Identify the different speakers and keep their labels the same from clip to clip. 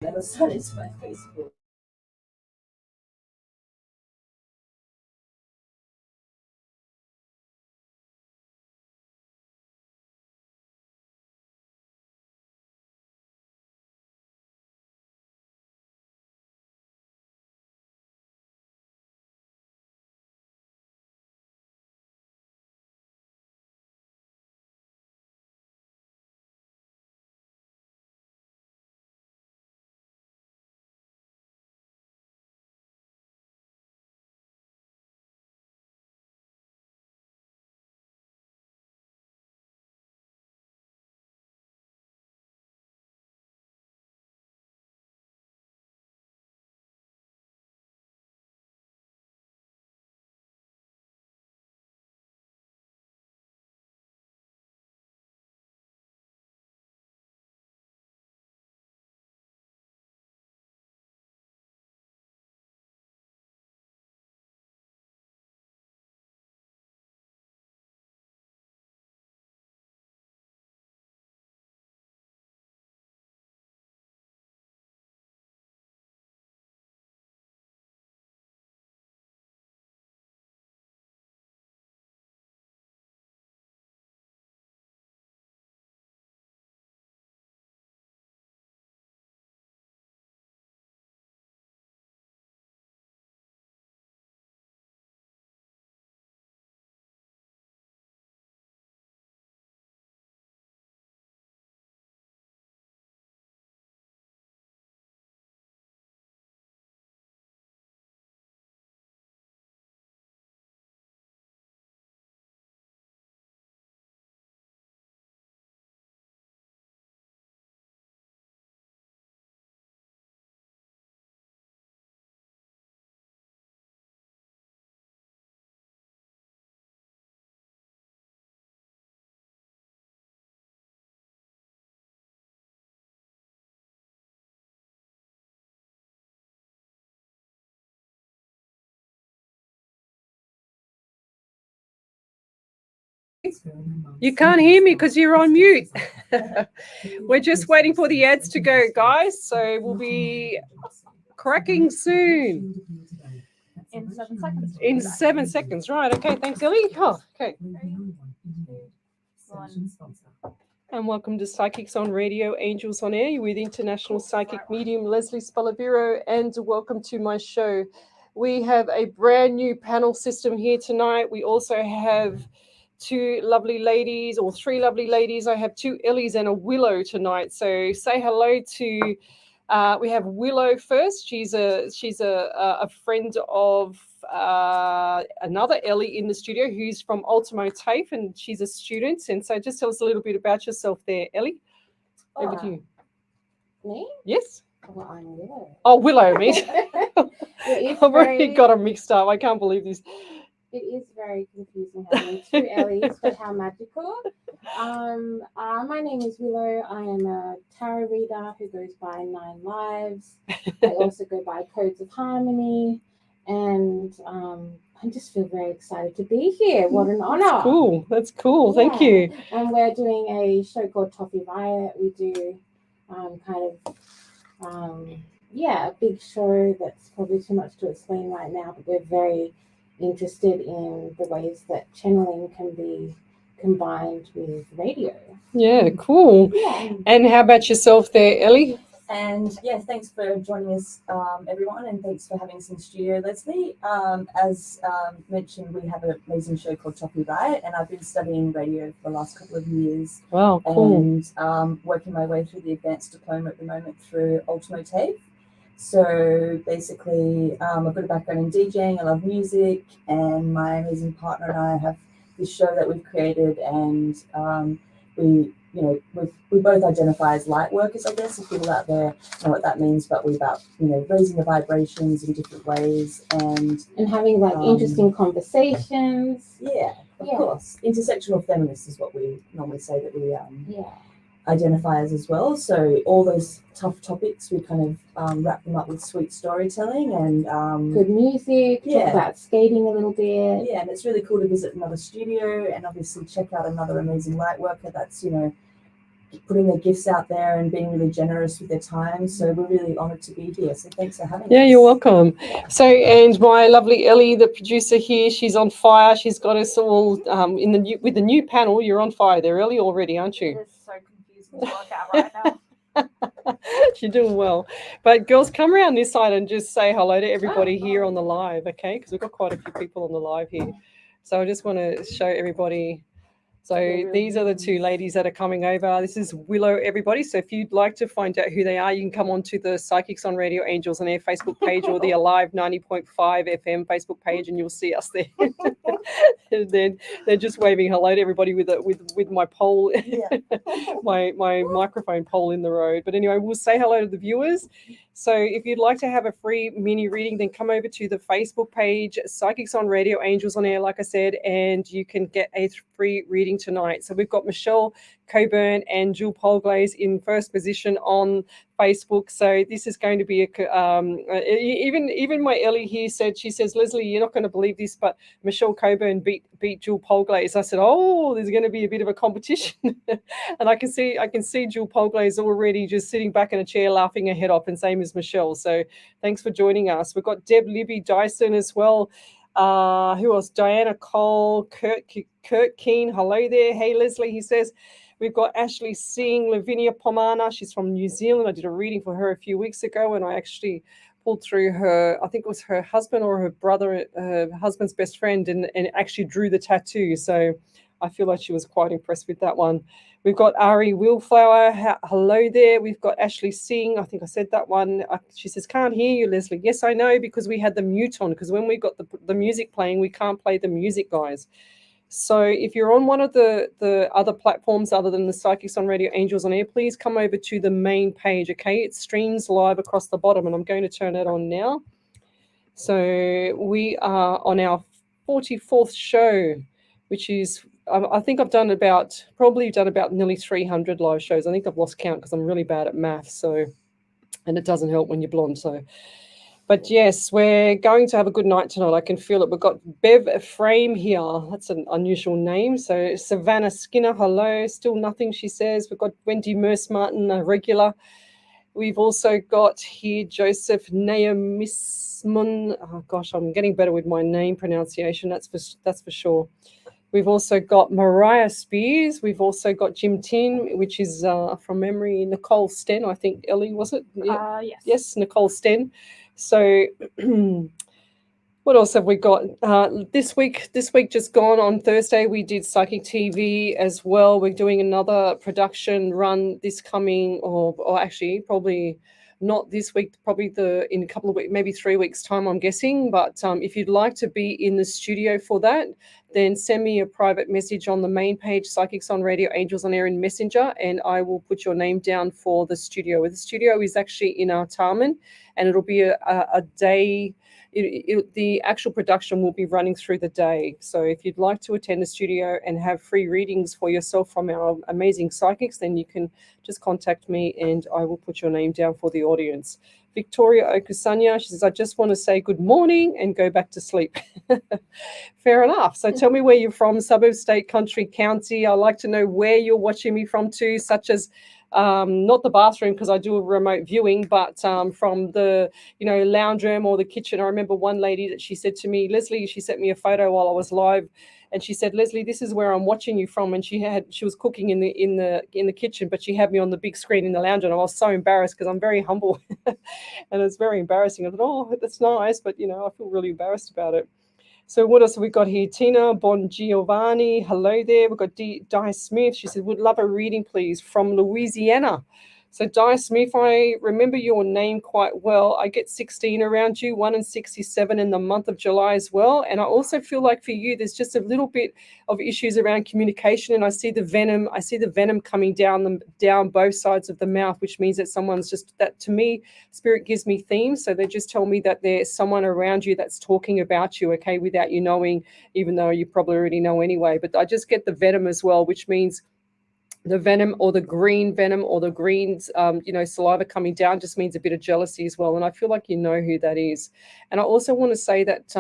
Speaker 1: never satisfied Facebook.
Speaker 2: You can't hear me because you're on mute. We're just waiting for the ads to go, guys. So we'll be cracking soon.
Speaker 3: In 7 seconds.
Speaker 2: In 7 seconds, right? Okay, thanks, Ellie. Oh, okay.
Speaker 3: 3, 2, 1.
Speaker 2: And welcome to Psychics on Radio, Angels on Air. You're with international psychic medium Lesley Spaliviero, and welcome to my show. We have a brand new panel system here tonight. We also have two lovely ladies, or three lovely ladies. I have two Ellies and a Willow tonight. So say hello to. We have Willow first. She's a friend of another Ellie in the studio who's from Ultimo TAFE, and she's a student. And so just tell us a little bit about yourself there, Ellie. Over to you.
Speaker 4: Me?
Speaker 2: Yes.
Speaker 4: Well, I'm Willow.
Speaker 2: Oh, Willow, me. I've already got them mixed up. I can't believe this.
Speaker 4: It is very confusing having two Ellies, but how magical. My name is Willow. I am a tarot reader who goes by 9 Lives. I also go by Codes of Harmony, and I just feel very excited to be here. What an honor!
Speaker 2: That's cool. That's cool.
Speaker 4: Yeah.
Speaker 2: Thank you.
Speaker 4: And we're doing a show called Toffee Riot. We do a big show that's probably too much to explain right now, but we're very interested in the ways that channeling can be combined with radio.
Speaker 2: Yeah, cool.
Speaker 4: Yeah.
Speaker 2: And how about yourself there, Ellie?
Speaker 1: And yeah, thanks for joining us, everyone, and thanks for having us in the studio, Leslie. As mentioned, we have an amazing show called Toffee Riot, and I've been studying radio for the last couple of years.
Speaker 2: Wow, cool.
Speaker 1: And working my way through the advanced diploma at the moment through Ultimo TAFE. So basically, I've got a background in DJing. I love music, and my amazing partner and I have this show that we've created, and we both identify as light workers, I guess, if people out there know what that means, but we're about, raising the vibrations in different ways and
Speaker 4: having interesting conversations.
Speaker 1: Yeah, of course. Intersectional feminists is what we normally say that we identify as well. So all those tough topics, we kind of wrap them up with sweet storytelling and
Speaker 4: good music, talk about skating a little bit.
Speaker 1: Yeah, and it's really cool to visit another studio and obviously check out another amazing light worker that's, putting their gifts out there and being really generous with their time. So we're really honoured to be here. So thanks for having us.
Speaker 2: Yeah, you're welcome. So, and my lovely Ellie, the producer here, she's on fire. She's got us all with the new panel. You're on fire there, Ellie, already, aren't you?
Speaker 5: It is so confusing to work out right now.
Speaker 2: You're doing well. But girls, come around this side and just say hello to everybody here on the live, okay? Because we've got quite a few people on the live here. So I just want to show everybody. So these are the two ladies that are coming over. This is Willow, everybody. So if you'd like to find out who they are, you can come on to the Psychics on Radio Angels on Air Facebook page or the Alive 90.5 FM Facebook page, and you'll see us there. And then they're just waving hello to everybody with my pole, my microphone pole in the road. But anyway, we'll say hello to the viewers. So if you'd like to have a free mini reading, then come over to the Facebook page, Psychics on Radio Angels on Air, like I said, and you can get a free reading tonight. So we've got Michelle Coburn and Jill Polglaze in first position on Facebook. So this is going to be even my Ellie here says, Lesley, you're not going to believe this, but Michelle Coburn beat Jill Polglaze. I said, oh, there's going to be a bit of a competition. And I can see Jill Polglaze already just sitting back in a chair laughing her head off, and same as Michelle. So thanks for joining us. We've got Deb Libby Dyson as well. Who else? Diana Cole, Kurt Keane. Hello there. Hey, Lesley, he says. We've got Ashley Singh, Lavinia Pomana. She's from New Zealand. I did a reading for her a few weeks ago, and I actually pulled through her, I think it was her husband or her brother, her husband's best friend, and actually drew the tattoo. So I feel like she was quite impressed with that one. We've got Ari Willflower. Hello there. We've got Ashley Singh. I think I said that one. She says, can't hear you, Lesley. Yes, I know, because we had the mute on, because when we got the music playing, we can't play the music, guys. So if you're on one of the other platforms other than the Psychics on Radio Angels on Air, please come over to the main page, okay? It streams live across the bottom, and I'm going to turn that on now. So we are on our 44th show, which is, I think I've done about nearly 300 live shows. I think I've lost count because I'm really bad at math, so, and it doesn't help when you're blonde, so. But yes, we're going to have a good night tonight. I can feel it. We've got Bev Frame here. That's an unusual name. So Savannah Skinner, hello. Still nothing, she says. We've got Wendy Merce Martin, a regular. We've also got here Joseph Nayamismun. Oh gosh, I'm getting better with my name pronunciation. That's for sure. We've also got Mariah Spears. We've also got Jim Tin, which is from memory Nicole Sten. I think Ellie, was it?
Speaker 5: Yeah. Yes.
Speaker 2: Yes, Nicole Sten. So what else have we got? This week just gone on Thursday, we did Psychic TV as well. We're doing another production run this coming, or actually probably not this week, probably in a couple of weeks, maybe 3 weeks time, I'm guessing. But if you'd like to be in the studio for that, then send me a private message on the main page, Psychics on Radio Angels on Air in Messenger, and I will put your name down for the studio. The studio is actually in Artarmon, and it'll be a day. The actual production will be running through the day. So if you'd like to attend the studio and have free readings for yourself from our amazing psychics, then you can just contact me and I will put your name down for the audience. Victoria Okusanya, she says, I just want to say good morning and go back to sleep. Fair enough. So tell me where you're from, suburb, state, country, county. I'd like to know where you're watching me from too, such as not the bathroom because I do a remote viewing, but from the lounge room or the kitchen. I remember one lady that she said to me, Lesley, she sent me a photo while I was live, and she said, Lesley, this is where I'm watching you from. And she was cooking in the kitchen, but she had me on the big screen in the lounge, and I was so embarrassed because I'm very humble, and it's very embarrassing. I thought, oh, that's nice, but I feel really embarrassed about it. So what else have we got here? Tina Bon Giovanni, hello there. We've got Di Smith. She said, would love a reading, please, from Louisiana. So Di Smith, I remember your name quite well. I get 16 around you, 1 and 67 in the month of July as well. And I also feel like for you, there's just a little bit of issues around communication. And I see the venom coming down both sides of the mouth, which means that someone's just, that to me, spirit gives me themes. So they just tell me that there's someone around you that's talking about you, okay, without you knowing, even though you probably already know anyway. But I just get the venom as well, which means the venom or the green venom or the green, saliva coming down just means a bit of jealousy as well. And I feel like you know who that is. And I also want to say that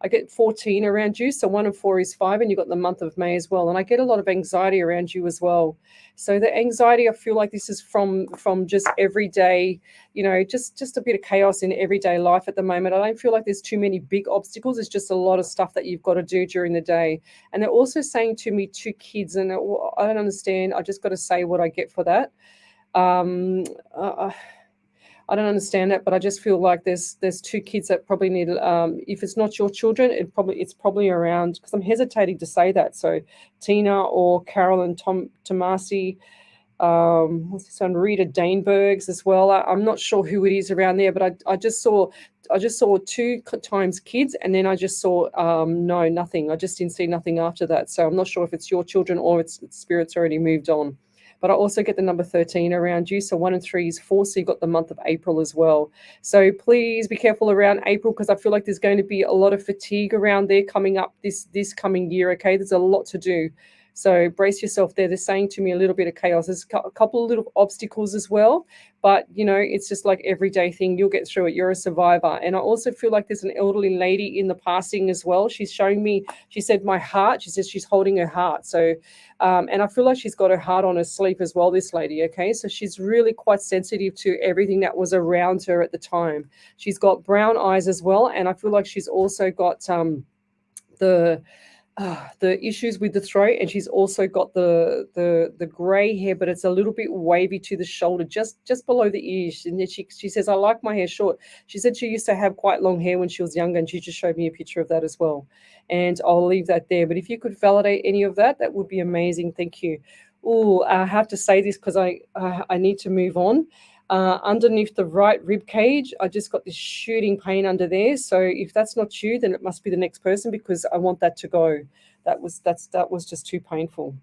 Speaker 2: I get 14 around you. So 1 and 4 is 5, and you got the month of May as well. And I get a lot of anxiety around you as well. So the anxiety, I feel like this is from just everyday, just a bit of chaos in everyday life at the moment. I don't feel like there's too many big obstacles. It's just a lot of stuff that you've got to do during the day. And they're also saying to me 2 kids, and I don't understand. I just got to say what I get for that. I don't understand that, but I just feel like there's 2 kids that probably need. If it's not your children, it's probably around, because I'm hesitating to say that. So Tina or Carolyn Tomasi. What's this one? Rita Danebergs as well. I'm not sure who it is around there, but I just saw 2 times kids, and then I just saw nothing. I just didn't see nothing after that. So I'm not sure if it's your children or it's spirit's already moved on. But I also get the number 13 around you. So 1 and 3 is 4. So you got the month of April as well. So please be careful around April, because I feel like there's going to be a lot of fatigue around there coming up this coming year. Okay, there's a lot to do. So brace yourself there. They're saying to me a little bit of chaos. There's a couple of little obstacles as well, but it's just like everyday thing. You'll get through it. You're a survivor. And I also feel like there's an elderly lady in the passing as well. She's showing me, she said my heart. She says she's holding her heart. So, and I feel like she's got her heart on her sleeve as well, this lady. Okay. So she's really quite sensitive to everything that was around her at the time. She's got brown eyes as well. And I feel like she's also got the issues with the throat, and she's also got the gray hair, but it's a little bit wavy to the shoulder, just below the ears. And then she says, I like my hair short. She said she used to have quite long hair when she was younger, and she just showed me a picture of that as well. And I'll leave that there. But if you could validate any of that, that would be amazing. Thank you. Oh, I have to say this because I need to move on. Underneath the right rib cage, I just got this shooting pain under there. So if that's not you, then it must be the next person, because I want that to go. That was just too painful.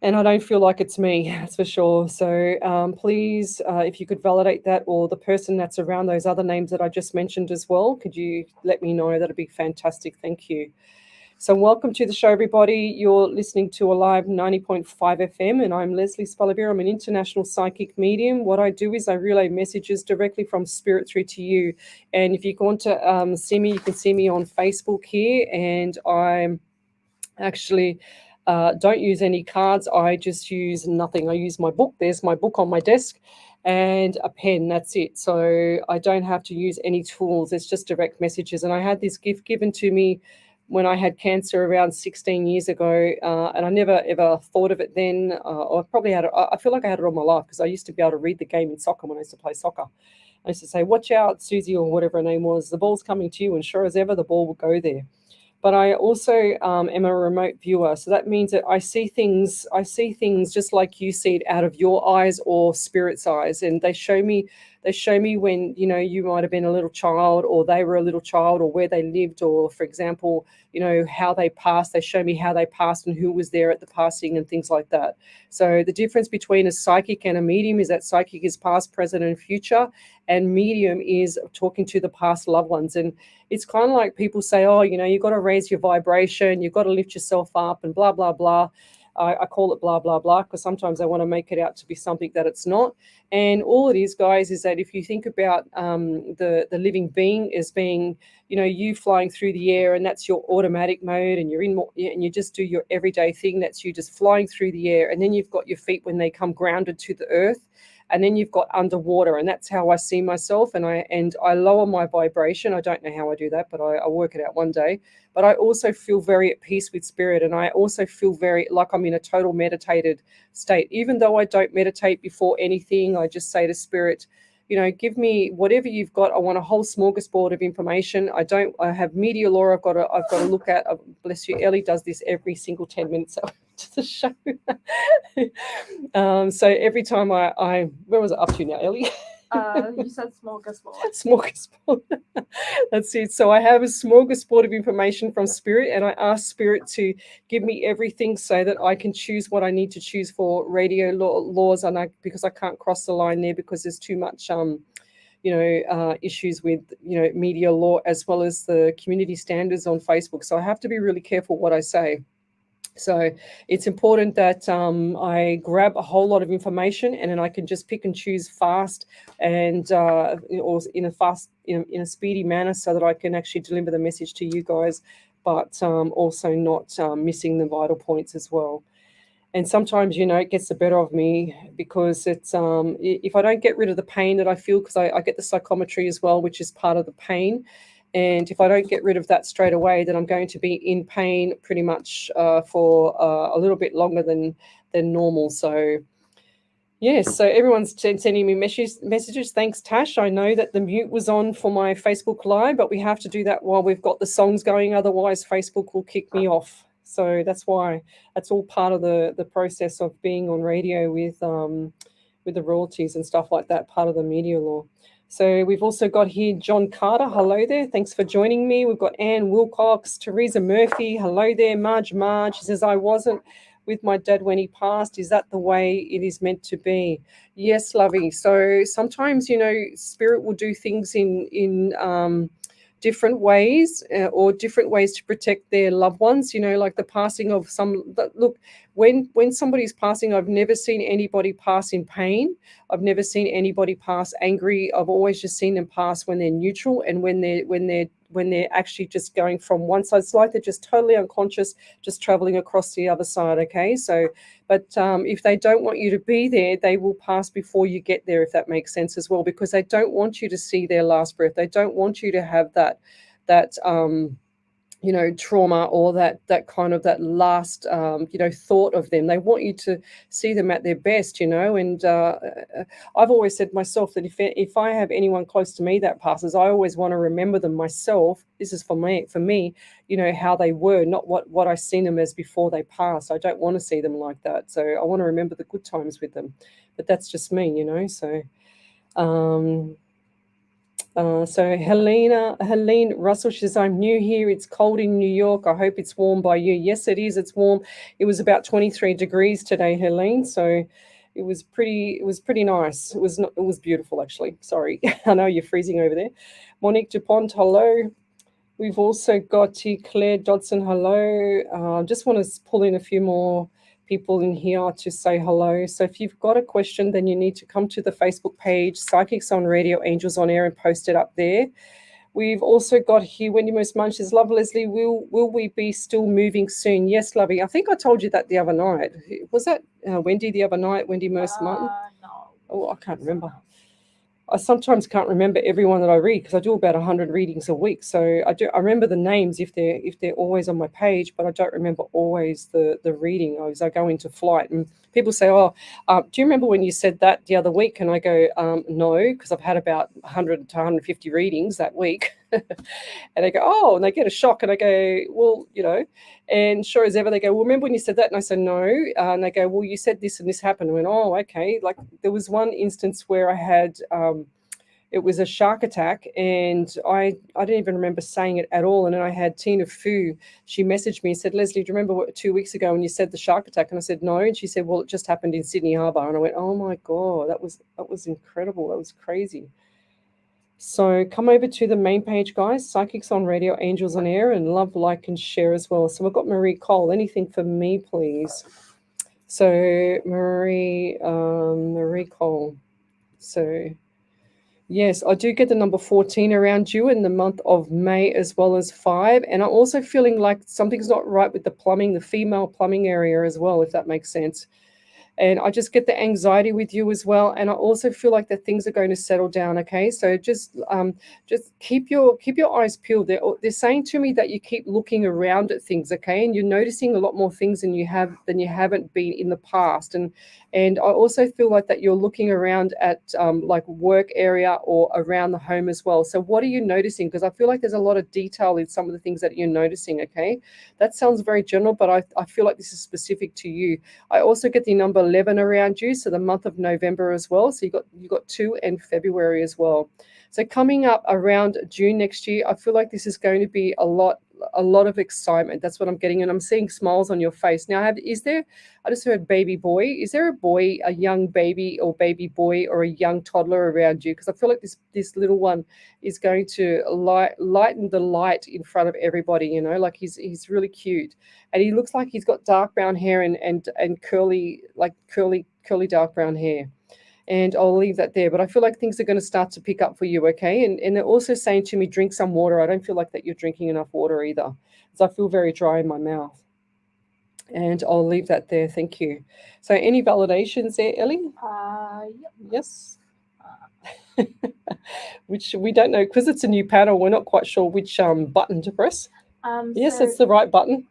Speaker 2: And I don't feel like it's me, that's for sure. So please, if you could validate that, or the person that's around those other names that I just mentioned as well, could you let me know? That'd be fantastic. Thank you. So welcome to the show, everybody. You're listening to Alive 90.5 FM, and I'm Lesley Spaliviero. I'm an international psychic medium. What I do is I relay messages directly from spirit through to you. And if you want to see me, you can see me on Facebook here. And I'm actually don't use any cards. I just use nothing. I use my book. There's my book on my desk and a pen. That's it. So I don't have to use any tools. It's just direct messages. And I had this gift given to me when I had cancer around 16 years ago, and I never ever thought of it then. I probably had it. I feel like I had it all my life, because I used to be able to read the game in soccer when I used to play soccer. I used to say, watch out, Susie, or whatever her name was. The ball's coming to you, and sure as ever, the ball will go there. But I also am a remote viewer. So that means that I see things just like you see it out of your eyes or spirit's eyes. And they show me when, you might have been a little child, or they were a little child, or where they lived, or, for example, how they passed. They show me how they passed and who was there at the passing and things like that. So the difference between a psychic and a medium is that psychic is past, present, and future, and medium is talking to the past loved ones. And it's kind of like people say, oh, you've got to raise your vibration, you've got to lift yourself up, and blah, blah, blah. I call it blah, blah, blah, because sometimes I want to make it out to be something that it's not. And all it is, guys, is that if you think about the living being as being, you flying through the air, and that's your automatic mode, and and you just do your everyday thing. That's you just flying through the air. And then you've got your feet when they come grounded to the earth. And then you've got underwater, and that's how I see myself. And I lower my vibration. I don't know how I do that, but I'll work it out one day. But I also feel very at peace with spirit, and I also feel very like I'm in a total meditated state. Even though I don't meditate before anything, I just say to spirit, give me whatever you've got. I want a whole smorgasbord of information. I have media law I've got to look at. Bless you. Ellie does this every single 10 minutes to the show. So every time I where was it up to now, Ellie?
Speaker 5: You said smorgasbord.
Speaker 2: Smorgasbord. That's it. So I have a smorgasbord of information from spirit, and I ask spirit to give me everything so that I can choose what I need to choose for radio laws, and because I can't cross the line there, because there's too much issues with media law, as well as the community standards on Facebook. So I have to be really careful what I say. So it's important that I grab a whole lot of information, and then I can just pick and choose fast, and or in a speedy manner, so that I can actually deliver the message to you guys, but also not missing the vital points as well. And sometimes, it gets the better of me, because it's if I don't get rid of the pain that I feel, because I get the psychometry as well, which is part of the pain. And if I don't get rid of that straight away, then I'm going to be in pain pretty much for a little bit longer than normal. So yes, so everyone's sending me messages. Thanks, Tash. I know that the mute was on for my Facebook Live, but we have to do that while we've got the songs going. Otherwise, Facebook will kick me off. So that's why. That's all part of the process of being on radio with the royalties and stuff like that, part of the media law. So we've also got here John Carter. Hello there. Thanks for joining me. We've got Anne Wilcox, Teresa Murphy. Hello there. Marge. She says, I wasn't with my dad when he passed. Is that the way it is meant to be? Yes, lovey. So sometimes, spirit will do things in different ways, or different ways to protect their loved ones, like the passing of some. Look, when somebody's passing, I've never seen anybody pass in pain. I've never seen anybody pass angry. I've always just seen them pass when they're neutral, and when they're actually just going from one side. It's like they're just totally unconscious, just traveling across the other side. Okay, so but if they don't want you to be there, they will pass before you get there, if that makes sense as well, because they don't want you to see their last breath. They don't want you to have that trauma, or that kind of that last thought of them. They want you to see them at their best, and I've always said myself that if I have anyone close to me that passes, I always want to remember them myself. This is for me, how they were, not what I seen them as before they passed. I don't want to see them like that. So I want to remember the good times with them. But that's just me, so so Helene Russell, she says, I'm new here. It's cold in New York. I hope it's warm by you. Yes, it is. It's warm. It was about 23 degrees today, Helene. So it was pretty nice. It was beautiful, actually. Sorry. I know you're freezing over there. Monique Dupont, hello. We've also got Claire Dodson, hello. Just want to pull in a few more people in here to say hello. So if you've got a question, then you need to come to the Facebook page, Psychics on Radio, Angels on Air, and post it up there. We've also got here Wendy Moose Munch says, love Lesley, will we be still moving soon? Yes, lovey. I think I told you that the other night. Was that Wendy the other night, Wendy Moose Martin?
Speaker 5: No.
Speaker 2: Oh, I can't remember. I sometimes can't remember everyone that I read, because I do about 100 readings a week. So I remember the names if they're always on my page, but I don't remember always the reading as I go into flight. And people say, do you remember when you said that the other week? And I go, no, because I've had about 100 to 150 readings that week. And they go, and they get a shock. And I go, well, and sure as ever, they go, well, remember when you said that? And I said, no. And they go, well, you said this and this happened. I went, oh, okay. Like there was one instance where I had, it was a shark attack, and I didn't even remember saying it at all. And then I had Tina Fu. She messaged me and said, Lesley, do you remember 2 weeks ago when you said the shark attack? And I said, no. And she said, well, it just happened in Sydney Harbour. And I went, oh my God, that was incredible. That was crazy. So come over to the main page, guys, Psychics on Radio, Angels on Air, and love, like, and share as well. So we've got Marie Cole. Anything for me, please? So Marie Cole. So yes, I do get the number 14 around you in the month of May, as well as 5. And I'm also feeling like something's not right with the plumbing, the female plumbing area as well, if that makes sense. And I just get the anxiety with you as well. And I also feel like that things are going to settle down. Okay, so just keep your eyes peeled. They're saying to me that you keep looking around at things. Okay, and you're noticing a lot more things than you haven't been in the past. And I also feel like that you're looking around at like work area or around the home as well. So what are you noticing? Because I feel like there's a lot of detail in some of the things that you're noticing. Okay, that sounds very general, but I feel like this is specific to you. I also get the number 11 around you, so the month of November as well. So you got 2 and February as well. So coming up around June next year, I feel like this is going to be a lot a lot of excitement. That's what I'm getting, and I'm seeing smiles on your face. Now, I just heard baby boy. Is there a boy, a young baby or baby boy, or a young toddler around you? Because I feel like this little one is going to lighten the light in front of everybody. You know, like he's really cute, and he looks like he's got dark brown hair and curly dark brown hair. And I'll leave that there. But I feel like things are going to start to pick up for you, okay? And they're also saying to me, drink some water. I don't feel like that you're drinking enough water either, because I feel very dry in my mouth. And I'll leave that there. Thank you. So any validations there, Ellie?
Speaker 5: Yep.
Speaker 2: Yes. Which we don't know, because it's a new panel. We're not quite sure which button to press. Yes,
Speaker 5: So
Speaker 2: that's the right button.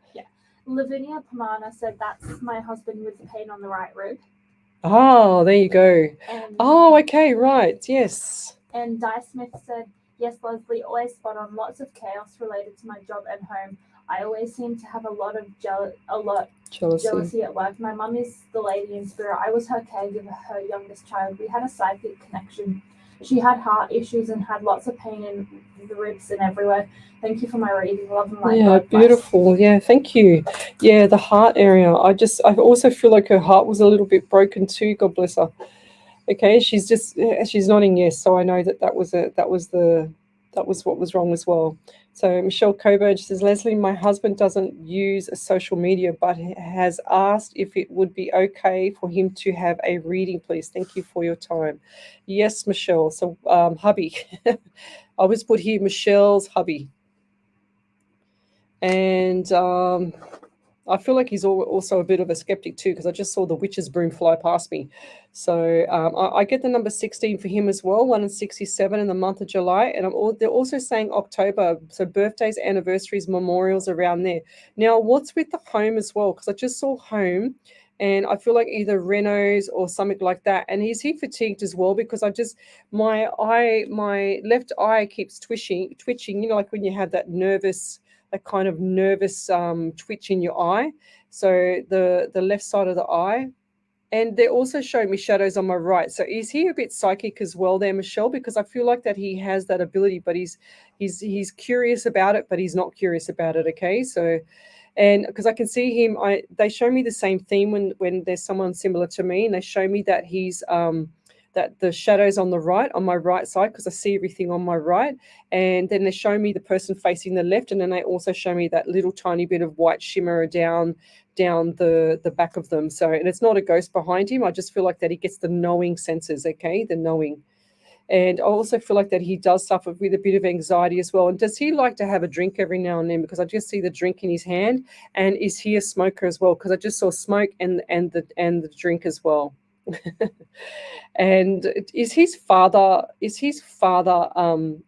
Speaker 5: Lavinia Pomana said that's my husband with the pain on the right rib.
Speaker 2: Oh, there you go.
Speaker 5: And,
Speaker 2: Oh, okay, right. Yes.
Speaker 5: and Di Smith said, yes, Leslie, always spot on. Lots of chaos related to my job and home. I always seem to have a lot of jealousy at work. My mum is the lady in spirit. I was her caregiver, her youngest child. We had a psychic connection. She had heart issues and had lots of pain in the ribs and everywhere. Thank you for my reading. Love and light.
Speaker 2: Yeah,
Speaker 5: God bless.
Speaker 2: beautiful. Yeah, thank you. Yeah, the heart area. I also feel like her heart was a little bit broken too. God bless her. Okay, she's nodding yes. So I know that was what was wrong as well. So Michelle Coburn says, Leslie, my husband doesn't use social media, but has asked if it would be okay for him to have a reading, please. Thank you for your time. Yes, Michelle. So hubby. I always put here Michelle's hubby. And I feel like he's also a bit of a skeptic too, because I just saw the witch's broom fly past me. So I get the number 16 for him as well, 1 and 67 in the month of July. And they're also saying October, so birthdays, anniversaries, memorials around there. Now, what's with the home as well? Because I just saw home, and I feel like either renos or something like that. And is he fatigued as well? Because my left eye keeps twitching, you know, like when you have that kind of nervous twitch in your eye. So the left side of the eye. And they're also showing me shadows on my right. So is he a bit psychic as well there, Michelle? Because I feel like that he has that ability, but he's curious about it, but he's not curious about it, okay? So, and because I can see him, they show me the same theme when there's someone similar to me, and they show me that he's that the shadows on my right side, because I see everything on my right, and then they show me the person facing the left, and then they also show me that little tiny bit of white shimmer down the back of them. So, and it's not a ghost behind him. I just feel like that he gets the knowing senses, okay, the knowing. And I also feel like that he does suffer with a bit of anxiety as well. And does he like to have a drink every now and then? Because I just see the drink in his hand. And is he a smoker as well? Because I just saw smoke and the drink as well. And is his father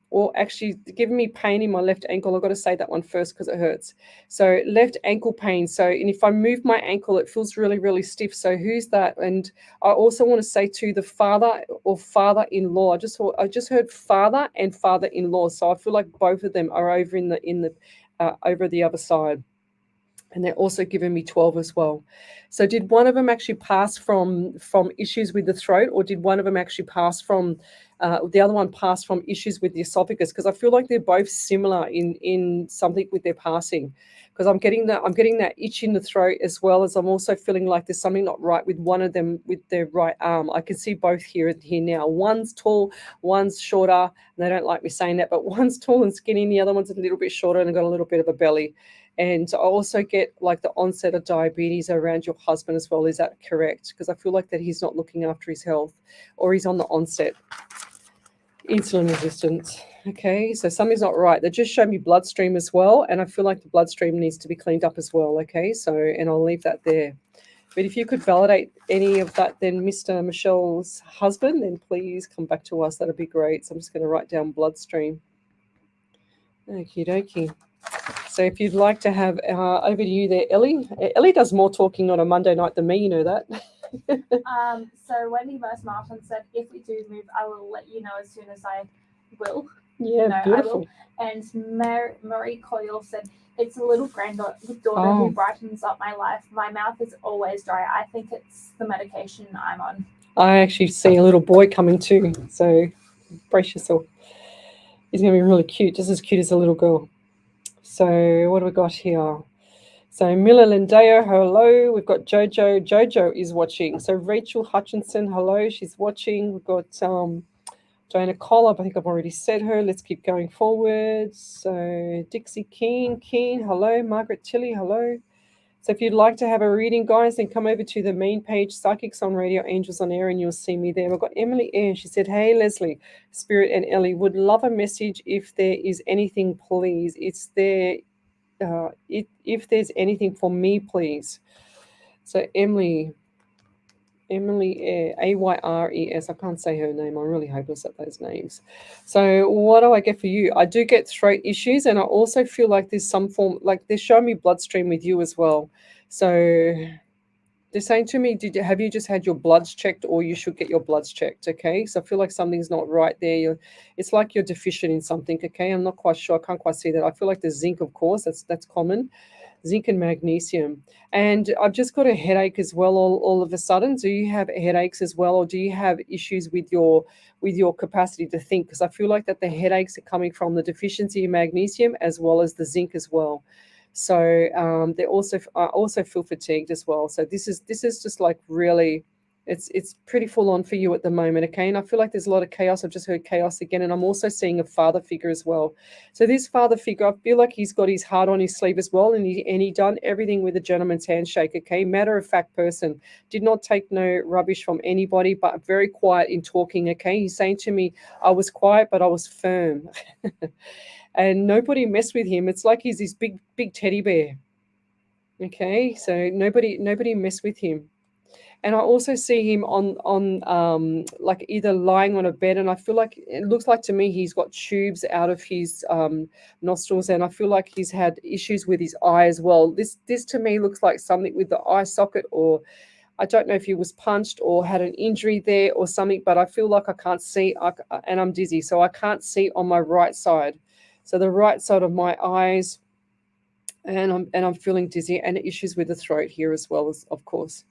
Speaker 2: or actually giving me pain in my left ankle? I've got to say that one first because it hurts. So left ankle pain. So, and if I move my ankle, it feels really, really stiff. So who's that? And I also want to say to the father or father-in-law. I just heard father and father-in-law. So I feel like both of them are over over the other side. And they're also giving me 12 as well. So did one of them actually pass from issues with the throat, or did one of them actually pass from the other one pass from issues with the esophagus? Because I feel like they're both similar in something with their passing. Because I'm getting that itch in the throat, as well as I'm also feeling like there's something not right with one of them with their right arm. I can see both here now. One's tall, one's shorter. And they don't like me saying that, but one's tall and skinny, and the other one's a little bit shorter and got a little bit of a belly. And I also get like the onset of diabetes around your husband as well. Is that correct? Because I feel like that he's not looking after his health, or he's on the onset. Insulin resistance. Okay, so something's not right. They just showed me bloodstream as well, and I feel like the bloodstream needs to be cleaned up as well. Okay, so, and I'll leave that there. But if you could validate any of that, then Mr. Michelle's husband, then please come back to us. That'd be great. So I'm just going to write down bloodstream. Okie dokie. So if you'd like to have over to you there, Ellie. Ellie does more talking on a Monday night than me, you know that.
Speaker 5: So Wendy Verse Martin said, if we do move, I will let you know as soon as I will.
Speaker 2: Yeah,
Speaker 5: No,
Speaker 2: beautiful.
Speaker 5: I will. And Marie Coyle said, it's a little granddaughter who brightens up my life. My mouth is always dry. I think it's the medication I'm on.
Speaker 2: I actually see a little boy coming too, so brace yourself. He's going to be really cute, just as cute as a little girl. So what do we got here? So Mila Lindeo, hello. We've got Jojo. Jojo is watching. So Rachel Hutchinson, hello. She's watching. We've got Joanna Collab. I think I've already said her. Let's keep going forward. So Dixie Keen, hello. Margaret Tilley, hello. So if you'd like to have a reading, guys, then come over to the main page, Psychics on Radio, Angels on Air, and you'll see me there. We've got Emily Air. She said, hey, Leslie, Spirit and Ellie, would love a message if there is anything, please. It's there. If there's anything for me, please. So Emily Ayres, Ayres. I can't say her name. I'm really hopeless at those names. So what do I get for you? I do get throat issues, and I also feel like there's some form, like they're showing me bloodstream with you as well. So they're saying to me, have you just had your bloods checked, or you should get your bloods checked? Okay, so I feel like something's not right there. It's like you're deficient in something. Okay, I'm not quite sure. I can't quite see that. I feel like there's zinc, of course. That's common. Zinc and magnesium. And I've just got a headache as well all of a sudden. Do you have headaches as well, or do you have issues with your capacity to think? Because I feel like that the headaches are coming from the deficiency in magnesium as well as the zinc as well. So I also feel fatigued as well. So this is just like really, it's pretty full on for you at the moment, okay? And I feel like there's a lot of chaos. I've just heard chaos again, and I'm also seeing a father figure as well. So this father figure, I feel like he's got his heart on his sleeve as well, and he done everything with a gentleman's handshake, okay? Matter of fact person, did not take no rubbish from anybody, but very quiet in talking, okay? He's saying to me, I was quiet, but I was firm. And nobody messed with him. It's like he's this big teddy bear, okay? So nobody messed with him. And I also see him on like either lying on a bed, and I feel like it looks like to me he's got tubes out of his nostrils, and I feel like he's had issues with his eye as well. This to me looks like something with the eye socket, or I don't know if he was punched or had an injury there or something, but I feel like I can't see, and I'm dizzy, so I can't see on my right side. So the right side of my eyes, and I'm feeling dizzy, and issues with the throat here as well, as of course.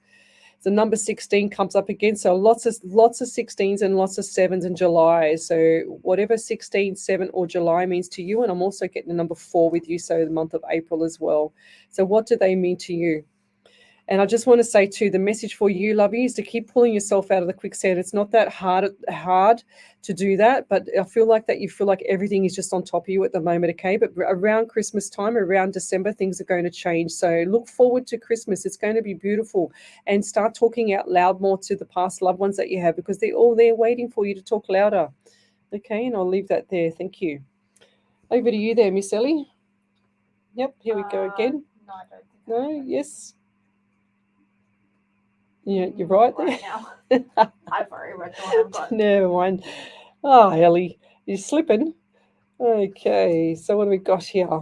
Speaker 2: The number 16 comes up again. So lots of 16s and lots of 7s in July. So whatever 16, 7 or July means to you. And I'm also getting the number 4 with you. So the month of April as well. So what do they mean to you? And I just want to say too, the message for you, lovey, is to keep pulling yourself out of the quicksand. It's not that hard to do that, but I feel like that you feel like everything is just on top of you at the moment, okay? But around Christmas time, around December, things are going to change. So look forward to Christmas. It's going to be beautiful. And start talking out loud more to the past loved ones that you have, because they're all there waiting for you to talk louder. Okay, and I'll leave that there. Thank you. Over to you there, Miss Ellie. Yep, here we go again.
Speaker 5: No, I don't think.
Speaker 2: No, yes. Yeah, you're right there.
Speaker 5: Right now. I've already read the one I've got.
Speaker 2: Never mind. Oh, Ellie, you're slipping. Okay, so what do we got here?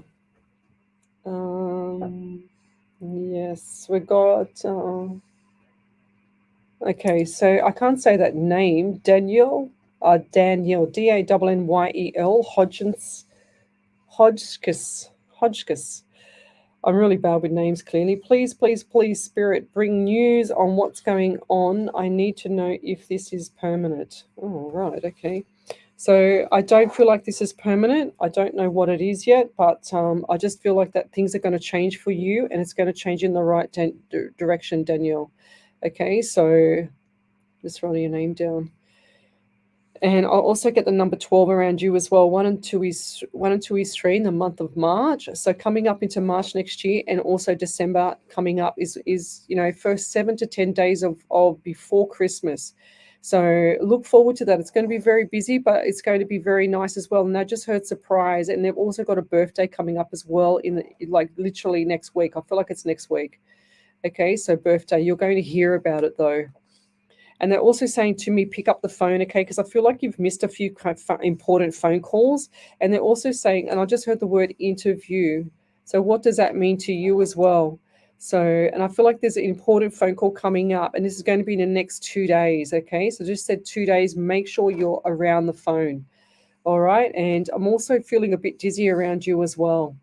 Speaker 2: Yes, we got. Okay, so I can't say that name. Daniel, Danyel, Hodgkiss. I'm really bad with names, clearly. Please, Spirit, bring news on what's going on. I need to know if this is permanent. Oh, right, okay. So I don't feel like this is permanent. I don't know what it is yet, but I just feel like that things are going to change for you, and it's going to change in the right direction, Danielle. Okay, so just writing your name down. And I'll also get the number 12 around you as well. 1 and 2 is 3 in the month of March. So coming up into March next year, and also December coming up is first 7 to 10 days of before Christmas. So look forward to that. It's going to be very busy, but it's going to be very nice as well. And I just heard surprise, and they've also got a birthday coming up as well literally next week. I feel like it's next week. Okay, so birthday. You're going to hear about it though. And they're also saying to me, pick up the phone, okay? Because I feel like you've missed a few important phone calls. And they're also saying, and I just heard the word interview. So what does that mean to you as well? So, and I feel like there's an important phone call coming up, and this is going to be in the next 2 days, okay? So just said 2 days, make sure you're around the phone, all right? And I'm also feeling a bit dizzy around you as well.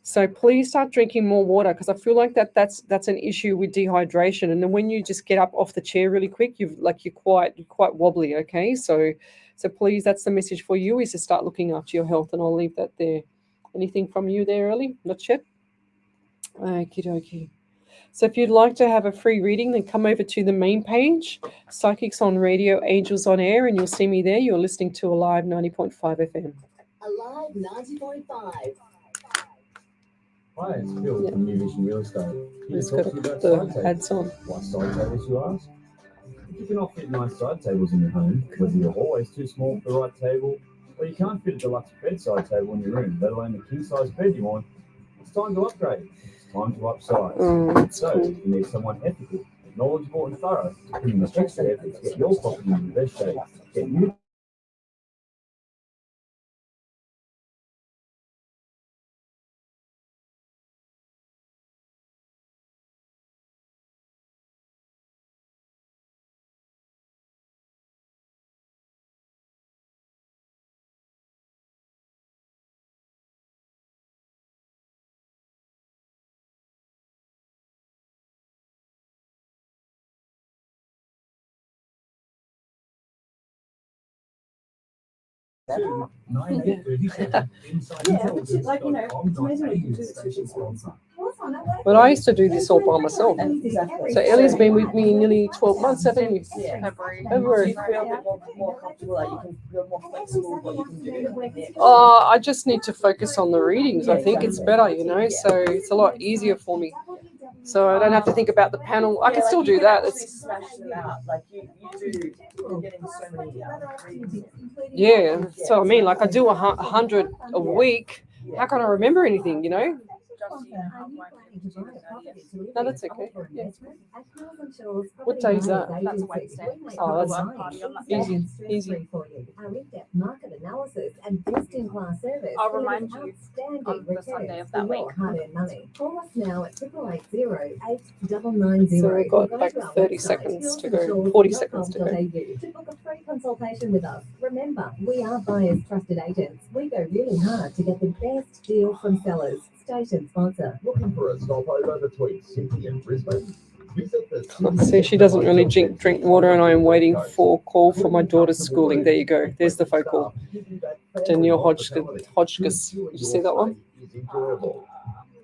Speaker 2: So please start drinking more water, because I feel like that's an issue with dehydration. And then when you just get up off the chair really quick, you're quite wobbly. Okay, so please, that's the message for you, is to start looking after your health, and I'll leave that there. Anything from you there, Ellie? Not yet? Okie dokie. So if you'd like to have a free reading, then come over to the main page, Psychics on Radio, Angels on Air, and you'll see me there. You're listening to Alive 90.5 FM.
Speaker 6: Alive 90.5.
Speaker 7: Hi, it's Phil from New Vision Real Estate. Here
Speaker 2: Let's
Speaker 7: to
Speaker 2: go
Speaker 7: talk to you about
Speaker 2: to
Speaker 7: side
Speaker 2: the
Speaker 7: tables.
Speaker 2: ads on.
Speaker 7: What side tables, you ask? If you cannot fit nice side tables in your home, whether you're always too small for the right table, or you can't fit a deluxe bedside table in your room, let alone the king-size bed you want, it's time to upgrade. It's time to upsize.
Speaker 2: Oh, that's
Speaker 7: So,
Speaker 2: cool.
Speaker 7: you need someone ethical, knowledgeable and thorough, put in the extra effort to get your property in the best shape, get you to 9:37 inside
Speaker 1: Yeah, but it's like, it's amazing what you can do with switching spots.
Speaker 2: But I used to do this all by myself.
Speaker 1: Exactly.
Speaker 2: So Ellie's been with me nearly 12 months, haven't you?
Speaker 1: Yeah.
Speaker 5: February.
Speaker 2: February.
Speaker 1: You feel a bit more comfortable, like you're more flexible with what you can do.
Speaker 2: I just need to focus on the readings. I think it's better, so it's a lot easier for me. So I don't have to think about the panel. I can still do that. It's,
Speaker 1: Smash them out. Like you're getting so many readings.
Speaker 2: yeah. So I mean, like I do 100 a week. How can I remember anything, No, that's okay. Yeah. What day is that?
Speaker 5: That's Wednesday.
Speaker 2: Oh, that's
Speaker 5: Party on that day.
Speaker 2: easy, easy.
Speaker 3: Our in-depth market analysis and best-in-class service.
Speaker 5: I'll remind you
Speaker 3: Outstanding
Speaker 5: on the Sunday of that
Speaker 3: for your
Speaker 5: week.
Speaker 3: hard-earned money. Call us now at 888-990.
Speaker 2: So we've got
Speaker 3: Or go
Speaker 2: like
Speaker 3: to our
Speaker 2: 30
Speaker 3: website,
Speaker 2: seconds to go,
Speaker 3: hillsandshores.com.au
Speaker 2: 40 seconds to go.
Speaker 3: To book a free consultation with us. Remember, we are buyers' trusted agents. We go really hard to get the best deal from sellers. Station sponsor.
Speaker 7: looking for a stopover between Sydney and Brisbane? Visit the
Speaker 2: See, she doesn't really drink water, and I am waiting for a call for my daughter's schooling. There you go. There's the phone call. Danielle Hodgkiss. Did you see that one?
Speaker 7: Is enjoyable.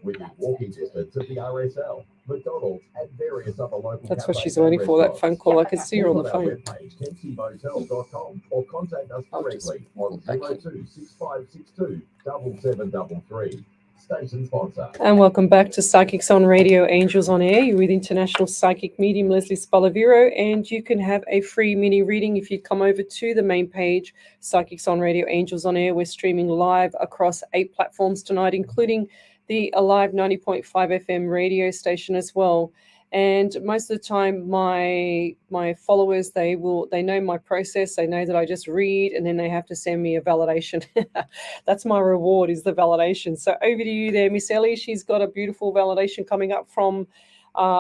Speaker 7: Within walking distance of the RSL, McDonald's, and various other local
Speaker 2: That's what
Speaker 7: cafes
Speaker 2: she's
Speaker 7: and
Speaker 2: waiting for, that
Speaker 7: restaurants.
Speaker 2: phone call. I can see her on the
Speaker 7: Check out our
Speaker 2: phone.
Speaker 7: webpage, tempsymotel.com, or contact us
Speaker 2: I'll just
Speaker 7: directly
Speaker 2: put
Speaker 7: on
Speaker 2: that back in.
Speaker 7: 02 6562 7733. Station sponsor.
Speaker 2: And welcome back to Psychics on Radio, Angels on Air. You're with International Psychic Medium Lesley Spaliviero, and you can have a free mini reading if you come over to the main page, Psychics on Radio, Angels on Air. We're streaming live across 8 platforms tonight, including the Alive 90.5 FM radio station as well. And most of the time, my followers, they know my process. They know that I just read, and then they have to send me a validation. That's my reward, is the validation. So over to you there, Miss Ellie. She's got a beautiful validation coming up from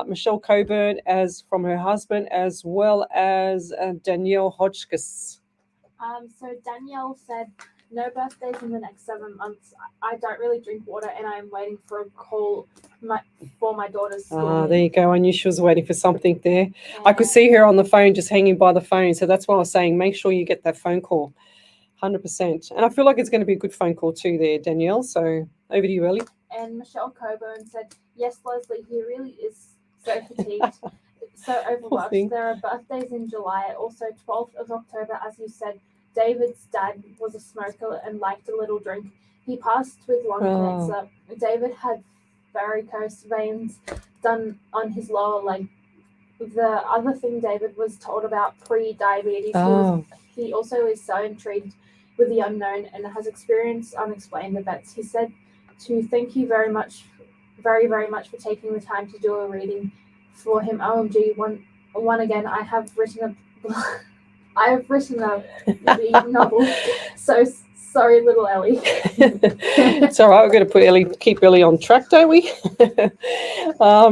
Speaker 2: Michelle Coburn, as from her husband, as well as Danielle Hodgkiss.
Speaker 5: So Danielle said, no birthdays in the next 7 months. I don't really drink water, and I am waiting for a call for my daughter's school.
Speaker 2: There you go. I knew she was waiting for something there. I could see her on the phone, just hanging by the phone. So that's why I was saying, make sure you get that phone call, 100%. And I feel like it's going to be a good phone call too there, Danielle. So over to you, Ellie.
Speaker 5: And Michelle Coburn said, yes, Leslie, he really is so fatigued, so overworked.
Speaker 2: thing.
Speaker 5: There are birthdays in July, also 12th of October, as you said. David's dad was a smoker and liked a little drink. He passed with lung cancer. David had varicose veins done on his lower leg. The other thing David was told about pre-diabetes, he also is so intrigued with the unknown and has experienced unexplained events. He said to thank you very much, very, very much for taking the time to do a reading for him. OMG, one again, I have written the novel. So sorry, little Ellie.
Speaker 2: It's all right. We're going to keep Ellie on track, don't we?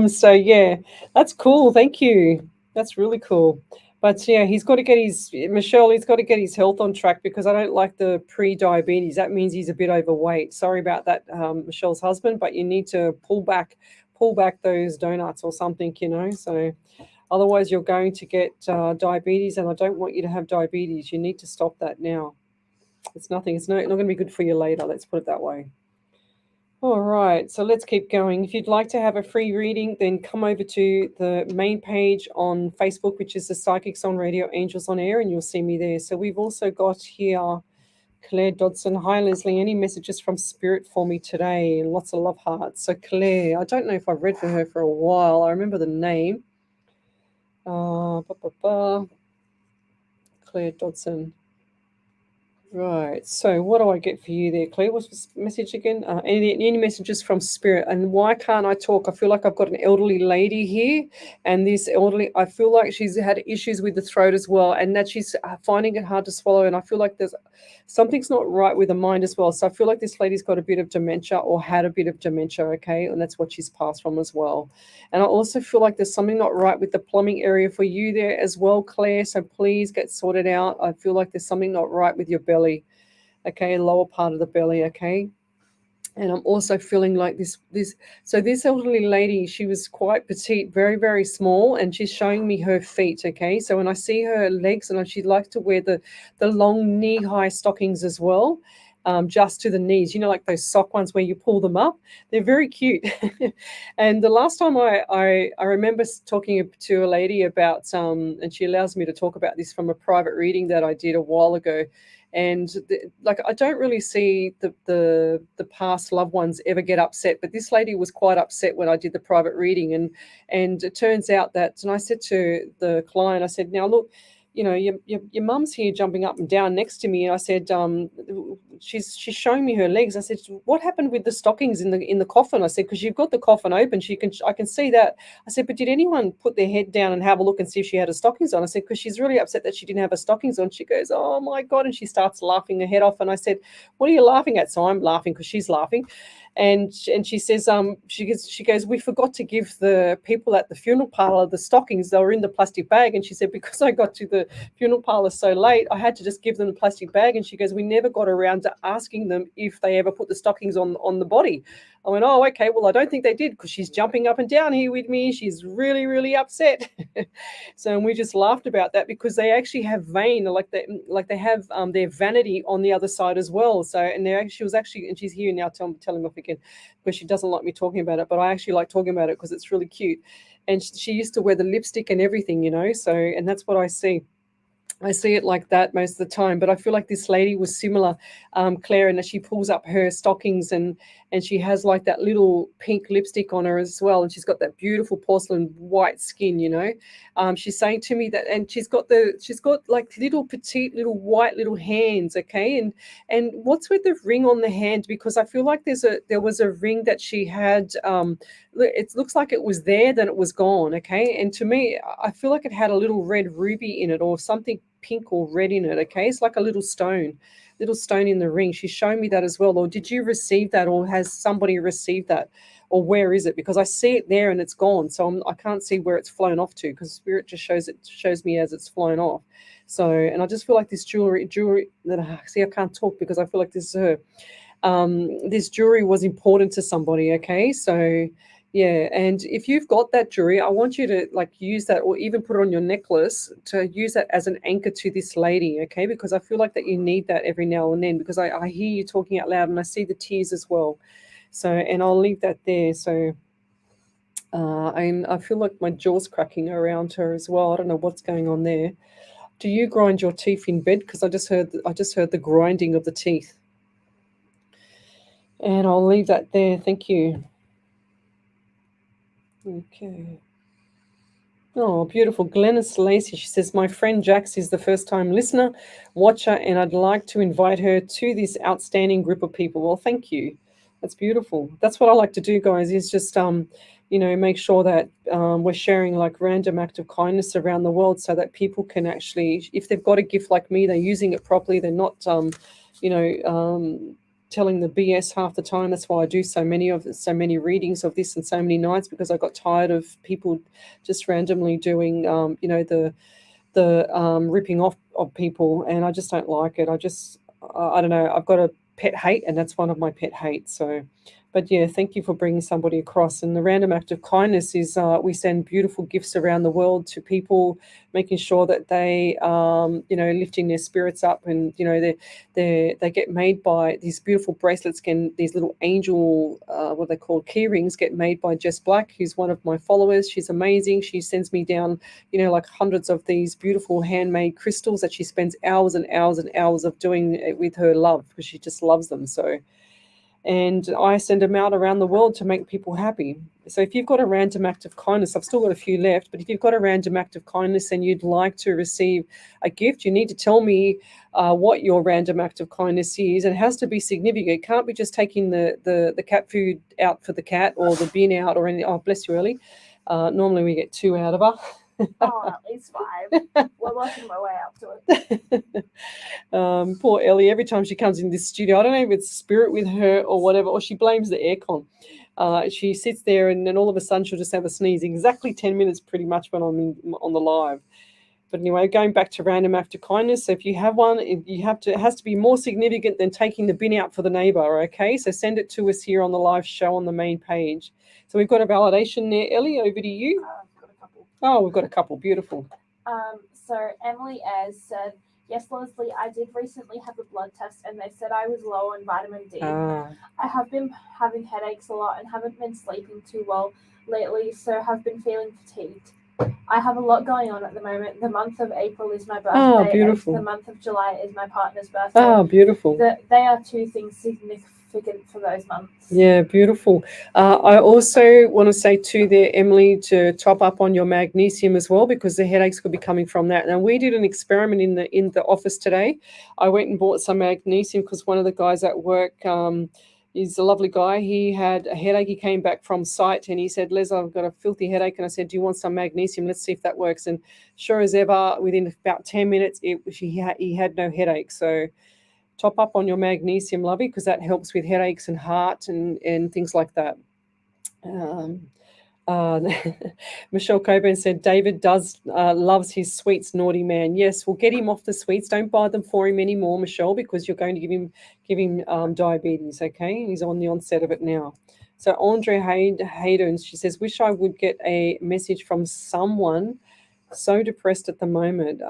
Speaker 2: So yeah, that's cool. Thank you. That's really cool. But yeah, he's got to get his health on track, because I don't like the pre-diabetes. That means he's a bit overweight. Sorry about that, Michelle's husband, but you need to pull back those donuts or something, so otherwise you're going to get diabetes, and I don't want you to have diabetes. You need to stop that now. It's nothing. It's not going to be good for you later. Let's put it that way. All right, so let's keep going. If you'd like to have a free reading, then come over to the main page on Facebook, which is the Psychics on Radio Angels on Air, and you'll see me there. So we've also got here Claire Dodson. Hi, Leslie. Any messages from Spirit for me today? Lots of love hearts. So Claire, I don't know if I've read for her for a while. I remember the name. Claire Dodson. Right. So what do I get for you there, Claire? What's the message again? Any messages from Spirit? And why can't I talk? I feel like I've got an elderly lady here, and this elderly, I feel like she's had issues with the throat as well, and that she's finding it hard to swallow. And I feel like there's something's not right with the mind as well. So I feel like this lady's got a bit of dementia or had a bit of dementia, okay? And that's what she's passed from as well. And I also feel like there's something not right with the plumbing area for you there as well, Claire. So please get sorted out. I feel like there's something not right with your belly, okay? Lower part of the belly, okay? And I'm also feeling like this elderly lady, she was quite petite, very, very small, and she's showing me her feet, okay? So when I see her legs, and she likes to wear the long knee-high stockings as well, just to the knees, you know, like those sock ones where you pull them up. They're very cute. And the last time I remember talking to a lady about, and she allows me to talk about this from a private reading that I did a while ago. And like, I don't really see the past loved ones ever get upset, but this lady was quite upset when I did the private reading, and it turns out that, and I said to the client, I said, now look, you know, your mum's here jumping up and down next to me, and I said, she's showing me her legs. I said, what happened with the stockings in the coffin? I said, because you've got the coffin open, I can see that. I said, but did anyone put their head down and have a look and see if she had her stockings on? I said, because she's really upset that she didn't have her stockings on. She goes, oh my God, and she starts laughing her head off. And I said, what are you laughing at? So I'm laughing because she's laughing. And she says, she goes, we forgot to give the people at the funeral parlor the stockings. They were in the plastic bag. And she said, because I got to the funeral parlor so late, I had to just give them the plastic bag. And she goes, we never got around to asking them if they ever put the stockings on the body. I went, oh, okay, well, I don't think they did, because she's jumping up and down here with me. She's really, really upset. So we just laughed about that, because they actually have vein, like they have their vanity on the other side as well. So, and she was actually, and she's here now telling off again, because she doesn't like me talking about it, but I actually like talking about it because it's really cute. And she used to wear the lipstick and everything, you know, so, and that's what I see. I see it like that most of the time, but I feel like this lady was similar, Claire, and she pulls up her stockings, and she has like that little pink lipstick on her as well, and she's got that beautiful porcelain white skin, you know. She's saying to me that, and she's got like little petite little white little hands, okay. And what's with the ring on the hand? Because I feel like there was a ring that she had. It looks like it was there, then it was gone, okay. And to me, I feel like it had a little red ruby in it, or something pink or red in it, okay. It's like a little stone in the ring. She's showing me that as well. Or did you receive that, or has somebody received that, or where is it? Because I see it there and it's gone, so I can't see where it's flown off to, because Spirit just shows me as it's flown off. So, and I just feel like this jewelry that see, I can't talk because I feel like this is her. This jewelry was important to somebody, okay. So yeah, and if you've got that jewelry, I want you to like use that, or even put it on your necklace, to use that as an anchor to this lady, okay? Because I feel like that you need that every now and then, because I hear you talking out loud, and I see the tears as well. So, and I'll leave that there. So I feel like my jaw's cracking around her as well. I don't know what's going on there. Do you grind your teeth in bed? Because I just heard the grinding of the teeth. And I'll leave that there. Thank you. Okay. Oh, beautiful. Glennis Lacey, she says, my friend Jax is the first-time listener, watcher, and I'd like to invite her to this outstanding group of people. Well, thank you. That's beautiful. That's what I like to do, guys, is just, make sure that we're sharing like random act of kindness around the world, so that people can actually, if they've got a gift like me, they're using it properly. They're not, telling the BS half the time. That's why I do so many readings of this and so many nights, because I got tired of people just randomly doing, the ripping off of people, and I just don't like it. I don't know. I've got a pet hate, and that's one of my pet hates. So, But yeah, thank you for bringing somebody across. And the random act of kindness is we send beautiful gifts around the world to people, making sure that they, lifting their spirits up, and they get made by these beautiful bracelets. These little angel, what they call key rings, get made by Jess Black, who's one of my followers. She's amazing. She sends me down, like hundreds of these beautiful handmade crystals that she spends hours and hours and hours of doing it with her love, because she just loves them so. And I send them out around the world to make people happy. So if you've got a random act of kindness, I've still got a few left, but if you've got a random act of kindness and you'd like to receive a gift, you need to tell me what your random act of kindness is. And it has to be significant. It can't be just taking the cat food out for the cat, or the bin out, or anything. Oh, bless you, Ellie. Normally we get 2 out of her.
Speaker 5: Oh, at least 5. We're working my way up to it.
Speaker 2: Poor Ellie, every time she comes in this studio, I don't know if it's spirit with her or whatever, or she blames the aircon. She sits there, and then all of a sudden she'll just have a sneeze exactly 10 minutes pretty much when I'm on the live. But anyway, going back to random act of kindness, so if you have one, it has to be more significant than taking the bin out for the neighbour, okay? So send it to us here on the live show on the main page. So we've got a validation there. Ellie, over to you.
Speaker 5: I've got a couple.
Speaker 2: Oh, we've got a couple. Beautiful.
Speaker 5: So Emily Az said, yes, Leslie, I did recently have a blood test and they said I was low on vitamin D. I have been having headaches a lot and haven't been sleeping too well lately, so have been feeling fatigued. I have a lot going on at the moment. The month of April is my birthday.
Speaker 2: Oh, beautiful.
Speaker 5: And the month of July is my partner's birthday.
Speaker 2: Oh, beautiful.
Speaker 5: They are 2 things significant for those months.
Speaker 2: Yeah, beautiful. I also want to say too there, Emily, to top up on your magnesium as well, because the headaches could be coming from that. Now, we did an experiment in the office today. I went and bought some magnesium because one of the guys at work, he's a lovely guy. He had a headache. He came back from site and he said, Les, I've got a filthy headache. And I said, do you want some magnesium? Let's see if that works. And sure as ever, within about 10 minutes, he had no headache. So top up on your magnesium, lovey, because that helps with headaches and heart and things like that. Michelle Coburn said, David loves his sweets, naughty man. Yes, we'll get him off the sweets. Don't buy them for him anymore, Michelle, because you're going to give him diabetes, okay? He's on the onset of it now. So Andre Hayden, she says, wish I would get a message from someone. So depressed at the moment.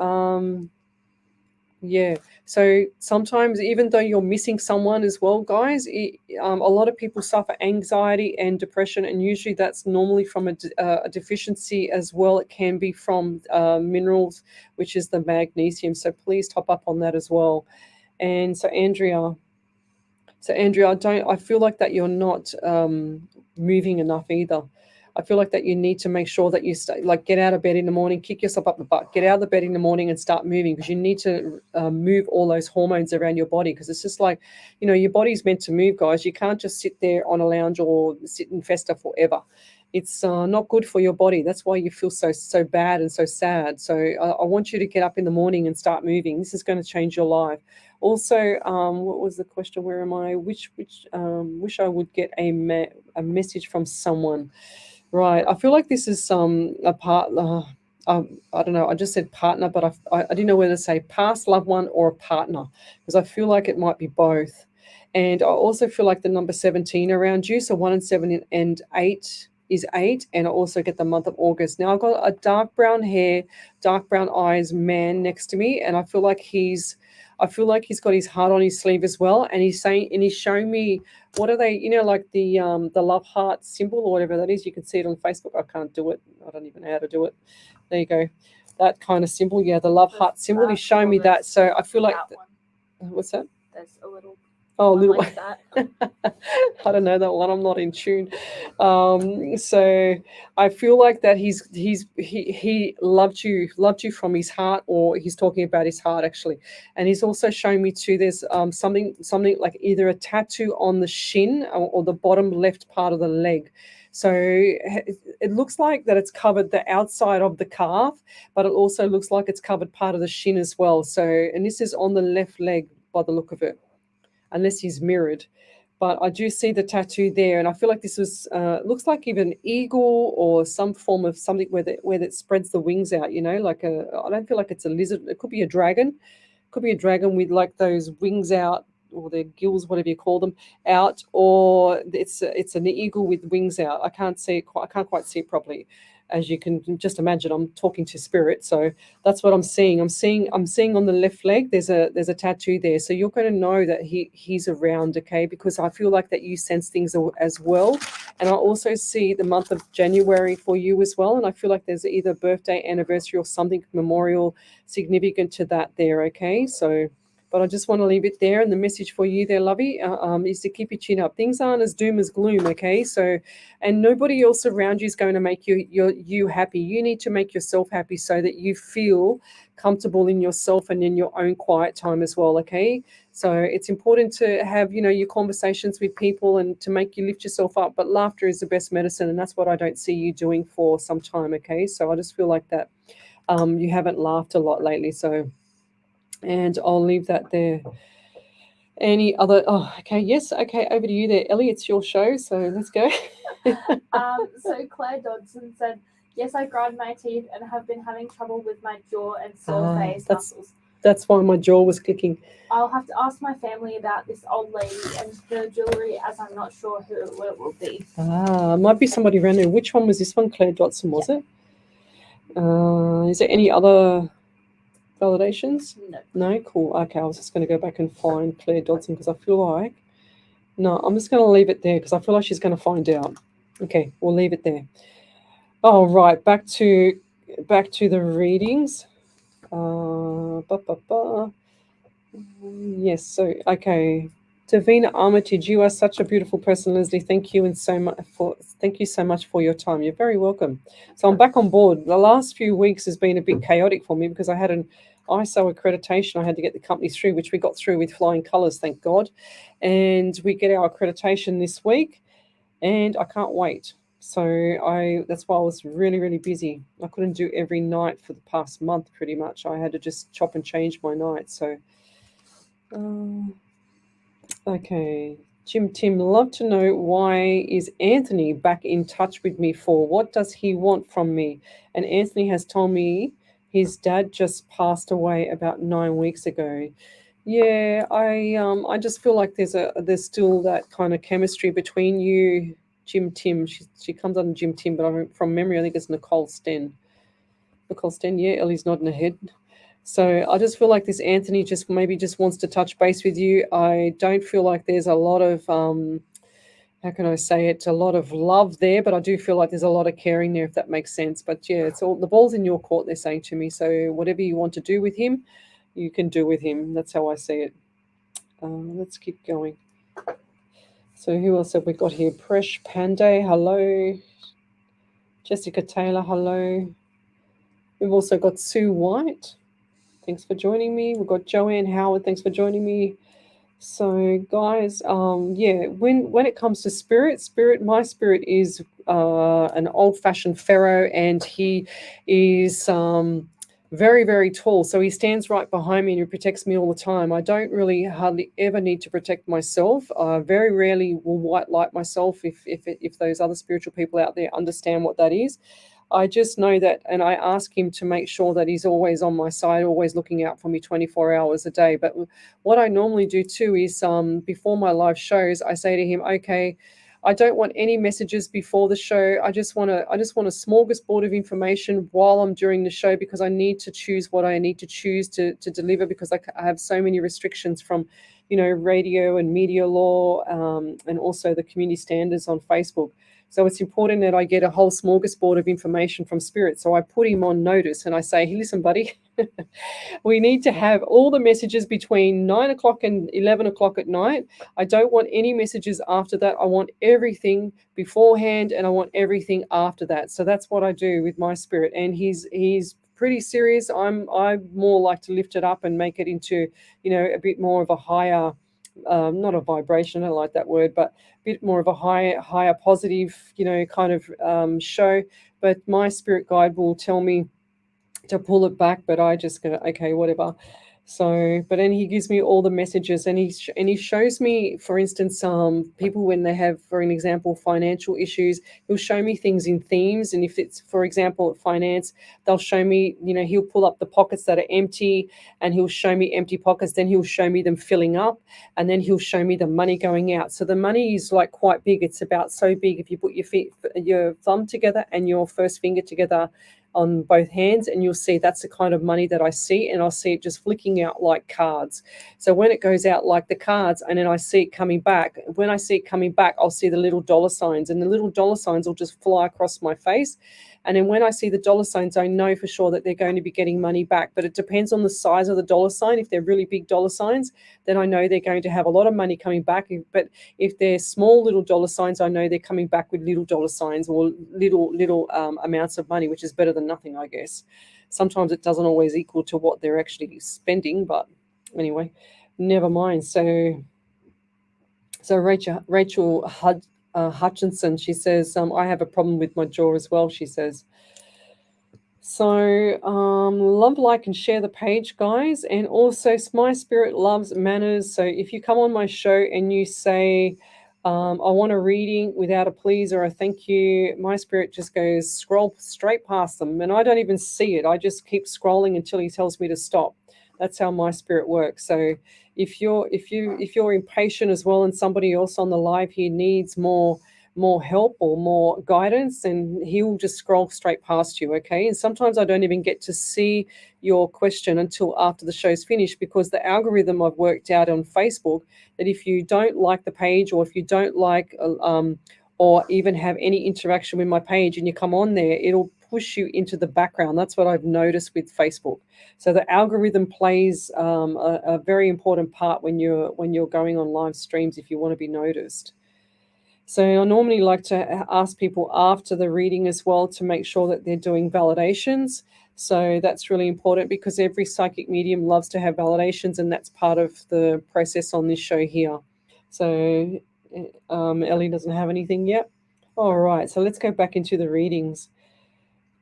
Speaker 2: Yeah, so sometimes even though you're missing someone as well, guys, a lot of people suffer anxiety and depression, and usually that's normally from a deficiency as well. It can be from minerals, which is the magnesium. So please top up on that as well. And so Andrea, I feel like that you're not moving enough either. I feel like that you need to make sure that you get out of bed in the morning, kick yourself up the butt, get out of the bed in the morning and start moving, because you need to move all those hormones around your body, because it's just like, your body's meant to move, guys. You can't just sit there on a lounge or sit and fester forever. It's not good for your body. That's why you feel so bad and so sad. So I want you to get up in the morning and start moving. This is going to change your life. Also, what was the question? Where am I? Wish I would get a message from someone. Right. I feel like this is a part. I don't know. I just said partner, but I didn't know whether to say past loved one or a partner, because I feel like it might be both. And I also feel like the number 17 around you. So 1 and 7 and 8 is 8. And I also get the month of August. Now I've got a dark brown hair, dark brown eyes man next to me, and I feel like he's got his heart on his sleeve as well, and he's showing me, what are they, like the love heart symbol or whatever that is. You can see it on Facebook. I can't do it. I don't even know how to do it. There you go. That kind of symbol. Yeah, the love heart symbol. He's showing me that. So I feel like, what's that?
Speaker 5: There's a little.
Speaker 2: Oh, little
Speaker 5: like that.
Speaker 2: I don't know that one. I'm not in tune. So I feel like that he loved you from his heart, or he's talking about his heart actually. And he's also showing me too, there's something like either a tattoo on the shin or the bottom left part of the leg. So it looks like that it's covered the outside of the calf, but it also looks like it's covered part of the shin as well. So, and this is on the left leg by the look of it, unless he's mirrored. But I do see the tattoo there, and I feel like this was looks like even an eagle or some form of something where it spreads the wings out, like I don't feel like it's a lizard. It could be a dragon. Could be a dragon with like those wings out, or their gills, whatever you call them, out, or it's an eagle with wings out. I can't quite see it properly. As you can just imagine, I'm talking to spirit, so that's what I'm seeing. I'm seeing on the left leg there's a tattoo there, so you're going to know that he's around, okay? Because I feel like that you sense things as well, and I also see the month of January for you as well, and I feel like there's either birthday, anniversary, or something memorial significant to that there, okay? So. But I just want to leave it there, and the message for you there, lovey, is to keep your chin up. Things aren't as doom as gloom, okay? So, and nobody else around you is going to make you happy. You need to make yourself happy so that you feel comfortable in yourself and in your own quiet time as well, okay? So it's important to have, your conversations with people and to make you lift yourself up. But laughter is the best medicine, and that's what I don't see you doing for some time, okay? So I just feel like that you haven't laughed a lot lately, so. And I'll leave that there. Any other? Oh, okay. Yes. Okay. Over to you there, Ellie. It's your show, so let's go.
Speaker 5: So Claire Dodson said, yes, I grind my teeth and have been having trouble with my jaw and sore face muscles.
Speaker 2: That's why my jaw was clicking.
Speaker 5: I'll have to ask my family about this old lady and her jewellery, as I'm not sure who it will be.
Speaker 2: Might be somebody around there. Which one was this one? Claire Dodson, was it? Is there any other validations? No? Cool. Okay, I was just going to go back and find Claire Dodson because I feel like... No, I'm just going to leave it there because I feel like she's going to find out. Okay, we'll leave it there. All right, back to the readings. Yes, so, okay. Davina Armitage, you are such a beautiful person, Lesley. Thank you so much for your time. You're very welcome. So I'm back on board. The last few weeks has been a bit chaotic for me because I had an ISO accreditation I had to get the company through, which we got through with flying colours, thank God. And we get our accreditation this week, and I can't wait. So that's why I was really, really busy. I couldn't do every night for the past month pretty much. I had to just chop and change my nights. So, okay. Jim Tim, love to know, why is Anthony back in touch with me for? What does he want from me? And Anthony has told me his dad just passed away about 9 weeks ago. Yeah, I just feel like there's still that kind of chemistry between you, Jim Tim. She comes under Jim Tim, but from memory, I think it's Nicole Sten. Nicole Sten, yeah, Ellie's nodding her head. So I just feel like this Anthony just wants to touch base with you. I don't feel like there's a lot of, how can I say it, a lot of love there, but I do feel like there's a lot of caring there, if that makes sense. But yeah, it's all, the ball's in your court, they're saying to me. So whatever you want to do with him, you can do with him. That's how I see it. Let's keep going. So who else have we got here? Presh Pandey, hello. Jessica Taylor, hello. We've also got Sue White. Thanks for joining me. We've got Joanne Howard. Thanks for joining me. So, guys, yeah, when it comes to spirit, my spirit is an old-fashioned pharaoh, and he is very, very tall. So he stands right behind me and he protects me all the time. I don't really hardly ever need to protect myself. Very rarely will white light myself if those other spiritual people out there understand what that is. I just know that, and I ask him to make sure that he's always on my side, always looking out for me 24 hours a day. But what I normally do too is before my live shows, I say to him, okay, I don't want any messages before the show. I just want a smorgasbord of information while I'm during the show, because I need to choose what I need to choose to deliver, because I have so many restrictions from, radio and media law, and also the community standards on Facebook. So it's important that I get a whole smorgasbord of information from Spirit. So I put him on notice and I say, hey, listen, buddy, we need to have all the messages between 9 o'clock and 11 o'clock at night. I don't want any messages after that. I want everything beforehand and I want everything after that. So that's what I do with my Spirit. And he's pretty serious. I'm more like to lift it up and make it into, a bit more of a higher, not a vibration, I don't like that word, but a bit more of a higher positive, kind of show. But my spirit guide will tell me to pull it back, but I just go, okay, whatever. So, but then he gives me all the messages, and he shows me, for instance, people when they have, for an example, financial issues, he'll show me things in themes. And if it's, for example, finance, they'll show me, he'll pull up the pockets that are empty, and he'll show me empty pockets. Then he'll show me them filling up, and then he'll show me the money going out. So the money is like quite big. It's about so big. If you put your thumb together and your first finger together on both hands, and you'll see that's the kind of money that I see, and I'll see it just flicking out like cards. So when it goes out like the cards, and then I see it coming back, when I see it coming back, I'll see the little dollar signs, and the little dollar signs will just fly across my face. And then when I see the dollar signs, I know for sure that they're going to be getting money back. But it depends on the size of the dollar sign. If they're really big dollar signs, then I know they're going to have a lot of money coming back. But if they're small little dollar signs, I know they're coming back with little dollar signs or little amounts of money, which is better than nothing, I guess. Sometimes it doesn't always equal to what they're actually spending, but anyway, never mind. So Rachel Hutchinson, she says, I have a problem with my jaw as well, she says. So love, like, and share the page, guys. And also, my spirit loves manners. So if you come on my show and you say, I want a reading without a please or a thank you, my spirit just goes scroll straight past them, and I don't even see it. I just keep scrolling until he tells me to stop. That's how my spirit works. So if you're impatient as well, and somebody else on the live here needs more help or more guidance, and he'll just scroll straight past you. Okay. And sometimes I don't even get to see your question until after the show's finished, because the algorithm I've worked out on Facebook, that if you don't like the page, or if you don't like or even have any interaction with my page and you come on there, it'll push you into the background. That's what I've noticed with Facebook. So the algorithm plays a very important part when you're going on live streams, if you want to be noticed. So I normally like to ask people after the reading as well to make sure that they're doing validations. So that's really important, because every psychic medium loves to have validations, and that's part of the process on this show here. So Ellie doesn't have anything yet. All right, so let's go back into the readings.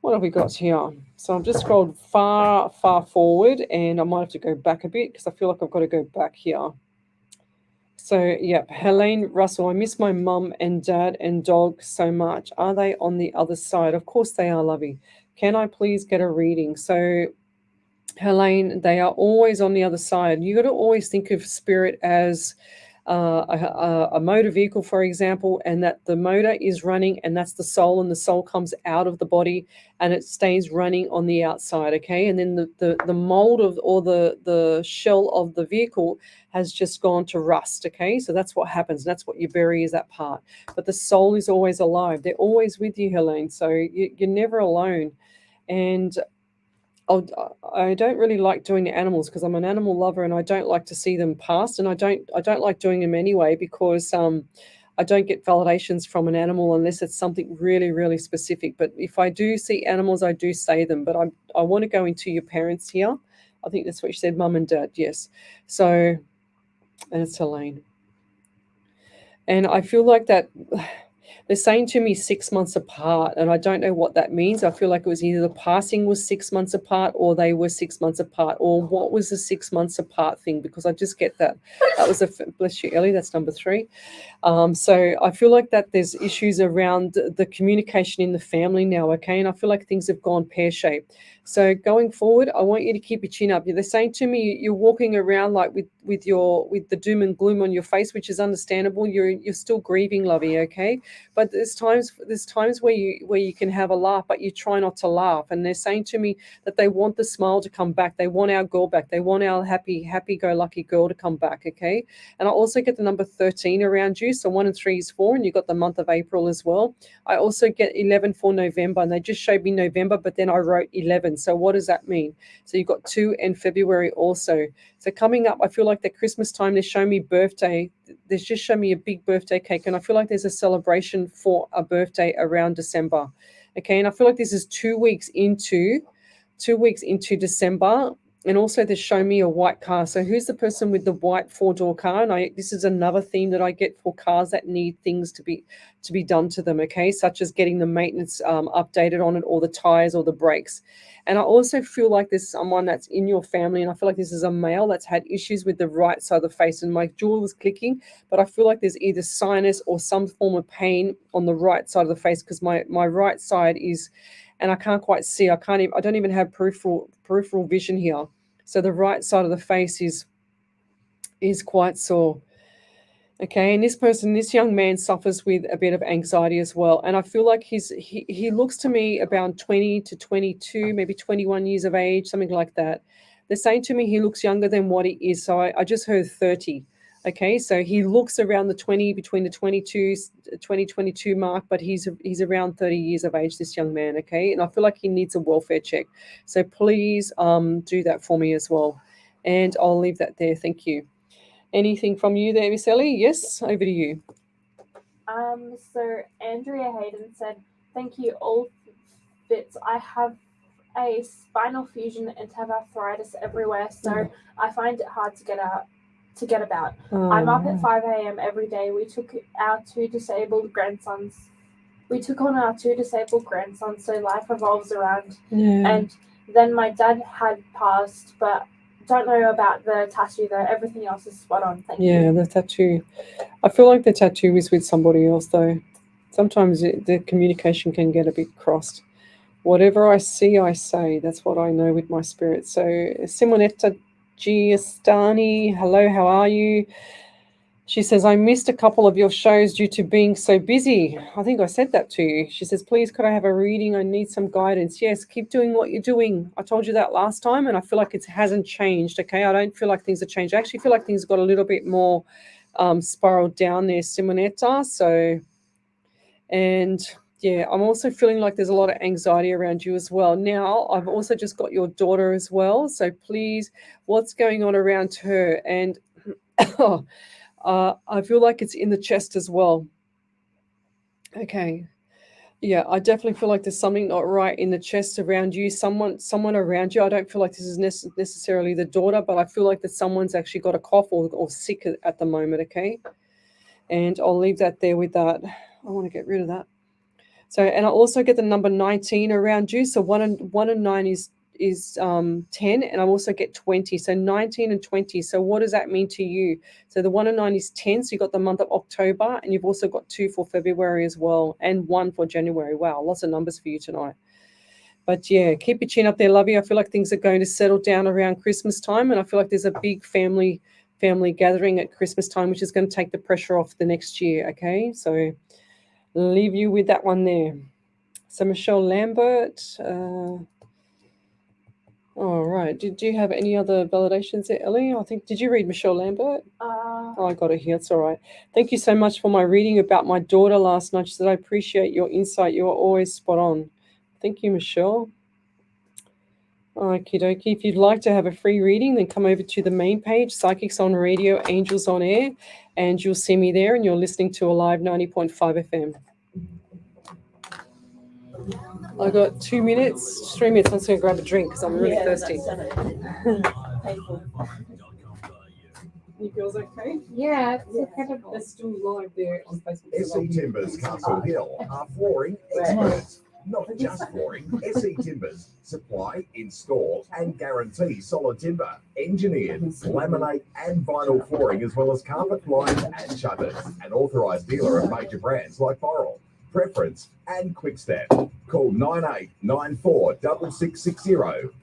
Speaker 2: What have we got here? So I've just scrolled far forward, and I might have to go back a bit because I feel like I've got to go back here. So, yep, Helene Russell, I miss my mum and dad and dog so much. Are they on the other side? Of course they are, lovey. Can I please get a reading? So, Helene, they are always on the other side. You got to always think of spirit as a motor vehicle, for example, and that the motor is running, and that's the soul, and the soul comes out of the body and it stays running on the outside. Okay. And then the mold of, or the shell of the vehicle has just gone to rust. Okay. So that's what happens. That's what you bury, is that part. But the soul is always alive. They're always with you, Helene. So you're never alone. And I don't really like doing the animals, because I'm an animal lover and I don't like to see them passed, and I don't like doing them anyway, because I don't get validations from an animal unless it's something really, really specific. But if I do see animals, I do say them. But I want to go into your parents here. I think that's what you said, mum and dad. Yes. So, and it's Helene. And I feel like that they're saying to me 6 months apart, and I don't know what that means. I feel like it was either the passing was 6 months apart, or they were 6 months apart, or what was the 6 months apart thing, because I just get that. That was bless you, Ellie, that's number 3. So I feel like that there's issues around the communication in the family now, okay? And I feel like things have gone pear-shaped. So going forward, I want you to keep your chin up. They're saying to me you're walking around like with the doom and gloom on your face, which is understandable. You're still grieving, lovey, okay? But there's times where you can have a laugh, but you try not to laugh. And they're saying to me that they want the smile to come back. They want our girl back. They want our happy-go-lucky girl to come back, okay? And I also get the number 13 around you. So 1 and 3 is 4, and you got the month of April as well. I also get 11 for November, and they just showed me November, but then I wrote 11. So what does that mean? So you've got 2 and February also. So coming up, I feel like at Christmas time, they're showing me birthday. They've just shown me a big birthday cake, and I feel like there's a celebration for a birthday around December. Okay, and I feel like this is 2 weeks into December. And also they show me a white car. So who's the person with the white 4-door car? And this is another theme that I get for cars that need things to be done to them, okay? Such as getting the maintenance updated on it, or the tires or the brakes. And I also feel like there's someone that's in your family, and I feel like this is a male that's had issues with the right side of the face. And my jaw was clicking, but I feel like there's either sinus or some form of pain on the right side of the face, because my right side is, and I can't quite see. I don't even have peripheral vision here. So the right side of the face is quite sore. Okay, and this young man suffers with a bit of anxiety as well. And I feel like he looks to me about 20 to 22, maybe 21 years of age, something like that. They're saying to me he looks younger than what he is. So I just heard 30. Okay, so he looks around between the 22 mark, but he's around 30 years of age, this young man, okay? And I feel like he needs a welfare check. So please do that for me as well. And I'll leave that there. Thank you. Anything from you there, Miss Ellie? Yes, over to you.
Speaker 5: So Andrea Hayden said, thank you, all fits. I have a spinal fusion and have arthritis everywhere, so I find it hard to get about. I'm up at 5 a.m. every day. We took on our two disabled grandsons, so life revolves around.
Speaker 2: Yeah.
Speaker 5: And then my dad had passed, but don't know about the tattoo though. Everything else is spot on. Thank you.
Speaker 2: Yeah, the tattoo. I feel like the tattoo is with somebody else though. Sometimes the communication can get a bit crossed. Whatever I see, I say. That's what I know with my spirit. So Simonetta Giustani, hello, how are you? She says, I missed a couple of your shows due to being so busy. I think I said that to you. She says, please, could I have a reading? I need some guidance. Yes, keep doing what you're doing. I told you that last time, and I feel like it hasn't changed, okay? I don't feel like things have changed. I actually feel like things got a little bit more spiraled down there, Simonetta. So, and yeah, I'm also feeling like there's a lot of anxiety around you as well. Now, I've also just got your daughter as well. So please, what's going on around her? And I feel like it's in the chest as well. Okay. Yeah, I definitely feel like there's something not right in the chest around you. Someone around you. I don't feel like this is necessarily the daughter, but I feel like that someone's actually got a cough or sick at the moment, okay? And I'll leave that there with that. I want to get rid of that. So, and I also get the number 19 around you. So 1 and 9 is 10, and I also get 20. So 19 and 20. So what does that mean to you? So the 1 and 9 is 10. So you got the month of October, and you've also got 2 for February as well, and 1 for January. Wow, lots of numbers for you tonight. But yeah, keep your chin up there, lovey. I feel like things are going to settle down around Christmas time, and I feel like there's a big family gathering at Christmas time, which is going to take the pressure off the next year. Okay, so leave you with that one there. So Michelle Lambert. All right. Did you have any other validations there, Ellie? I think, did you read Michelle Lambert? Oh, I got it here. It's all right. Thank you so much for my reading about my daughter last night. She said, I appreciate your insight. You are always spot on. Thank you, Michelle. Okie dokie. If you'd like to have a free reading, then come over to the main page, Psychics on Radio, Angels on Air, and you'll see me there, and you're listening to a live 90.5 FM. I got 2 minutes, 3 minutes. I'm just going to grab a drink because I'm really thirsty. You feels okay?
Speaker 4: Yeah, it's incredible.
Speaker 2: They're still live there on Facebook.
Speaker 8: SE Timbers Castle Hill are flooring experts. Not just flooring, SE Timbers supply, install and guarantee solid timber, engineered, laminate and vinyl flooring, as well as carpet, blinds and shutters. An authorised dealer of major brands like Boral, Preference and Quickstep. Call 9894 6660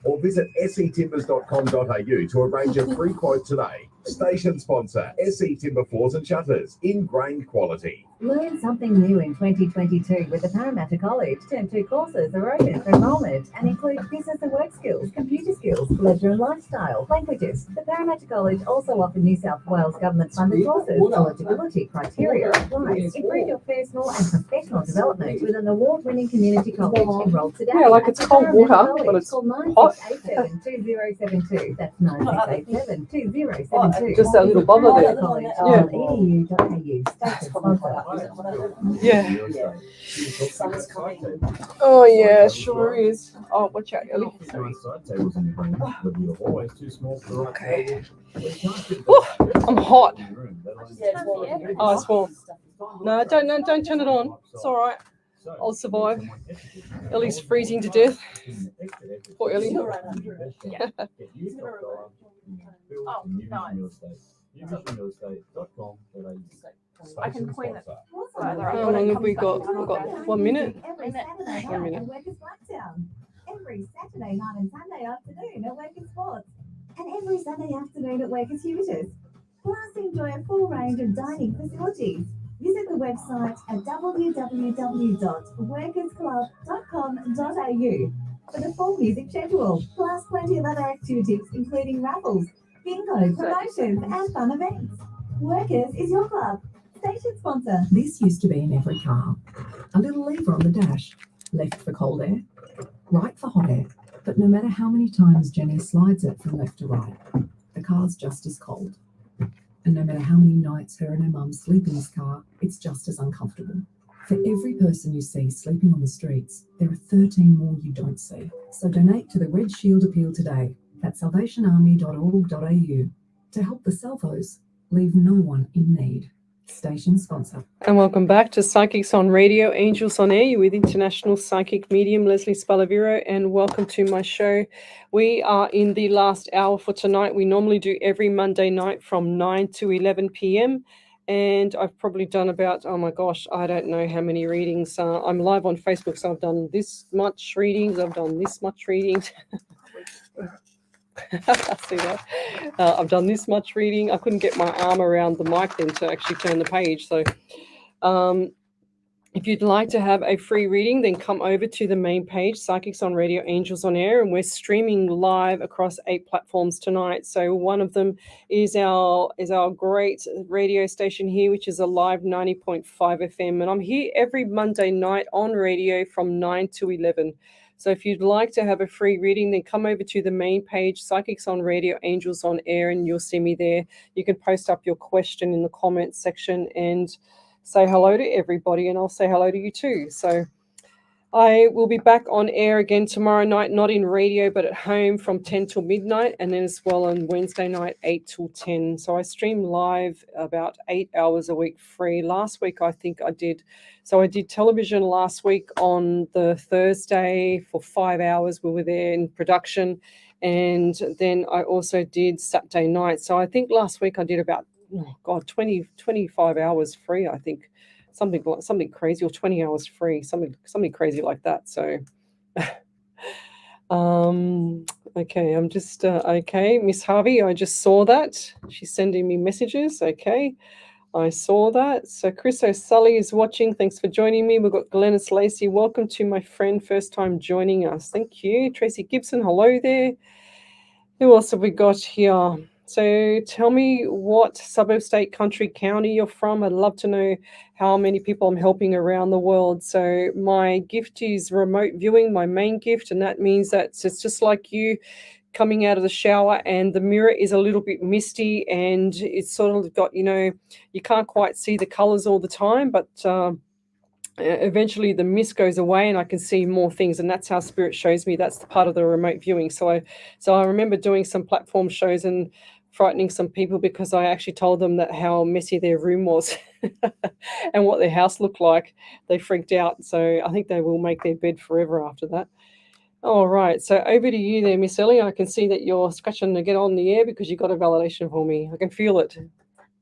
Speaker 8: or visit setimbers.com.au to arrange a free quote today. Station sponsor, SE Timber Floors and Shutters, ingrained quality.
Speaker 3: Learn something new in 2022 with the Parramatta College. Term 2 courses are open for enrolment and include business and work skills, computer skills, leisure and lifestyle, languages. The Parramatta College also offers New South Wales government-funded courses. Eligibility criteria applies. Improve your personal and professional development with an award-winning community college. Enroll today.
Speaker 2: Yeah, like it's cold water, but it's
Speaker 3: Call
Speaker 2: hot.
Speaker 3: 9687 2072. That's 9687 2072.
Speaker 2: Just that little bubble there.
Speaker 3: Yeah.
Speaker 2: Yeah. Oh yeah, sure is. Oh, watch out, Ellie.
Speaker 7: Nice side tables in your home, whether your hallway's too small for the right
Speaker 2: Okay.
Speaker 7: table, or you can't fit a
Speaker 2: Whew,
Speaker 7: desk
Speaker 2: I'm hot.
Speaker 7: in your room, let alone
Speaker 2: Oh, it's warm. No, don't turn it on. It's all right.
Speaker 7: So,
Speaker 2: I'll survive.
Speaker 7: someone ethical.
Speaker 2: Ellie's freezing to death.
Speaker 7: Putting the extra effort
Speaker 2: Poor Ellie.
Speaker 7: into your best shot. Get you top dollar in build
Speaker 5: Oh,
Speaker 7: New Vision
Speaker 5: nice.
Speaker 7: Real Estate. newvisionrealestate.com.au.
Speaker 5: I can point it.
Speaker 2: How long have we got? We've got 1 minute.
Speaker 3: Every Saturday
Speaker 2: 1
Speaker 3: night
Speaker 2: minute.
Speaker 3: at Workers Blacktown. Every Saturday night and Sunday afternoon at Workers Sports. And every Sunday afternoon at Workers Futures. Plus, enjoy a full range of dining facilities. Visit the website at www.workersclub.com.au for the full music schedule, plus plenty of other activities, including raffles, bingo, promotions, and fun events. Workers is your club. Station sponsor.
Speaker 9: This used to be in every car. A little lever on the dash, left for cold air, right for hot air. But no matter how many times Jenny slides it from left to right, the car's just as cold. And no matter how many nights her and her mum sleep in this car, it's just as uncomfortable. For every person you see sleeping on the streets, there are 13 more you don't see. So donate to the Red Shield Appeal today at salvationarmy.org.au to help the salvos leave no one in need. Station sponsor.
Speaker 2: And welcome back to Psychics on Radio, Angels on Air. You're with international psychic medium Lesley Spaliviero, and welcome to my show. We are in the last hour for tonight. We normally do every Monday night from 9 to 11 p.m. And I've probably done about, oh my gosh, I don't know how many readings. I'm live on Facebook, so I've done this much readings. I've done this much readings. See that? I've done this much reading. I couldn't get my arm around the mic then to actually turn the page. So if you'd like to have a free reading, then come over to the main page, Psychics on Radio, Angels on Air, and we're streaming live across 8 platforms tonight. So one of them is our great radio station here, which is a live 90.5 FM. And I'm here every Monday night on radio from 9 to 11. So if you'd like to have a free reading, then come over to the main page, Psychics on Radio, Angels on Air, and you'll see me there. You can post up your question in the comments section and say hello to everybody, and I'll say hello to you too. So I will be back on air again tomorrow night, not in radio, but at home from 10 till midnight, and then as well on Wednesday night, 8 till 10. So I stream live about 8 hours a week free. Last week, I think I did. So I did television last week on the Thursday for 5 hours. We were there in production. And then I also did Saturday night. So I think last week I did about, 25 hours free, I think. Something crazy, or 20 hours free, something crazy like that. So okay, I'm just okay, Miss Harvey, I just saw that she's sending me messages. Okay, I saw that. So Chris O'Sully is watching. Thanks for joining me. We've got Glennis Lacey. Welcome to my friend, first time joining us. Thank you. Tracy Gibson, hello there. Who else have we got here? So tell me what suburb, state, country, county you're from. I'd love to know how many people I'm helping around the world. So my gift is remote viewing, my main gift, and that means that it's just like you coming out of the shower and the mirror is a little bit misty and it's sort of got, you can't quite see the colors all the time, but eventually the mist goes away and I can see more things, and that's how spirit shows me. That's the part of the remote viewing. So I remember doing some platform shows and frightening some people because I actually told them that how messy their room was and what their house looked like. They freaked out. So I think they will make their bed forever after that. All right. So over to you there, Miss Ellie. I can see that you're scratching to get on the air because you got a validation for me. I can feel it.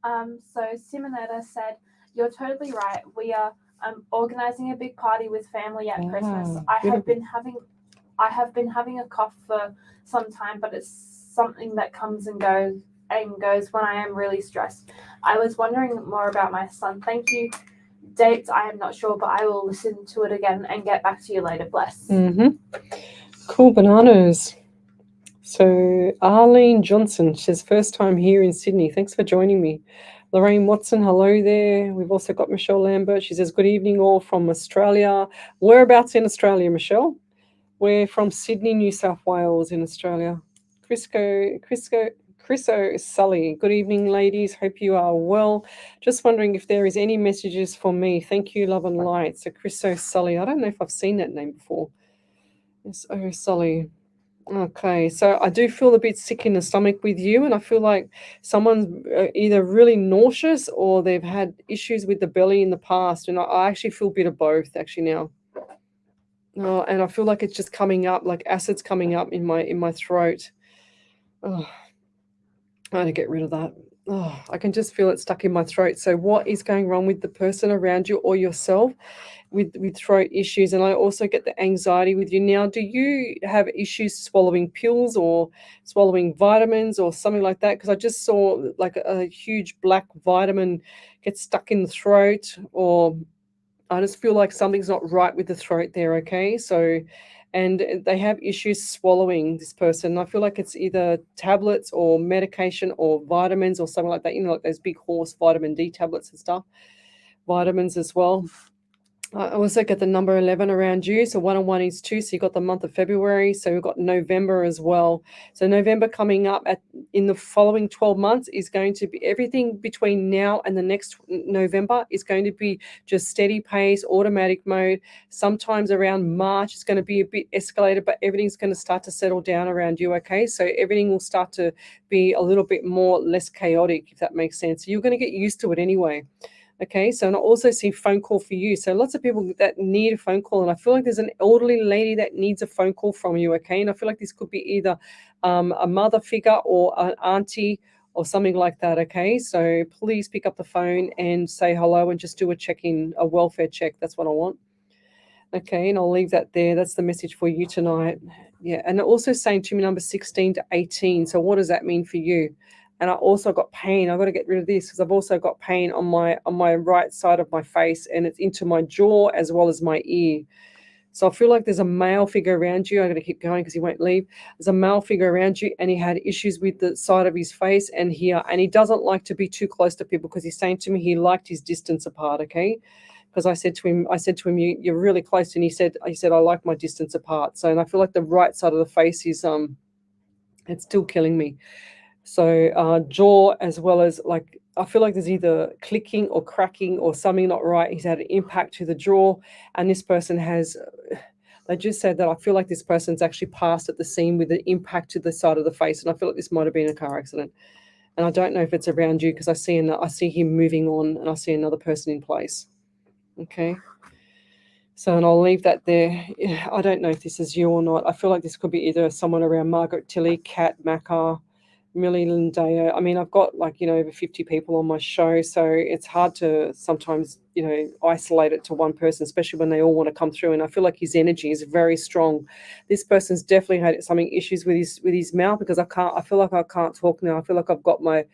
Speaker 5: So Simonetta said, "You're totally right. We are organizing a big party with family at Christmas. I have been having a cough for some time, but it's something that comes and goes when I am really stressed. I was wondering more about my son. Thank you. Dates, I am not sure, but I will listen to it again and get back to you later. Bless."
Speaker 2: Cool bananas. So Arlene Johnson, she says, first time here in Sydney. Thanks for joining me. Lorraine Watson, hello there. We've also got Michelle Lambert. She says, good evening all from Australia. Whereabouts in Australia, Michelle? We're from Sydney, New South Wales in Australia. Chris O'Sully. Good evening, ladies. Hope you are well. Just wondering if there is any messages for me. Thank you, love and light. So Chris O'Sully. I don't know if I've seen that name before. It's O'Sully. Okay, so I do feel a bit sick in the stomach with you, and I feel like someone's either really nauseous or they've had issues with the belly in the past, and I actually feel a bit of both actually now. And I feel like it's just coming up, like acid's coming up in my throat. Oh, I had to get rid of that. Oh, I can just feel it stuck in my throat. So what is going wrong with the person around you or yourself with throat issues? And I also get the anxiety with you. Now, do you have issues swallowing pills or swallowing vitamins or something like that? Because I just saw like a huge black vitamin get stuck in the throat, or I just feel like something's not right with the throat there, okay? So, and they have issues swallowing, this person. I feel like it's either tablets or medication or vitamins or something like that, like those big horse vitamin D tablets and stuff, vitamins as well. I also get the number 11 around you. So 1 and 1 is 2. So you got the month of February. So we've got November as well. So November coming up in the following 12 months is going to be everything between now and the next November is going to be just steady pace, automatic mode. Sometimes around March, it's going to be a bit escalated, but everything's going to start to settle down around you. Okay. So everything will start to be a little bit less chaotic, if that makes sense. So you're going to get used to it anyway. Okay, so and I also see phone call for you. So lots of people that need a phone call, and I feel like there's an elderly lady that needs a phone call from you. Okay, and I feel like this could be either a mother figure or an auntie or something like that. Okay, so please pick up the phone and say hello and just do a check-in, a welfare check. That's what I want. Okay, and I'll leave that there. That's the message for you tonight. Yeah, and also saying to me number 16 to 18. So what does that mean for you? And I also got pain. I've got to get rid of this because I've also got pain on my right side of my face, and it's into my jaw as well as my ear. So I feel like there's a male figure around you. I'm going to keep going because he won't leave. There's a male figure around you, and he had issues with the side of his face and here. And he doesn't like to be too close to people because he's saying to me he liked his distance apart, okay? Because I said to him, you're really close. And he said, I like my distance apart. So, and I feel like the right side of the face is, it's still killing me. So jaw as well as like, I feel like there's either clicking or cracking or something not right. He's had an impact to the jaw, and this person has, they just said that I feel like this person's actually passed at the scene with an impact to the side of the face. And I feel like this might have been a car accident. And I don't know if it's around you because I see him moving on and I see another person in place. Okay. So, and I'll leave that there. I don't know if this is you or not. I feel like this could be either someone around Margaret Tilley, Kat Macar, Millie Lindeo. I mean, I've got over 50 people on my show, so it's hard to sometimes, isolate it to one person, especially when they all want to come through. And I feel like his energy is very strong. This person's definitely had some issues with his mouth because I feel like I can't talk now. I feel like I've got my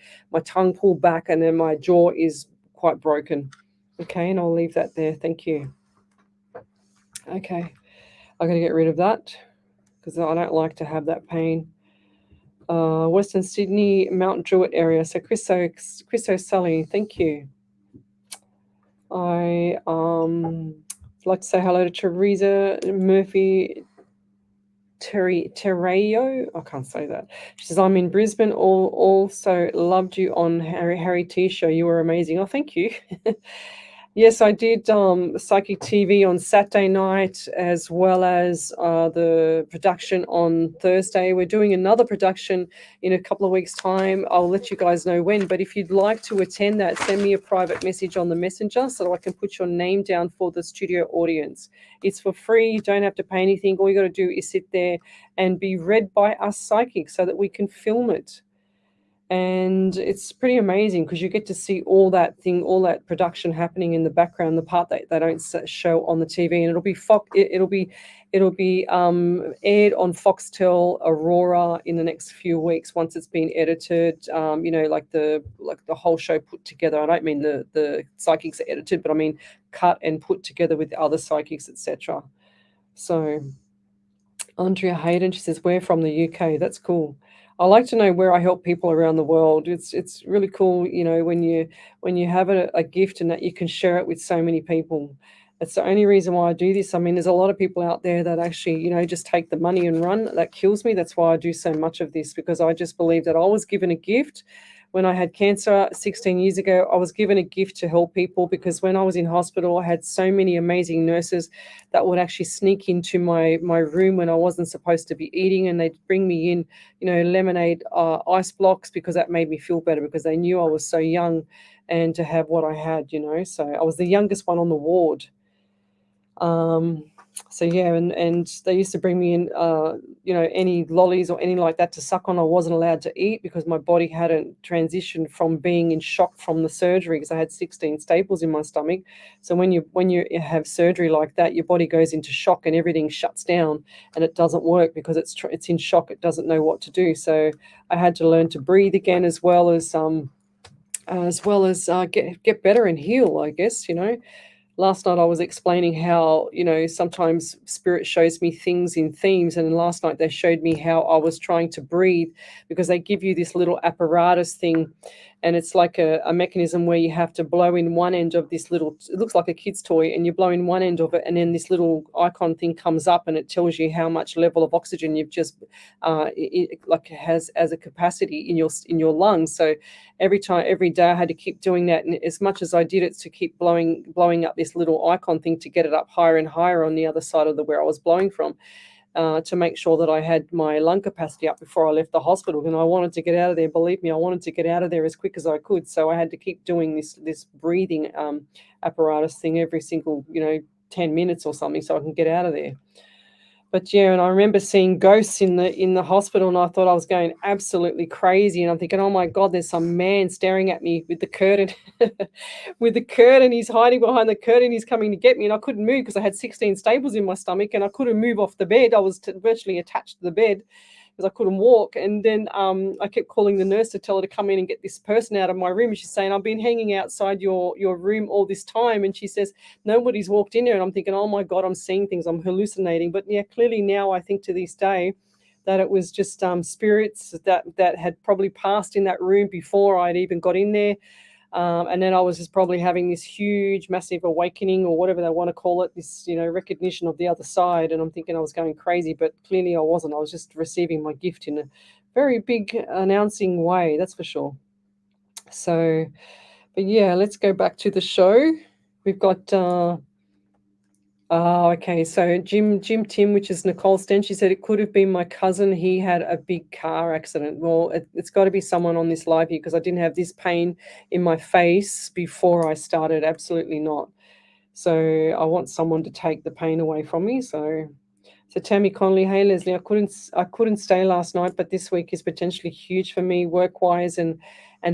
Speaker 2: tongue pulled back and then my jaw is quite broken. Okay, and I'll leave that there. Thank you. Okay, I'm going to get rid of that because I don't like to have that pain. Western Sydney, Mount Druitt area. So Chris O'Sully, thank you. I like to say hello to Teresa Murphy Terrayo. I can't say that. She says, I'm in Brisbane. Also loved you on Harry T show. You were amazing. Oh, thank you. Yes, I did Psychic TV on Saturday night as well as the production on Thursday. We're doing another production in a couple of weeks' time. I'll let you guys know when. But if you'd like to attend that, send me a private message on the messenger so that I can put your name down for the studio audience. It's for free. You don't have to pay anything. All you got to do is sit there and be read by us psychics so that we can film it. And it's pretty amazing because you get to see all that production happening in the background, the part that they don't show on the TV, and it'll be aired on Foxtel Aurora in the next few weeks once it's been edited. Like the whole show put together. I don't mean the psychics are edited, but I mean cut and put together with other psychics, etc. So Andrea Hayden, she says, we're from the UK. That's cool. I like to know where I help people around the world. It's really cool, when you have a gift and that you can share it with so many people. That's the only reason why I do this. I mean, there's a lot of people out there that actually, you know, just take the money and run. That kills me. That's why I do so much of this, because I just believe that I was given a gift. When I had cancer 16 years ago, I was given a gift to help people, because when I was in hospital, I had so many amazing nurses that would actually sneak into my room when I wasn't supposed to be eating, and they'd bring me in, you know, lemonade, ice blocks, because that made me feel better, because they knew I was so young and to have what I had, you know. So I was the youngest one on the ward. So yeah, and they used to bring me in, you know, any lollies or anything like that to suck on. I wasn't allowed to eat because my body hadn't transitioned from being in shock from the surgery, because I had 16 staples in my stomach. So when you have surgery like that, your body goes into shock and everything shuts down and it doesn't work because it's in shock. It doesn't know what to do. So I had to learn to breathe again, as well as get better and heal, I guess, you know. Last night I was explaining how, you know, sometimes spirit shows me things in themes, and last night they showed me how I was trying to breathe, because they give you this little apparatus thing, and it's like a mechanism where you have to blow in one end of this little, it looks like a kid's toy, and you blow in one end of it, and then this little icon thing comes up and it tells you how much level of oxygen you've just like has as a capacity in your lungs. So every day I had to keep doing that, and as much as I did it, to keep blowing up this little icon thing to get it up higher and higher on the other side of where I was blowing from, to make sure that I had my lung capacity up before I left the hospital. And I wanted to get out of there. Believe me, I wanted to get out of there as quick as I could. So I had to keep doing this breathing apparatus thing every single, you know, 10 minutes or something, so I can get out of there. But yeah, and I remember seeing ghosts in the hospital, and I thought I was going absolutely crazy. And I'm thinking, oh my God, there's some man staring at me with the curtain, with the curtain. He's hiding behind the curtain. He's coming to get me, and I couldn't move because I had 16 staples in my stomach, and I couldn't move off the bed. I was virtually attached to the bed because I couldn't walk. And then I kept calling the nurse to tell her to come in and get this person out of my room. And she's saying, I've been hanging outside your room all this time. And she says, nobody's walked in there. And I'm thinking, oh my God, I'm seeing things, I'm hallucinating. But yeah, clearly now I think to this day that it was just spirits that had probably passed in that room before I'd even got in there. And then I was just probably having this huge, massive awakening, or whatever they want to call it, this, you know, recognition of the other side. And I'm thinking I was going crazy, but clearly I wasn't. I was just receiving my gift in a very big announcing way, that's for sure. So, but yeah, let's go back to the show. We've got okay. So Jim Tim, which is Nicole Sten, she said it could have been my cousin. He had a big car accident. Well, it's got to be someone on this live here, because I didn't have this pain in my face before I started. Absolutely not. So I want someone to take the pain away from me. So Tammy Conley, hey Lesley, I couldn't stay last night, but this week is potentially huge for me work-wise, and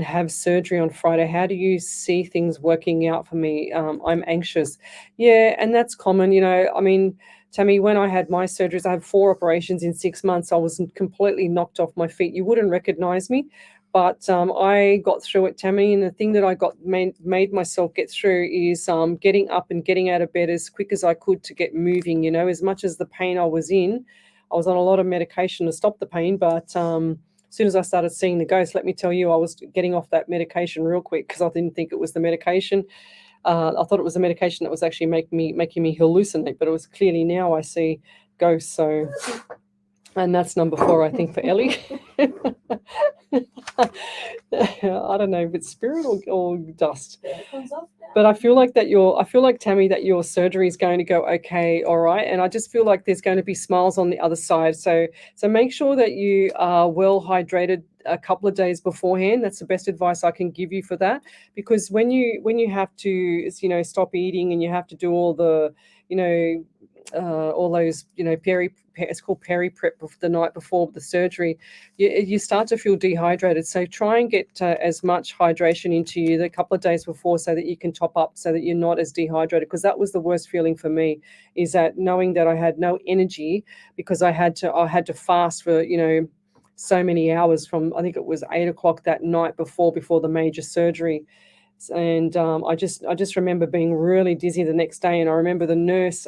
Speaker 2: have surgery on Friday. How do you see things working out for me? I'm anxious. Yeah, and that's common, you know. I mean, Tammy, when I had my surgeries, I had 4 operations in 6 months. I was completely knocked off my feet. You wouldn't recognize me, but I got through it, Tammy. And the thing that I made myself get through is getting up and getting out of bed as quick as I could to get moving. You know, as much as the pain I was in, I was on a lot of medication to stop the pain, but as soon as I started seeing the ghost, let me tell you, I was getting off that medication real quick, because I didn't think it was the medication. I thought it was the medication that was actually making me hallucinate, but it was clearly now I see ghosts. So, and that's number 4, I think, for Ellie. I don't know if it's spirit or dust. But I feel like Tammy, that your surgery is going to go okay, all right. And I just feel like there's going to be smiles on the other side. So make sure that you are well hydrated a couple of days beforehand. That's the best advice I can give you for that, because when you have to, you know, stop eating, and you have to do all the, you know, all those, you know, it's called peri prep the night before the surgery, you start to feel dehydrated. So try and get as much hydration into you the couple of days before, so that you can top up, so that you're not as dehydrated. Because that was the worst feeling for me, is that knowing that I had no energy, because I had to fast for, you know, so many hours, from I think it was 8 o'clock that night before the major surgery. And I just remember being really dizzy the next day. And I remember the nurse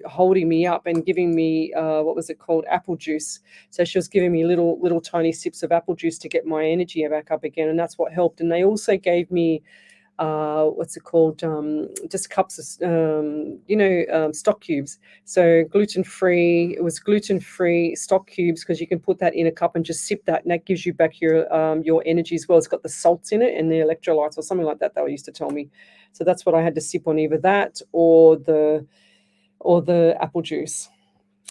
Speaker 2: holding me up and giving me what was it called, apple juice. So she was giving me little tiny sips of apple juice to get my energy back up again, and that's what helped. And they also gave me what's it called? Just cups of, stock cubes. So gluten-free, it was gluten-free stock cubes because you can put that in a cup and just sip that, and that gives you back your energy as well. It's got the salts in it and the electrolytes or something like that, they used to tell me. So that's what I had to sip on, either that or the apple juice.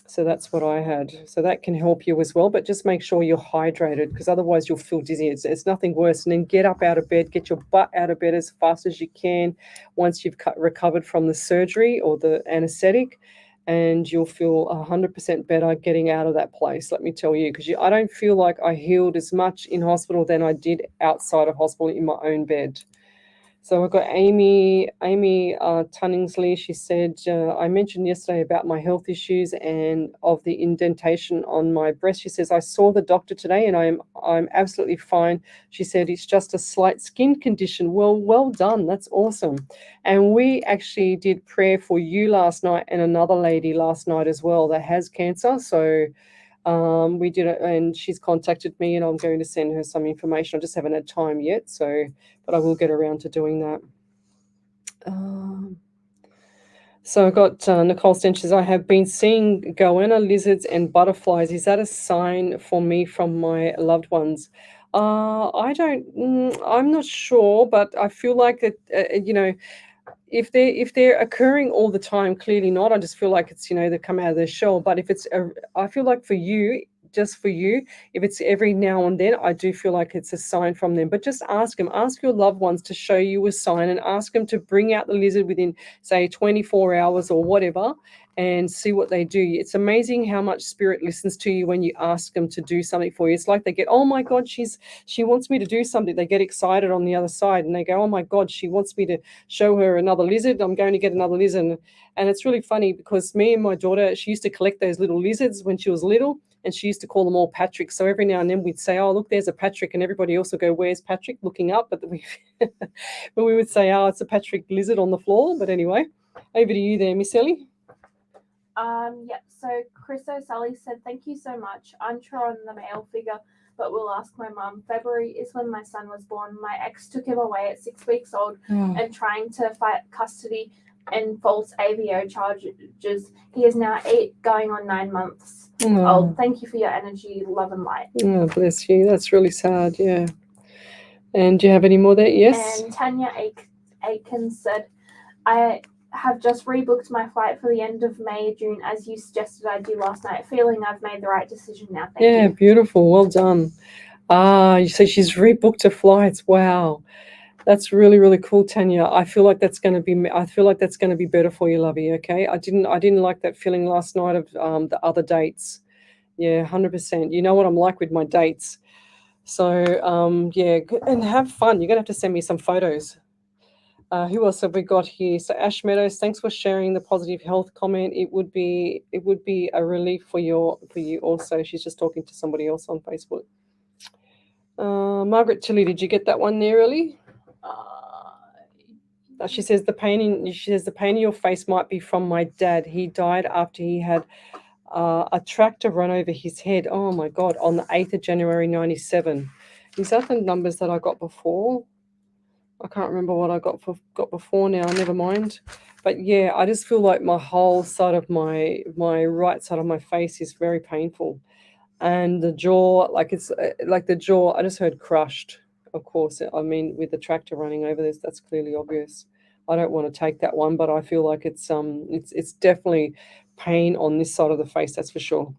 Speaker 2: So that's what I had. So that can help you as well, but just make sure you're hydrated, because otherwise you'll feel dizzy. It's nothing worse. And then get up out of bed, get your butt out of bed as fast as you can once you've recovered from the surgery or the anesthetic, and you'll feel 100% better getting out of that place, let me tell you, because I don't feel like I healed as much in hospital than I did outside of hospital in my own bed. So we've got Amy Tunningsley. She said, I mentioned yesterday about my health issues and of the indentation on my breast. She says, I saw the doctor today and I'm absolutely fine. She said, it's just a slight skin condition. Well done. That's awesome. And we actually did prayer for you last night and another lady last night as well that has cancer. So we did it, and she's contacted me, and I'm going to send her some information. I just haven't had time yet, but I will get around to doing that. So I got Nicole Stench says, I have been seeing goanna lizards and butterflies. Is that a sign for me from my loved ones? I'm not sure, but I feel like that, if they're occurring all the time, clearly not. I just feel like it's, they come out of their shell. But if I feel like for you, just for you, if it's every now and then, I do feel like it's a sign from them. But just ask your loved ones to show you a sign, and ask them to bring out the lizard within, say, 24 hours or whatever, and see what they do. It's amazing how much spirit listens to you when you ask them to do something for you. It's like they get, oh my God, she wants me to do something. They get excited on the other side, and they go, oh my God, she wants me to show her another lizard. I'm going to get another lizard. And it's really funny because me and my daughter, she used to collect those little lizards when she was little, and she used to call them all Patrick. So every now and then we'd say, oh, look, there's a Patrick, and everybody else would go, where's Patrick? Looking up, but we would say, oh, it's a Patrick lizard on the floor. But anyway, over to you there, Miss Ellie.
Speaker 5: So Chris O'Sully said, thank you so much. Unsure on the male figure, but we'll ask my mum. February is when my son was born. My ex took him away at 6 weeks old and trying to fight custody and false AVO charges. He is now 8, going on 9 months old. Thank you for your energy, love and light.
Speaker 2: Oh, bless you. That's really sad, yeah. And do you have any more there? Yes.
Speaker 5: And Tanya Aikens said, I have just rebooked my flight for the end of May, June, as you suggested I do last night, feeling I've made the right decision now. Thank you.
Speaker 2: Yeah, beautiful. Well done. You say she's rebooked her flights. Wow. That's really, really cool, Tanya. I feel like that's going to be better for you, lovey. Okay. I didn't like that feeling last night of the other dates. Yeah, 100%. You know what I'm like with my dates. So yeah, and have fun. You're gonna have to send me some photos. Who else have we got here? So Ash Meadows, thanks for sharing the positive health comment. It would be a relief for you also. She's just talking to somebody else on Facebook. Margaret Tilly, did you get that one there, Ellie? She says the pain in your face might be from my dad. He died after he had a tractor run over his head. Oh my God! On the 8th of January 1997. Is that the numbers that I got before? I can't remember what I got before now. Never mind. But yeah, I just feel like my whole side of my right side of my face is very painful, and the jaw, like it's like the jaw. I just heard crushed. Of course, I mean with the tractor running over this, that's clearly obvious. I don't want to take that one, but I feel like it's definitely pain on this side of the face. That's for sure.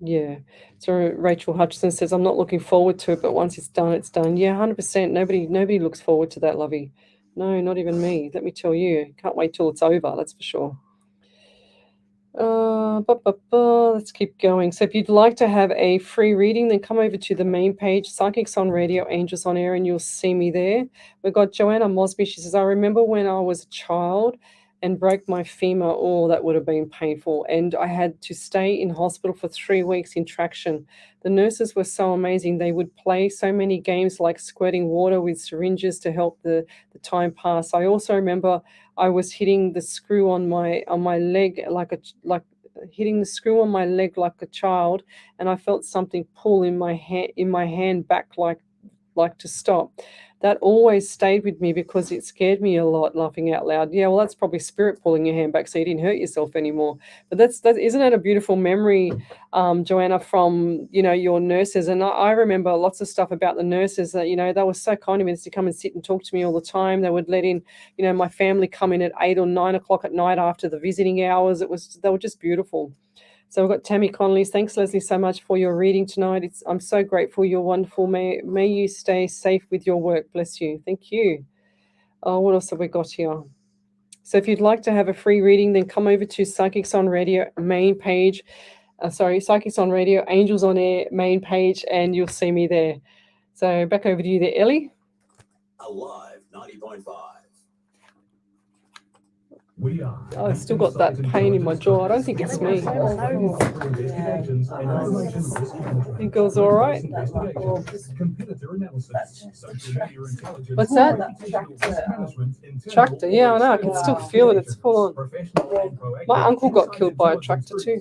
Speaker 2: Yeah. So Rachel Hutchison says, I'm not looking forward to it, but once it's done, it's done. Yeah, 100%. Nobody looks forward to that, lovey. No, not even me. Let me tell you. Can't wait till it's over, that's for sure. Let's keep going. So if you'd like to have a free reading, then come over to the main page, Psychics on Radio, Angels on Air, and you'll see me there. We've got Joanna Mosby. She says, I remember when I was a child and broke my femur. Oh, that would have been painful. And I had to stay in hospital for 3 weeks in traction. The nurses were so amazing. They would play so many games like squirting water with syringes to help the time pass. I also remember I was hitting the screw on my leg hitting the screw on my leg like a child, and I felt something pull in my hand back like like to stop. That always stayed with me because it scared me a lot, laughing out loud. Yeah, well, that's probably spirit pulling your hand back so you didn't hurt yourself anymore. But isn't that a beautiful memory, Joanna, from, your nurses? And I remember lots of stuff about the nurses that, they were so kind of me to come and sit and talk to me all the time. They would let in, my family come in at 8 or 9 o'clock at night after the visiting hours. They were just beautiful. So we've got Tammy Connolly. Thanks, Lesley, so much for your reading tonight. I'm so grateful. You're wonderful. May you stay safe with your work. Bless you. Thank you. Oh, what else have we got here? So if you'd like to have a free reading, then come over to Psychics on Radio main page. Psychics on Radio, Angels on Air main page, and you'll see me there. So back over to you there, Ellie.
Speaker 10: Alive 90.5.
Speaker 2: I've still got that pain in my jaw. I don't think it's me. You girls all right? What's that? Tractor? Yeah, I know. I can still feel it. It's full on. My uncle got killed by a tractor too.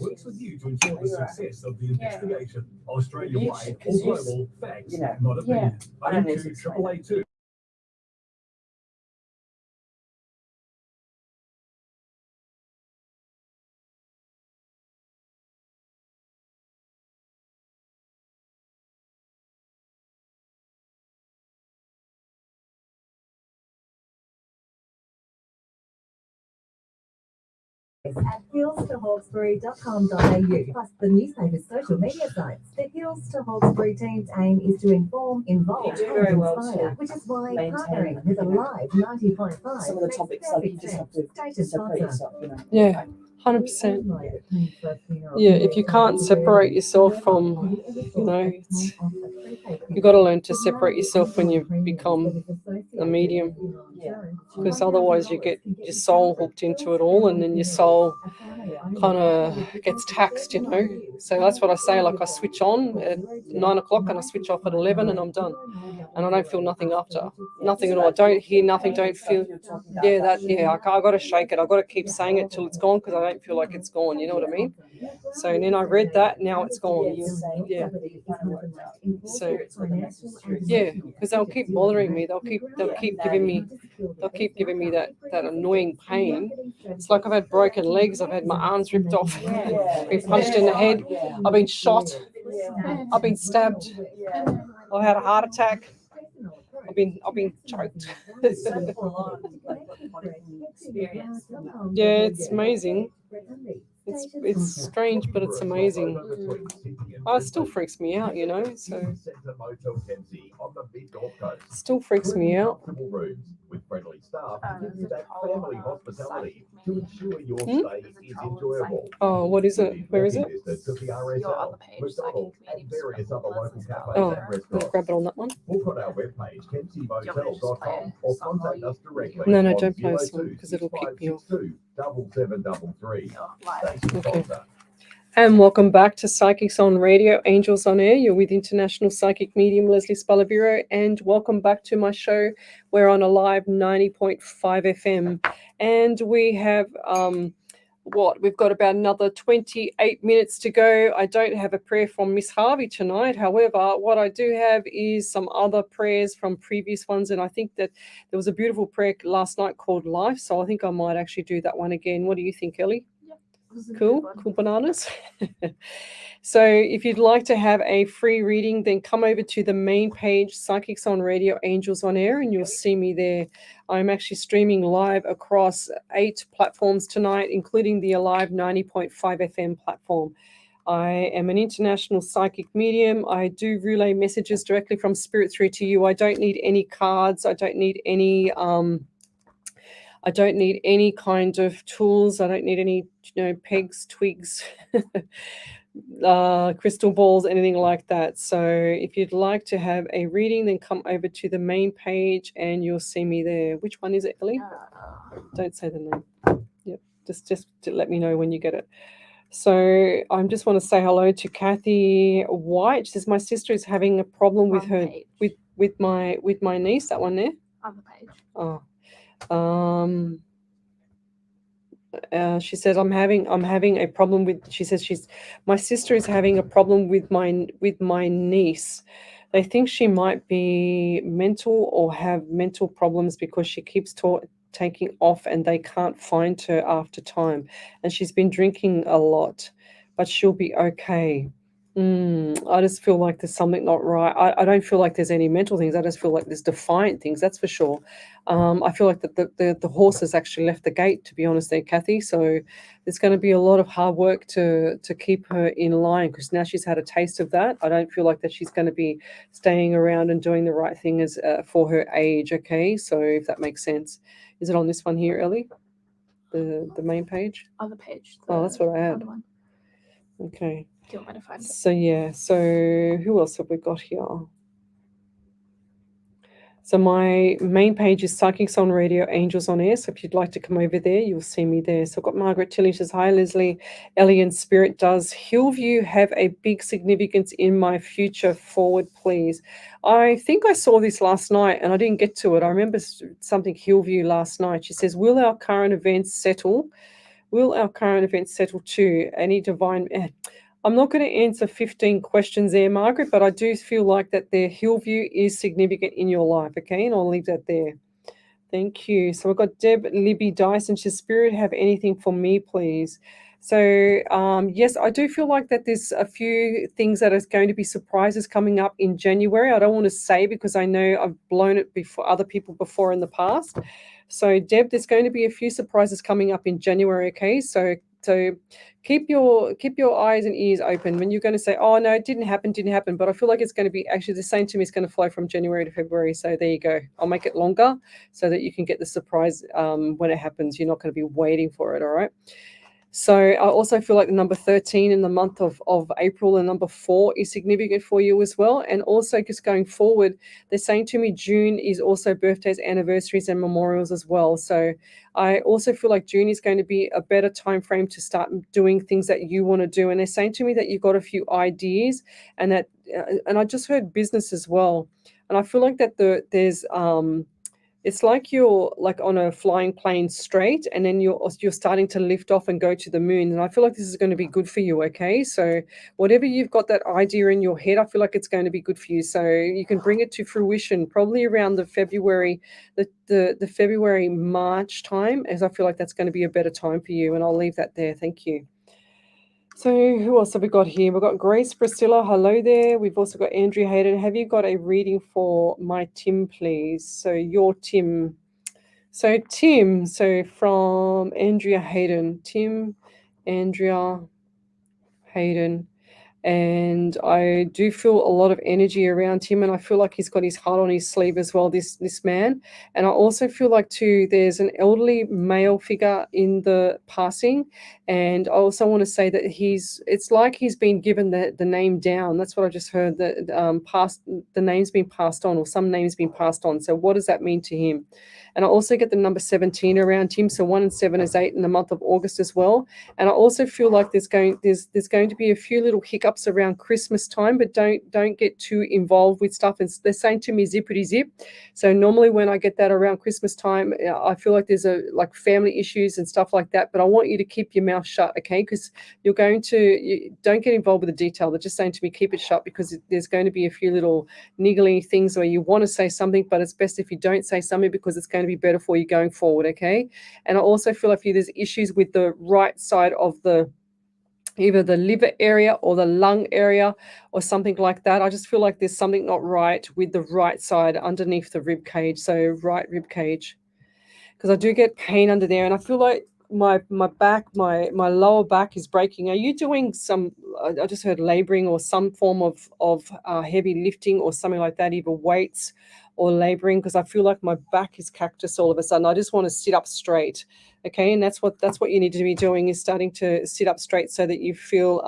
Speaker 3: At hillstohawkesbury.com.au, plus the newspaper's social media sites. The Hills to Hawkesbury team's aim is to inform, involve,
Speaker 1: You do
Speaker 3: and
Speaker 1: very well
Speaker 3: inspire,
Speaker 1: to
Speaker 3: which is why
Speaker 1: maintain
Speaker 3: partnering with Alive 90.5
Speaker 1: some of the topics, like you just have to separate yourself,
Speaker 2: Yeah, 100%. Yeah, if you can't separate yourself from, you've got to learn to separate yourself when you become a medium. Because otherwise you get your soul hooked into it all, and then your soul kind of gets taxed, So that's what I say, like I switch on at 9 o'clock and I switch off at 11 and I'm done. And I don't feel nothing after. Nothing at all. I don't hear nothing, don't feel. I got to shake it. I got to keep saying it till it's gone because I don't feel like it's gone. You know what I mean? So and then I read that, now it's gone. Yeah. So yeah, because they'll keep bothering me. They'll keep giving me that annoying pain. It's like I've had broken legs. I've had my arms ripped off. Been punched in the head. I've been shot. I've been stabbed. I've had a heart attack. I've been choked. Yeah, it's amazing. It's strange, but it's amazing. It still freaks me out, So still freaks me out.
Speaker 8: With friendly staff to give you that family hospitality to ensure your stay is enjoyable.
Speaker 2: Oh, what is it? Where is it?
Speaker 8: To the RSL, McDonald's, and various other local cafes
Speaker 2: Oh,
Speaker 8: and restaurants.
Speaker 2: grab it on that one.
Speaker 8: Book on our webpage, kempsymotel.com, or contact us directly.
Speaker 2: No,
Speaker 8: on
Speaker 2: don't play this one because it'll keep me off.
Speaker 8: 7733. Thanks, sponsor.
Speaker 2: And welcome back to Psychics on Radio, Angels on Air. You're with International Psychic Medium Lesley Spaliviero, and welcome back to my show. We're on Alive 90.5 FM, and we have we've got about another 28 minutes to go. I don't have a prayer from Miss Harvey tonight. However, what I do have is some other prayers from previous ones, and I think that there was a beautiful prayer last night called Life, so I think I might actually do that one again. What do you think, Ellie? Cool bananas. So if you'd like to have a free reading, then come over to the main page, Psychics on Radio, Angels on Air, and you'll see me there. I'm actually streaming live across 8 platforms tonight, including the Alive 90.5 FM platform. I am an international psychic medium. I do relay messages directly from Spirit through to you. I don't need any cards. I don't need any kind of tools. I don't need any, pegs, twigs, crystal balls, anything like that. So if you'd like to have a reading, then come over to the main page and you'll see me there. Which one is it, Ellie? Don't say the name. Yep. Just to let me know when you get it. So I just want to say hello to Kathy White. She says my sister is having a problem with her with my niece. That one there.
Speaker 5: On the page.
Speaker 2: Oh. She says I'm having a problem with. She says my sister is having a problem with my niece. They think she might be mental or have mental problems because she keeps taking off and they can't find her after time. And she's been drinking a lot, but she'll be okay. I just feel like there's something not right. I don't feel like there's any mental things. I just feel like there's defiant things, that's for sure. I feel like the horse has actually left the gate, to be honest there, Kathy. So there's going to be a lot of hard work to keep her in line, because now she's had a taste of that. I don't feel like that she's going to be staying around and doing the right thing as for her age, okay? So if that makes sense. Is it on this one here, Ellie? The main page?
Speaker 5: Other page.
Speaker 2: Oh, that's what I had.
Speaker 5: Other one.
Speaker 2: Okay.
Speaker 5: Do you want me to find it?
Speaker 2: So yeah, so who else have we got here? So my main page is Psychics on Radio, Angels on Air. So if you'd like to come over there, you'll see me there. So I've got Margaret Tilly says, hi Leslie, Ellie and Spirit, does Hillview have a big significance in my future forward, please? I think I saw this last night and I didn't get to it. I remember something Hillview last night. She says, will our current events settle? Will our current events settle too? Any divine... I'm not going to answer 15 questions there, Margaret, but I do feel like that their Hillview is significant in your life, okay? And I'll leave that there. Thank you. So I've got Deb Libby Dyson. Does Spirit have anything for me, please? So, yes, I do feel like that there's a few things that are going to be surprises coming up in January. I don't want to say because I know I've blown it before other people before in the past. So, Deb, there's going to be a few surprises coming up in January, okay? So keep your eyes and ears open when you're going to say, oh no, it didn't happen, but I feel like it's going to be actually the same to me. It's going to flow from January to February. So there you go. I'll make it longer so that you can get the surprise when it happens. You're not going to be waiting for it. All right. So I also feel like the number 13 in the month of April and number 4 is significant for you as well. And also just going forward, they're saying to me June is also birthdays, anniversaries and memorials as well. So I also feel like June is going to be a better time frame to start doing things that you want to do. And they're saying to me that you've got a few ideas and that, and I just heard business as well. And I feel like that there's it's like you're like on a flying plane straight, and then you're starting to lift off and go to the moon. And I feel like this is going to be good for you, okay? So whatever you've got that idea in your head, I feel like it's going to be good for you. So you can bring it to fruition probably around the February, the February, March time, as I feel like that's going to be a better time for you. And I'll leave that there. Thank you. So who else have we got here? We've got Grace Priscilla. Hello there. We've also got Andrea Hayden. Have you got a reading for my Tim, please? So your Tim. So Tim, so from Andrea Hayden. Tim, Andrea Hayden. And I do feel a lot of energy around him, and I feel like he's got his heart on his sleeve as well, this man. And I also feel like too there's an elderly male figure in the passing, and I also want to say that it's like he's been given the name down. That's what I just heard, that the name's been passed on, or some name's been passed on. So what does that mean to him? And I also get the number 17 around him. So 1 and 7 is 8 in the month of August as well. And I also feel like there's going to be a few little hiccups around Christmas time, but don't get too involved with stuff. And they're saying to me zippity zip. So normally when I get that around Christmas time, I feel like there's like family issues and stuff like that. But I want you to keep your mouth shut, okay? Because you don't get involved with the detail. They're just saying to me keep it shut, because there's going to be a few little niggly things where you want to say something, but it's best if you don't say something, because it's going to be better for you going forward, okay? And I also feel like there's issues with the right side of either the liver area or the lung area or something like that. I just feel like there's something not right with the right side underneath the rib cage, so right rib cage, because I do get pain under there, and I feel like my back, my lower back is breaking. Are you doing some, I just heard laboring or some form of heavy lifting or something like that, either weights or laboring? Because I feel like my back is cactus all of a sudden. I just want to sit up straight, okay? And that's what you need to be doing, is starting to sit up straight so that you feel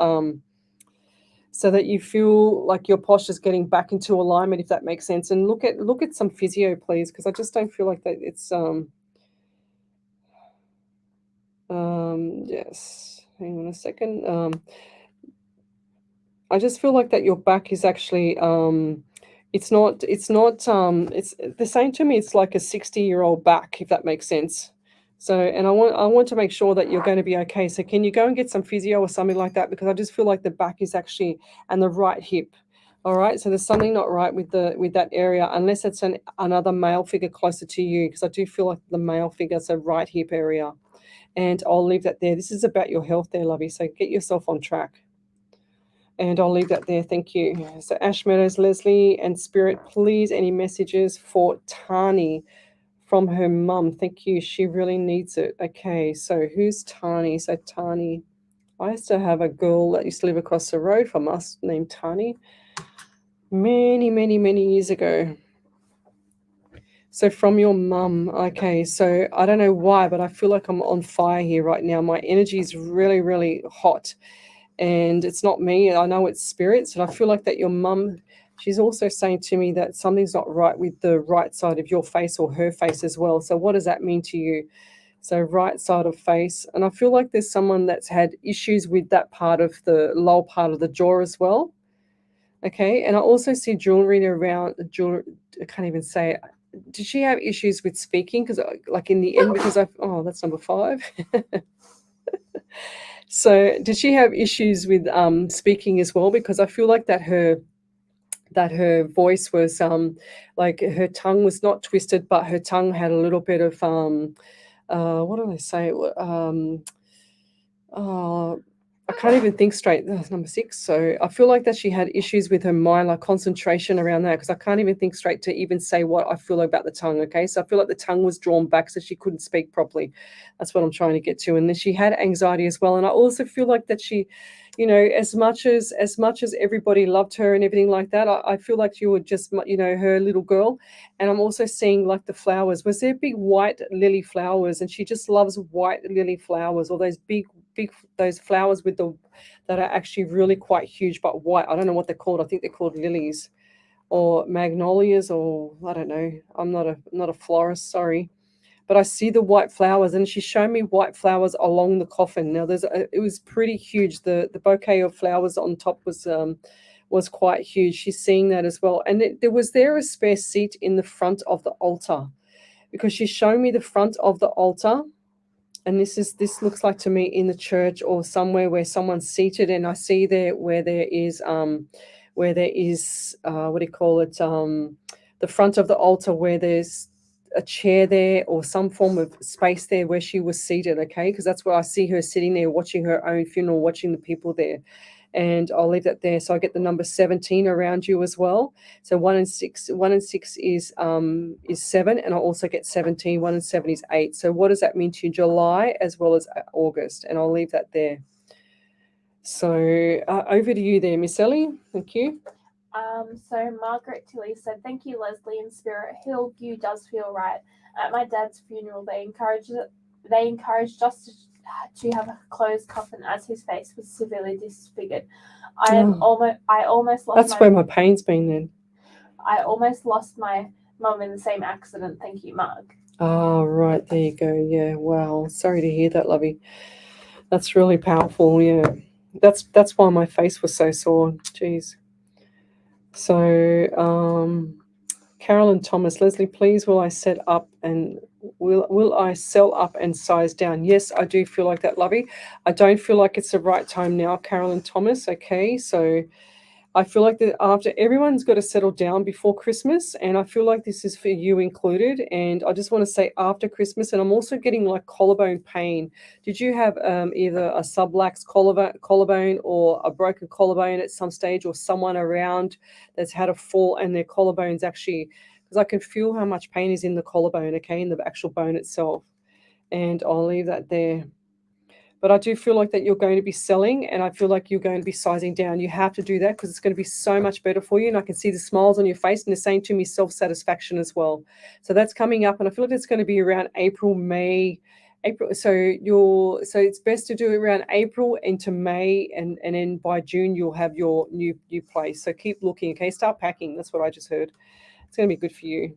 Speaker 2: like your posture's getting back into alignment, if that makes sense. And look at some physio, please, because I just don't feel like that it's yes, hang on a second. I just feel like that your back is actually it's the same to me. It's like a 60-year-old back, if that makes sense. So, and I want to make sure that you're going to be okay. So can you go and get some physio or something like that? Because I just feel like the back is actually, and the right hip. All right, so there's something not right with that area, unless it's another male figure closer to you, because I do feel like the male figure's a right hip area. And I'll leave that there. This is about your health there, lovey, so get yourself on track. And I'll leave that there. Thank you. So Ash Meadows, Leslie, and Spirit, please, any messages for Tani from her mum? Thank you. She really needs it. Okay, so who's Tani? So Tani, I used to have a girl that used to live across the road from us named Tani many, many, many years ago. So from your mum, okay, so I don't know why, but I feel like I'm on fire here right now. My energy is really, really hot, and it's not me. I know it's spirits, and I feel like that your mum, she's also saying to me that something's not right with the right side of your face or her face as well. So what does that mean to you? So right side of face, and I feel like there's someone that's had issues with that part of the lower part of the jaw as well. Okay, and I also see jewelry around the jewelry. I can't even say it. Did she have issues with speaking? Because like in the end, because that's number 5. So did she have issues with speaking as well? Because I feel like that her voice was like her tongue was not twisted, but her tongue had a little bit of what do they say? I can't even think straight. That's number 6. So I feel like that she had issues with her mind, like concentration around that, because I can't even think straight to even say what I feel about the tongue. Okay, so I feel like the tongue was drawn back, so she couldn't speak properly. That's what I'm trying to get to. And then she had anxiety as well. And I also feel like that she, as much as everybody loved her and everything like that, I feel like you were just, her little girl. And I'm also seeing like the flowers. Was there big white lily flowers? And she just loves white lily flowers, or those big those flowers with that are actually really quite huge but white. I don't know what they're called. I think they're called lilies or magnolias, or I don't know. I'm not a florist, sorry. But I see the white flowers, and she showed me white flowers along the coffin. Now it was pretty huge. The bouquet of flowers on top was quite huge. She's seeing that as well. And there was a spare seat in the front of the altar, because she's showing me the front of the altar. And this looks like to me in the church or somewhere where someone's seated, and I see there where there is what do you call it, the front of the altar, where there's a chair there or some form of space there where she was seated. Okay, because that's where I see her sitting there watching her own funeral, watching the people there. And I'll leave that there. So I get the number 17 around you as well. So 1 and 6 is 7, and I also get 17. 1 and 7 is 8. So what does that mean to you? July as well as August, and I'll leave that there. So over to you there, Miss Ellie. Thank you.
Speaker 5: So Margaret Tilly said, "Thank you, Leslie and Spirit. Hillview does feel right. At my dad's funeral, they encouraged us to have a closed coffin as his face was severely disfigured. I almost lost.
Speaker 2: That's where my pain's been then.
Speaker 5: I almost lost my mum in the same accident. Thank you, Mark."
Speaker 2: Oh, right, there you go. Yeah, wow. Sorry to hear that, lovey. That's really powerful. Yeah, that's why my face was so sore. Jeez. So, Carolyn Thomas, Leslie, please, will I sell up and size down? Yes, I do feel like that, lovey. I don't feel like it's the right time now, Carolyn Thomas. Okay, so I feel like that after everyone's got to settle down before Christmas, and I feel like this is for you included. And I just want to say after Christmas, and I'm also getting like collarbone pain. Did you have either a sublux collarbone or a broken collarbone at some stage, or someone around that's had a fall and their collarbone's actually, because I can feel how much pain is in the collarbone, okay, in the actual bone itself. And I'll leave that there. But I do feel like that you're going to be selling, and I feel like you're going to be sizing down. You have to do that because it's going to be so much better for you. And I can see the smiles on your face, and they're saying to me self-satisfaction as well. So that's coming up, and I feel like it's going to be around April, May. So it's best to do it around April into May, and then by June you'll have your new place. So keep looking, okay? Start packing. That's what I just heard. It's going to be good for you.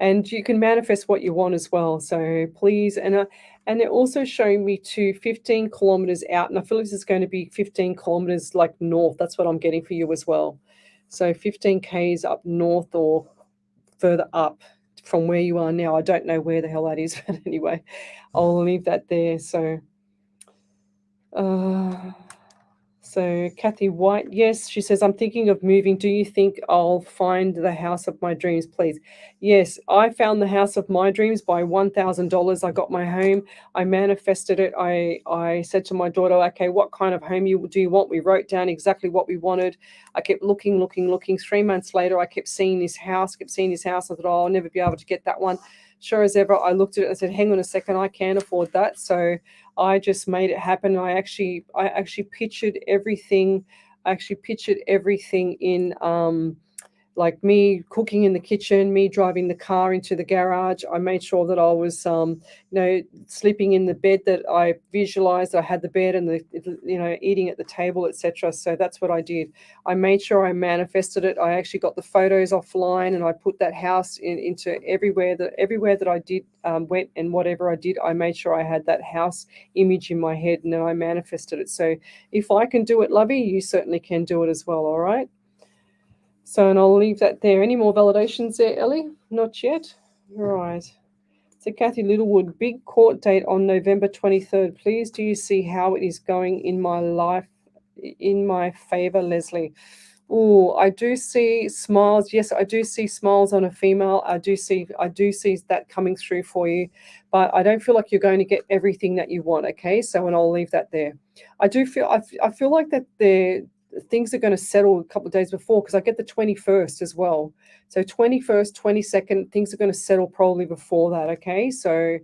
Speaker 2: And you can manifest what you want as well. So please, and they're also showing me to 15 kilometers out, and I feel like this is going to be 15 kilometers like north. That's what I'm getting for you as well. So 15 Ks up north or further up from where you are now. I don't know where the hell that is, but anyway, I'll leave that there. So So Kathy White, yes, she says, I'm thinking of moving. Do you think I'll find the house of my dreams, please? Yes, I found the house of my dreams by $1,000. I got my home. I manifested it. I said to my daughter, okay, what kind of home do you want? We wrote down exactly what we wanted. I kept looking. 3 months later, I kept seeing this house. I thought, oh, I'll never be able to get that one. Sure as ever, I looked at it and said, hang on a second, I can't afford that. So I just made it happen. I actually pictured everything. In like me cooking in the kitchen, me driving the car into the garage. I made sure that I was, sleeping in the bed that I visualized. I had the bed and eating at the table, etc. So that's what I did. I made sure I manifested it. I actually got the photos offline and I put that house into everywhere that I did went, and whatever I did, I made sure I had that house image in my head, and then I manifested it. So if I can do it, Lovey, you certainly can do it as well. All right. So, and I'll leave that there. Any more validations there, Ellie? Not yet. Right. So Kathy Littlewood, big court date on November 23rd. Please, do you see how it is going in my life, in my favor, Leslie? Oh, I do see smiles. Yes, I do see smiles on a female. I do see that coming through for you, but I don't feel like you're going to get everything that you want. Okay, so and I'll leave that there. I feel like that things are going to settle a couple of days before, because I get the 21st as well. So 21st, 22nd, things are going to settle probably before that. Okay, so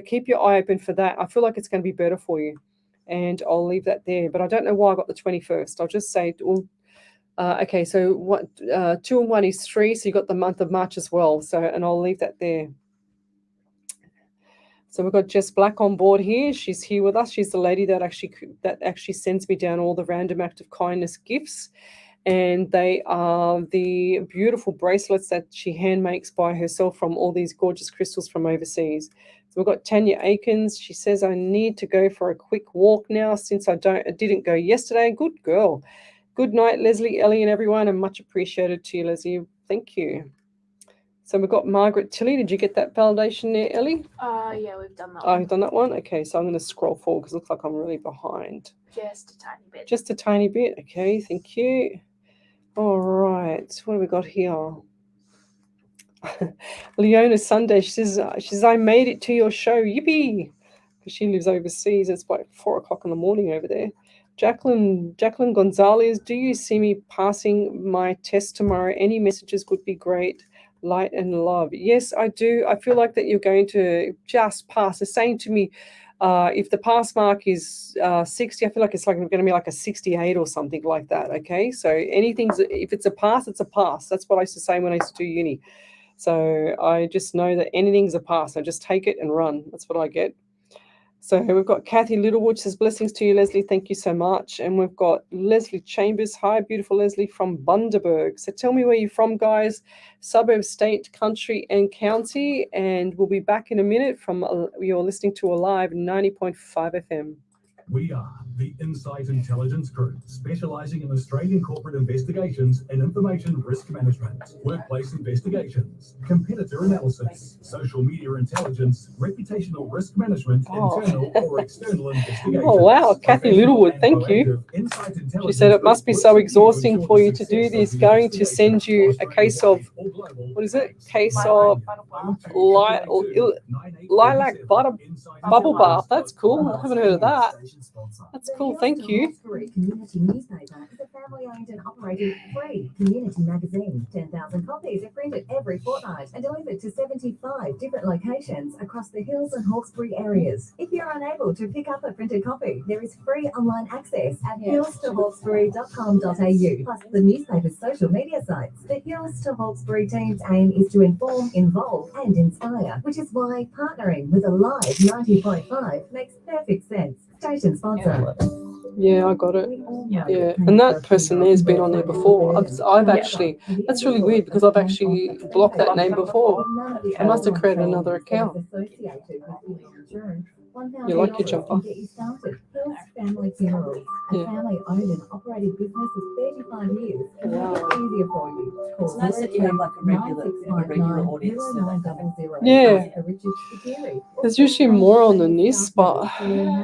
Speaker 2: keep your eye open for that. I feel like it's going to be better for you, and I'll leave that there. But I don't know why I got the 21st. I'll just say, okay, so what? 2 and 1 is 3, so you got the month of March as well. So, and I'll leave that there. So we've got Jess Black on board here. She's here with us. She's the lady that actually sends me down all the random act of kindness gifts, and they are the beautiful bracelets that she hand makes by herself from all these gorgeous crystals from overseas. So we've got Tanya Akins. She says, I need to go for a quick walk now since I didn't go yesterday. Good girl. Good night, Leslie, Ellie, and everyone, and much appreciated to you, Leslie. Thank you. So we've got Margaret Tilley. Did you get that validation there, Ellie?
Speaker 5: Yeah, we've done that
Speaker 2: one. I've done that one? Okay, so I'm going to scroll forward because it looks like I'm really behind.
Speaker 5: Just a tiny bit.
Speaker 2: Just a tiny bit. Okay, thank you. All right, what have we got here? Leona Sunday, she says, I made it to your show. Yippee! Because she lives overseas. It's like 4 o'clock in the morning over there. Jacqueline Gonzalez, do you see me passing my test tomorrow? Any messages would be great. Light and love. Yes, I do. I feel like that you're going to just pass. They're saying to me, if the pass mark is 60, I feel like it's like going to be like a 68 or something like that. Okay, so if it's a pass, it's a pass. That's what I used to say when I used to do uni. So I just know that anything's a pass. I just take it and run. That's what I get. So we've got Kathy Littlewood says, blessings to you, Leslie. Thank you so much. And we've got Leslie Chambers. Hi, beautiful Leslie from Bundaberg. So tell me where you're from, guys. Suburb, state, country, and county. And we'll be back in a minute you're listening to a live 90.5 FM.
Speaker 11: We are the Insight Intelligence Group, specialising in Australian corporate investigations and information risk management, workplace investigations, competitor analysis, social media intelligence, reputational risk management, internal or external investigations.
Speaker 2: Oh, wow, Kathy Littlewood, thank you. She said it must be so exhausting for you to do this. Going to send you a case of, what is it? Case of lilac bubble bath. That's cool. I haven't heard of that. That's cool, thank you.
Speaker 3: Community newspaper is a family-owned and operated free community magazine. 10,000 copies are printed every fortnight and delivered to 75 different locations across the Hills and Hawkesbury areas. If you're unable to pick up a printed copy, there is free online access at hillstohawkesbury.com.au, plus the newspaper's social media sites. The Hills to Hawkesbury team's aim is to inform, involve, and inspire, which is why partnering with a live 90.5 makes perfect sense. Station sponsor.
Speaker 2: Yeah, I got it. Yeah, and that person there's been on there before. I've actually, that's really weird because I've actually blocked that name before. I must have created another account. You like your jumper?
Speaker 3: Family Funerals, a
Speaker 2: Yeah.
Speaker 3: family-owned and operated business of 35 years, can make it easier for you. Call
Speaker 1: It's nice that you have like a regular audience. So that
Speaker 3: 9659
Speaker 2: Yeah.
Speaker 3: for Richard Spaliviero.
Speaker 2: There's usually more on than this, but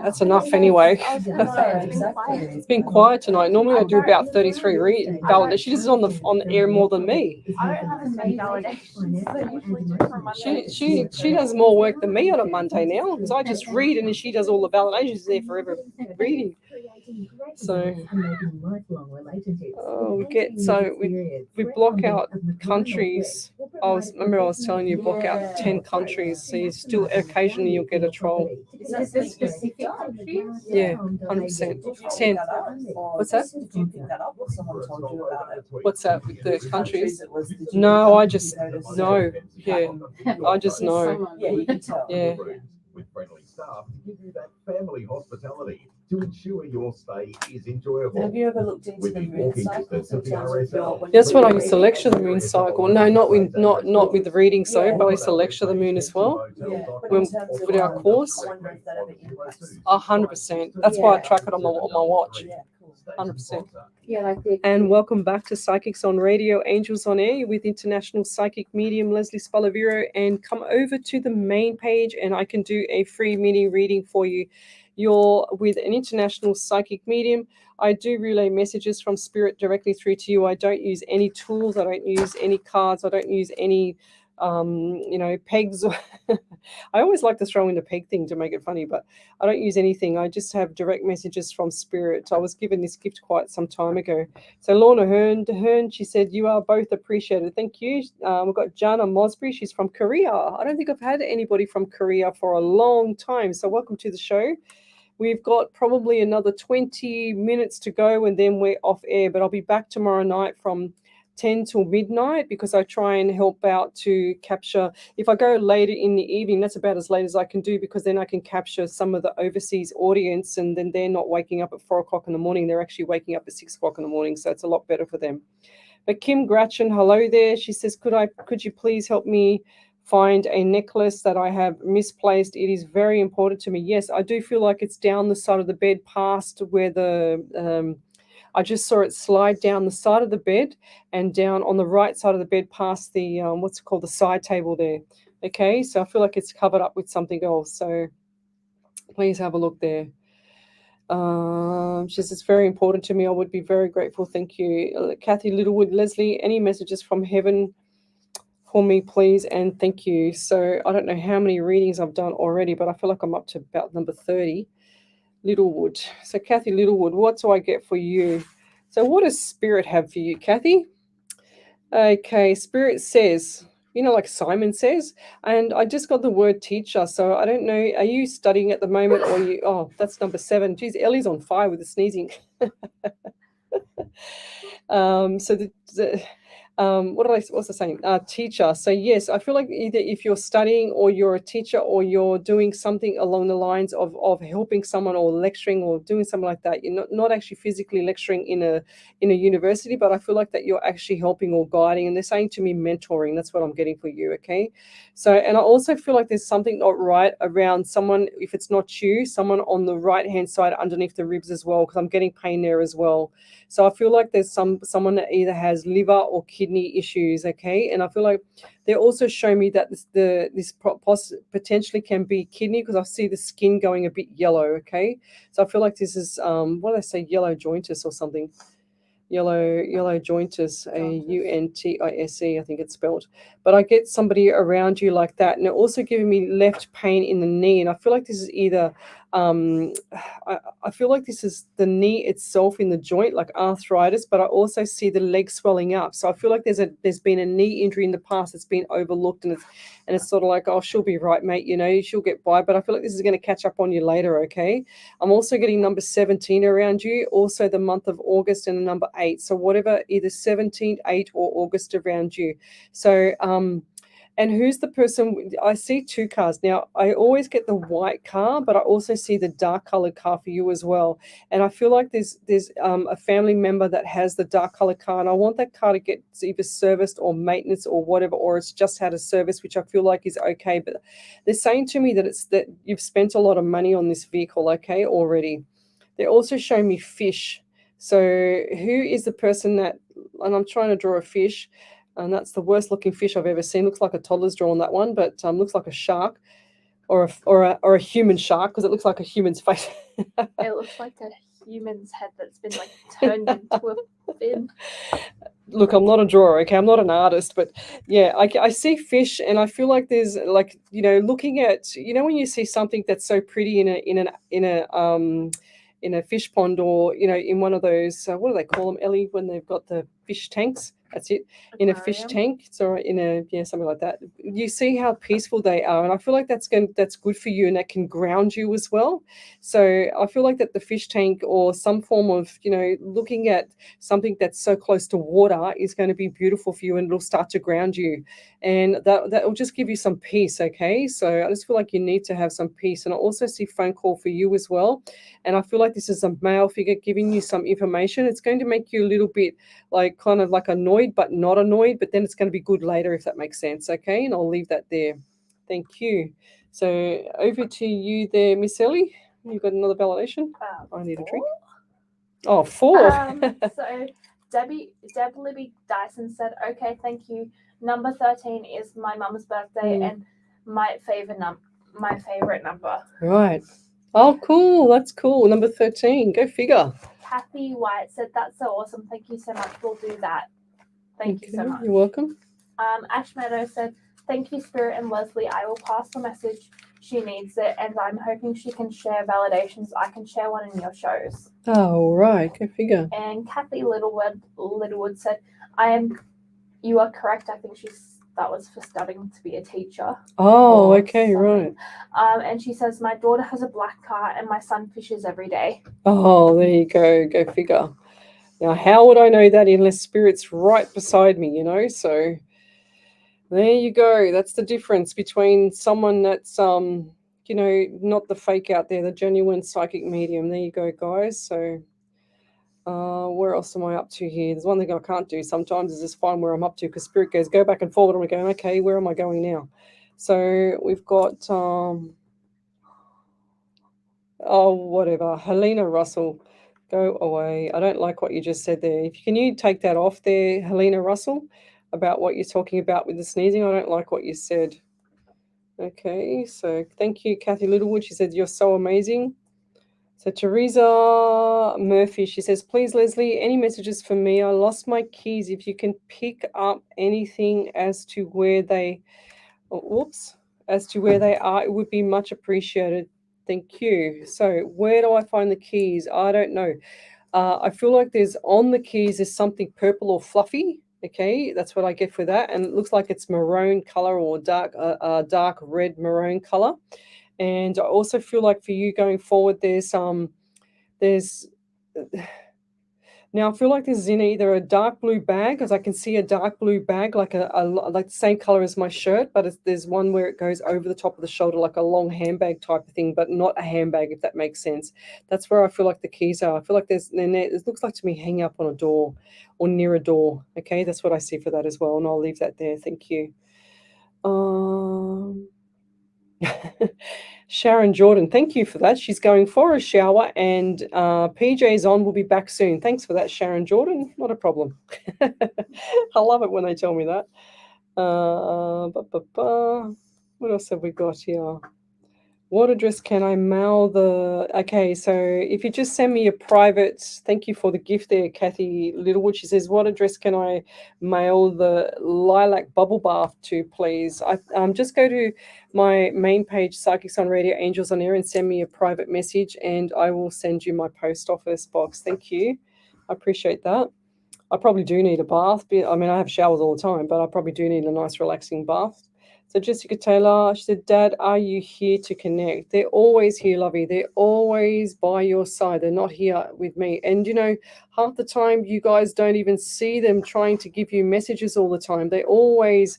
Speaker 2: that's enough anyway.
Speaker 5: I was gonna say it's been quiet.
Speaker 2: It's been quiet tonight. Normally I do about 33 validations. She does it on the air more than me.
Speaker 5: I don't have as many validations as I usually do for Monday.
Speaker 2: She does more work than me on a Monday now, because I just read and then she does all the validations there for every reading. So we block out countries. I was telling you, block out 10 countries, so you still occasionally you'll get a troll.
Speaker 5: Is this specific countries?
Speaker 2: Yeah, 100%. 10. What's that?
Speaker 1: Did you pick that up or someone told you about it?
Speaker 2: What's that with the countries?
Speaker 1: It was, did you
Speaker 2: No,
Speaker 1: pick
Speaker 2: I
Speaker 1: up?
Speaker 2: just
Speaker 1: Notice?
Speaker 2: know. Yeah, I just know.
Speaker 1: Yeah, you can tell.
Speaker 2: Yeah.
Speaker 8: With friendly staff to give you that family hospitality to ensure your stay is enjoyable.
Speaker 1: Have you ever looked into
Speaker 8: With
Speaker 1: the
Speaker 8: the
Speaker 1: moon
Speaker 8: walking
Speaker 1: cycles in
Speaker 8: distance of the
Speaker 1: terms of
Speaker 8: RSL.
Speaker 1: your?
Speaker 2: That's when I used to lecture the moon cycle. No, not with the reading, so, but I used to lecture the moon as well.
Speaker 1: Yeah, but
Speaker 2: When-
Speaker 1: in terms of,
Speaker 2: with our course?
Speaker 1: I wonder if that ever impacts.
Speaker 2: 100%. That's why I track it on my watch.
Speaker 1: Yeah, cool.
Speaker 2: 100%.
Speaker 4: Yeah, like the
Speaker 2: And welcome back to Psychics on Radio, Angels on Air with international psychic medium Lesley Spaliviero. And come over to the main page and I can do a free mini reading for you. You're with an international psychic medium. I do relay messages from spirit directly through to you. I don't use any tools. I don't use any cards. I don't use any pegs. I always like to throw in a peg thing to make it funny, but I don't use anything. I just have direct messages from spirit. I was given this gift quite some time ago. So Lorna Hearn, she said, you are both appreciated. Thank you. We've got Jana Mosbury. She's from Korea. I don't think I've had anybody from Korea for a long time. So welcome to the show. We've got probably another 20 minutes to go and then we're off air, but I'll be back tomorrow night from 10 till midnight because I try and help out to capture. If I go later in the evening, that's about as late as I can do because then I can capture some of the overseas audience and then they're not waking up at 4 o'clock in the morning. They're actually waking up at 6 o'clock in the morning. So it's a lot better for them. But Kim Gratchen, hello there. She says, could you please help me find a necklace that I have misplaced? It is very important to me. Yes, I do feel like it's down the side of the bed past where the I just saw it slide down the side of the bed and down on the right side of the bed past the, what's it called, the side table there. Okay, so I feel like it's covered up with something else. So please have a look there. She says, it's very important to me. I would be very grateful. Thank you. Kathy Littlewood, Leslie, any messages from heaven for me, please? And thank you. So I don't know how many readings I've done already, but I feel like I'm up to about number 30. Littlewood. So Kathy Littlewood, what do I get for you? So what does Spirit have for you, Kathy? Okay, Spirit says, like Simon says, and I just got the word teacher. So I don't know, are you studying at the moment or you, oh, that's number 7. Geez, Ellie's on fire with the sneezing. What was I saying? Teacher. So yes, I feel like either if you're studying or you're a teacher or you're doing something along the lines of helping someone or lecturing or doing something like that. You're not actually physically lecturing in a university, but I feel like that you're actually helping or guiding. And they're saying to me mentoring. That's what I'm getting for you. Okay. So, and I also feel like there's something not right around someone, if it's not you, someone on the right hand side underneath the ribs as well, because I'm getting pain there as well. So I feel like there's someone that either has liver or kidney issues, okay? And I feel like they also show me that this potentially can be kidney because I see the skin going a bit yellow, okay? So I feel like this is, what do they say, yellow jointus or something? Yellow jointus, A-U-N-T-I-S-E, I think it's spelled. But I get somebody around you like that, and they're also giving me left pain in the knee, and I feel like this is either, I feel like this is the knee itself in the joint, like arthritis, but I also see the leg swelling up. So I feel like there's been a knee injury in the past that's been overlooked, and it's sort of like, oh, she'll be right, mate, she'll get by. But I feel like this is going to catch up on you later, okay? I'm also getting number 17 around you, also the month of August and the number 8. So whatever, either 17, 8, or August around you. So, and who's the person? I see 2 cars. Now, I always get the white car, but I also see the dark colored car for you as well. And I feel like there's a family member that has the dark colored car, and I want that car to get either serviced or maintenance or whatever, or it's just had a service, which I feel like is okay. But they're saying to me that you've spent a lot of money on this vehicle, okay, already. They're also showing me fish. So who is the person that, and I'm trying to draw a fish, and that's the worst looking fish I've ever seen. Looks like a toddler's drawn that one, but looks like a shark or a human shark, because it looks like a human's face.
Speaker 5: It looks like a human's head that's been like turned into a fin.
Speaker 2: Look, I'm not a drawer, okay? I'm not an artist, but yeah, I see fish, and I feel like there's like, you know, looking at, you know, when you see something that's so pretty in a fish pond, or you know, in one of those what do they call them, Ellie, when they've got the fish tanks? That's it. In a fish
Speaker 5: Aquarium.
Speaker 2: tank, so in a something like that. You see how peaceful they are, and I feel like that's good for you, and that can ground you as well. So I feel like that the fish tank, or some form of, you know, looking at something that's so close to water, is going to be beautiful for you, and it'll start to ground you, and that will just give you some peace. Okay, so I just feel like you need to have some peace. And I also see phone call for you as well, and I feel like this is a male figure giving you some information. It's going to make you a little bit like kind of like annoyed, but not annoyed, but then it's going to be good later, if that makes sense. Okay, and I'll leave that there. Thank you. So over to you there, Miss Ellie. You got another validation? I need a drink. Oh, 4.
Speaker 5: So Deb Libby Dyson said, okay, thank you. Number 13 is my mum's birthday and my favorite number.
Speaker 2: Right. Oh, cool. That's cool. Number 13. Go figure.
Speaker 5: Kathy White said, that's so awesome. Thank you so much. We'll do that. Thank you so much.
Speaker 2: You're welcome.
Speaker 5: Ash Meadow said, thank you, Spirit and Leslie. I will pass the message. She needs it, and I'm hoping she can share validations. I can share one in your shows.
Speaker 2: Oh, right. Go figure.
Speaker 5: And Kathy Littlewood said, you are correct. I think that was for studying to be a teacher.
Speaker 2: Oh, okay, right.
Speaker 5: And she says, my daughter has a black car and my son fishes every day.
Speaker 2: Oh, there you go. Go figure. Now, how would I know that unless Spirit's right beside me, you know? So there you go. That's the difference between someone that's, you know, not the fake out there, the genuine psychic medium. There you go, guys. So where else am I up to here? There's one thing I can't do sometimes is just find where I'm up to, because Spirit goes, go back and forward. And we're going, okay, where am I going now? So we've got, whatever. Helena Russell, go away. I don't like what you just said there. Can you take that off there, Helena Russell, about what you're talking about with the sneezing? I don't like what you said. Okay, so thank you, Kathy Littlewood. She said, you're so amazing. So Teresa Murphy, she says, please, Leslie, any messages for me? I lost my keys. If you can pick up anything as to where they, are, it would be much appreciated. Thank you. So where do I find the keys? I don't know. I feel like there's on the keys is something purple or fluffy. Okay, that's what I get for that, and it looks like it's maroon color or dark red maroon color. And I also feel like for you going forward, there's now I feel like this is in either a dark blue bag, because I can see a dark blue bag like like the same color as my shirt, but there's one where it goes over the top of the shoulder like a long handbag type of thing, but not a handbag, if that makes sense. That's where I feel like the keys are. I feel like it looks like to me hanging up on a door or near a door. Okay, that's what I see for that as well, and I'll leave that there. Thank you. Sharon Jordan, thank you for that. She's going for a shower, and PJ's on. Will be back soon. Thanks for that, Sharon Jordan. Not a problem. I love it when they tell me that. What else have we got here? What address can I mail the... Okay, so if you just send me a private... Thank you for the gift there, Kathy Littlewood. She says, what address can I mail the lilac bubble bath to, please? Just go to my main page, Psychics on Radio, Angels on Air, and send me a private message, and I will send you my post office box. Thank you. I appreciate that. I probably do need a bath. I mean, I have showers all the time, but I probably do need a nice relaxing bath. So Jessica Taylor, she said, Dad, are you here to connect? They're always here, Lovey. They're always by your side. They're not here with me. And, you know, half the time you guys don't even see them trying to give you messages all the time. They're always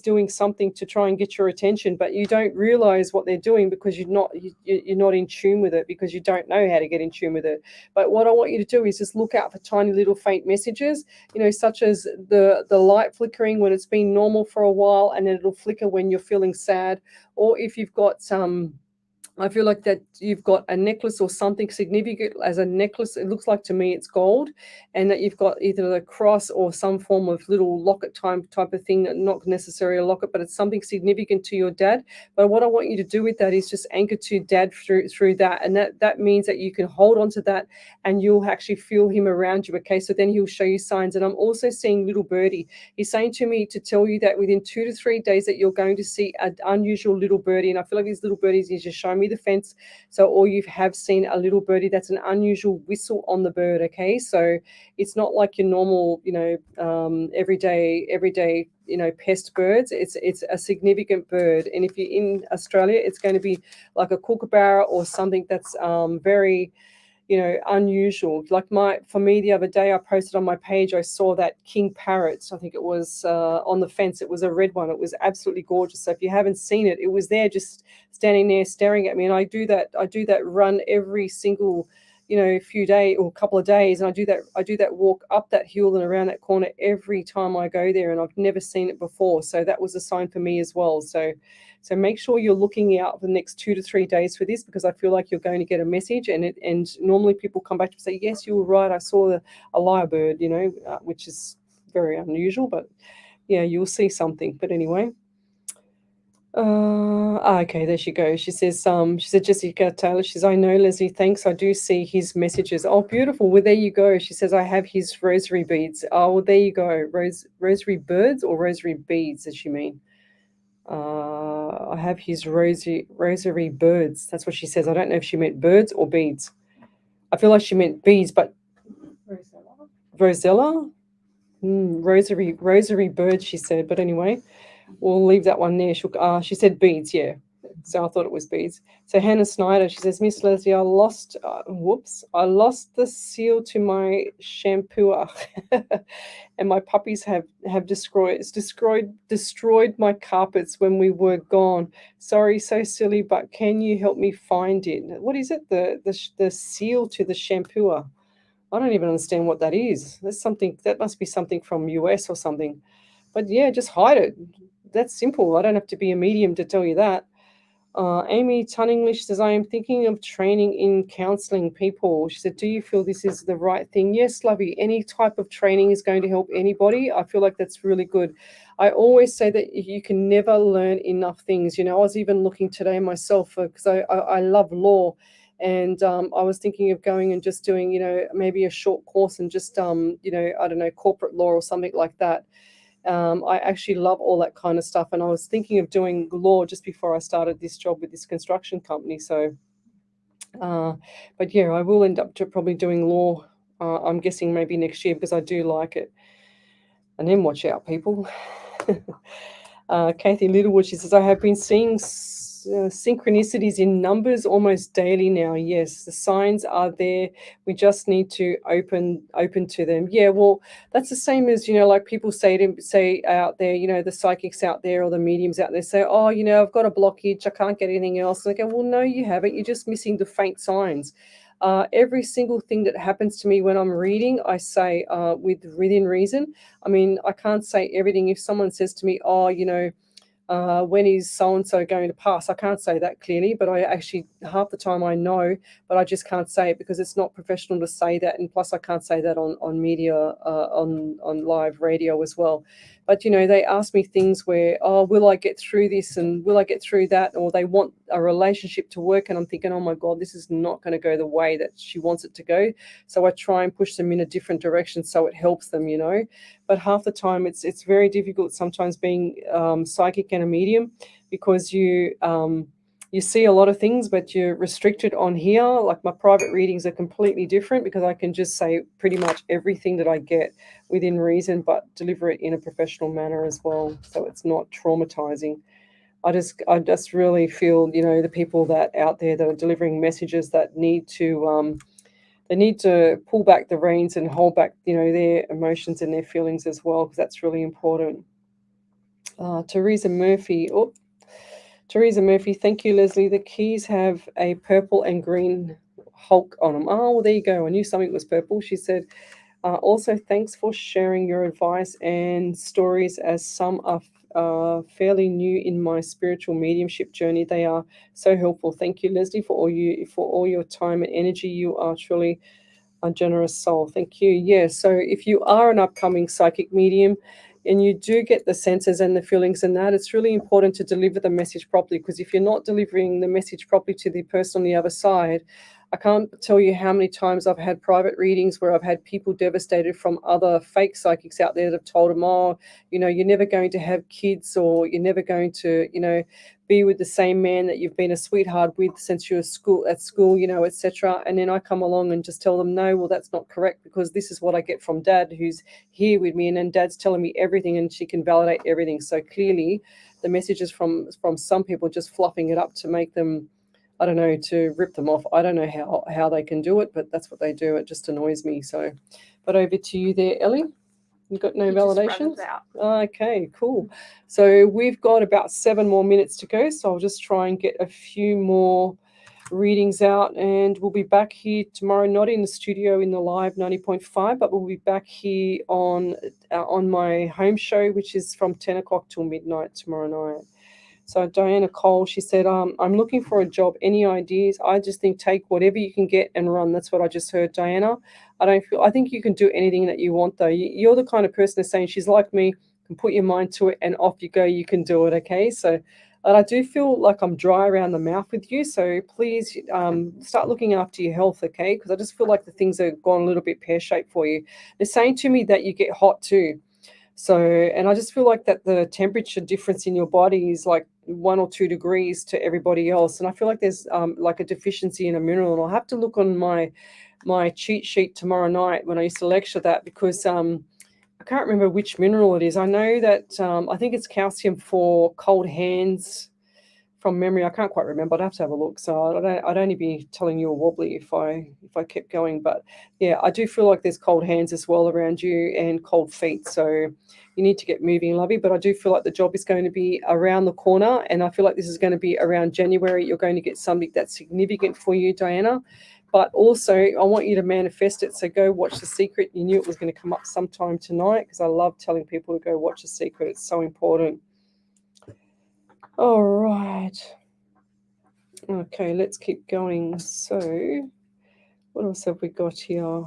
Speaker 2: doing something to try and get your attention, but you don't realize what they're doing because you're not in tune with it, because you don't know how to get in tune with it. But what I want you to do is just look out for tiny little faint messages, you know, such as the light flickering when it's been normal for a while, and then it'll flicker when you're feeling sad, or if you've got some I feel like that you've got a necklace or something significant as a necklace. It looks like to me it's gold, and that you've got either a cross or some form of little locket type of thing, not necessarily a locket, but it's something significant to your dad. But what I want you to do with that is just anchor to dad through that. And that means that you can hold on to that and you'll actually feel him around you. Okay, so then he'll show you signs. And I'm also seeing little birdie. He's saying to me to tell you that within 2 to 3 days that you're going to see an unusual little birdie. And I feel like these little birdies, he's just showing me the fence. So or you have seen a little birdie. That's an unusual whistle on the bird. Okay, so it's not like your normal, everyday, pest birds. It's a significant bird. And if you're in Australia, it's going to be like a kookaburra or something that's very, unusual. Like for me the other day, I posted on my page, I saw that king parrot. I think it was on the fence. It was a red one. It was absolutely gorgeous. So if you haven't seen it, it was there just standing there staring at me. And I do that run every single few days or couple of days, and I do that walk up that hill and around that corner every time I go there, and I've never seen it before. So that was a sign for me as well. So make sure you're looking out for the next 2 to 3 days for this, because I feel like you're going to get a message, and normally people come back and say, yes, you were right, I saw a lyrebird, which is very unusual, but yeah, you'll see something. But anyway. Okay, there she goes. She said, Jessica Taylor, she says, I know, Leslie, thanks. I do see his messages. Oh, beautiful. Well, there you go. She says, I have his rosary beads. Oh, well, there you go. Rosary birds or rosary beads, does she mean? I have his rosary birds. That's what she says. I don't know if she meant birds or beads. I feel like she meant beads, but Rosella? Rosary birds, she said. But anyway, we'll leave that one there. She said beads, yeah. So I thought it was beads. So Hannah Snyder, she says, Miss Leslie, I lost the seal to my shampooer, and my puppies have destroyed my carpets when we were gone. Sorry, so silly, but can you help me find it? What is it? The seal to the shampooer. I don't even understand what that is. That must be something from US or something. But yeah, just hide it. That's simple. I don't have to be a medium to tell you that. Amy Tunninglish says, I am thinking of training in counseling people. She said, do you feel this is the right thing? Yes, Lovey, any type of training is going to help anybody. I feel like that's really good. I always say that you can never learn enough things. I was even looking today myself because I love law. And I was thinking of going and just doing, maybe a short course and just, I don't know, corporate law or something like that. I actually love all that kind of stuff. And I was thinking of doing law just before I started this job with this construction company. So, but yeah, I will end up probably doing law. I'm guessing maybe next year because I do like it. And then watch out, people. Kathy Littlewood, she says, I have been seeing synchronicities in numbers almost daily now. Yes, the signs are there. We just need to open to them. Yeah, well, that's the same as, like people say out there, the psychics out there or the mediums out there say, oh, I've got a blockage, I can't get anything else. And I go, well, no, you haven't. You're just missing the faint signs. Every single thing that happens to me when I'm reading, I say within reason. I mean, I can't say everything. If someone says to me, oh, when is so-and-so going to pass? I can't say that clearly, but I actually, half the time I know, but I just can't say it because it's not professional to say that. And plus I can't say that on media, on live radio as well. But, they ask me things where, oh, will I get through this and will I get through that? Or they want a relationship to work. And I'm thinking, oh my God, this is not going to go the way that she wants it to go. So I try and push them in a different direction so it helps them, But half the time it's very difficult sometimes being psychic and a medium because you see a lot of things, but you're restricted on here. Like my private readings are completely different because I can just say pretty much everything that I get within reason, but deliver it in a professional manner as well. So it's not traumatizing. I just really feel, the people that out there that are delivering messages that need to, they need to pull back the reins and hold back, their emotions and their feelings as well, because that's really important. Teresa Murphy, thank you, Leslie. The keys have a purple and green Hulk on them. Oh, well, there you go. I knew something was purple. She said, also, thanks for sharing your advice and stories as some are fairly new in my spiritual mediumship journey. They are so helpful. Thank you, Lesley, for all your time and energy. You are truly a generous soul. Thank you. Yeah. So if you are an upcoming psychic medium and you do get the senses and the feelings and that, it's really important to deliver the message properly, because if you're not delivering the message properly to the person on the other side, I can't tell you how many times I've had private readings where I've had people devastated from other fake psychics out there that have told them, oh, you're never going to have kids, or you're never going to, be with the same man that you've been a sweetheart with since you were at school, etc. And then I come along and just tell them, no, well, that's not correct, because this is what I get from Dad, who's here with me, and then Dad's telling me everything and she can validate everything. So clearly the messages from some people just fluffing it up to make them, I don't know, to rip them off. I don't know how they can do it, but that's what they do. It just annoys me. So, but over to you there, Ellie. You've got no validations? Okay, cool. So we've got about 7 more minutes to go. So I'll just try and get a few more readings out, and we'll be back here tomorrow, not in the studio in the live 90.5, but we'll be back here on my home show, which is from 10 o'clock till midnight tomorrow night. So Diana Cole, she said, I'm looking for a job. Any ideas? I just think take whatever you can get and run. That's what I just heard, Diana. I think you can do anything that you want, though. You're the kind of person that's saying, she's like me, can put your mind to it and off you go. You can do it, okay? So, and I do feel like I'm dry around the mouth with you. So please start looking after your health, okay? Because I just feel like the things have gone a little bit pear-shaped for you. They're saying to me that you get hot too. So, and I just feel like that the temperature difference in your body is like 1 or 2 degrees to everybody else. And I feel like there's like a deficiency in a mineral. And I'll have to look on my cheat sheet tomorrow night when I used to lecture that, because I can't remember which mineral it is. I know that I think it's calcium for cold hands from memory. I can't quite remember. I'd have to have a look. So I'd only be telling you a wobbly if I kept going. But yeah, I do feel like there's cold hands as well around you and cold feet. So you need to get moving, lovey. But I do feel like the job is going to be around the corner, and I feel like this is going to be around January. You're going to get something that's significant for you, Diana. But also, I want you to manifest it. So go watch The Secret. You knew it was going to come up sometime tonight, because I love telling people to go watch The Secret. It's so important. All right. Okay, let's keep going. So what else have we got here?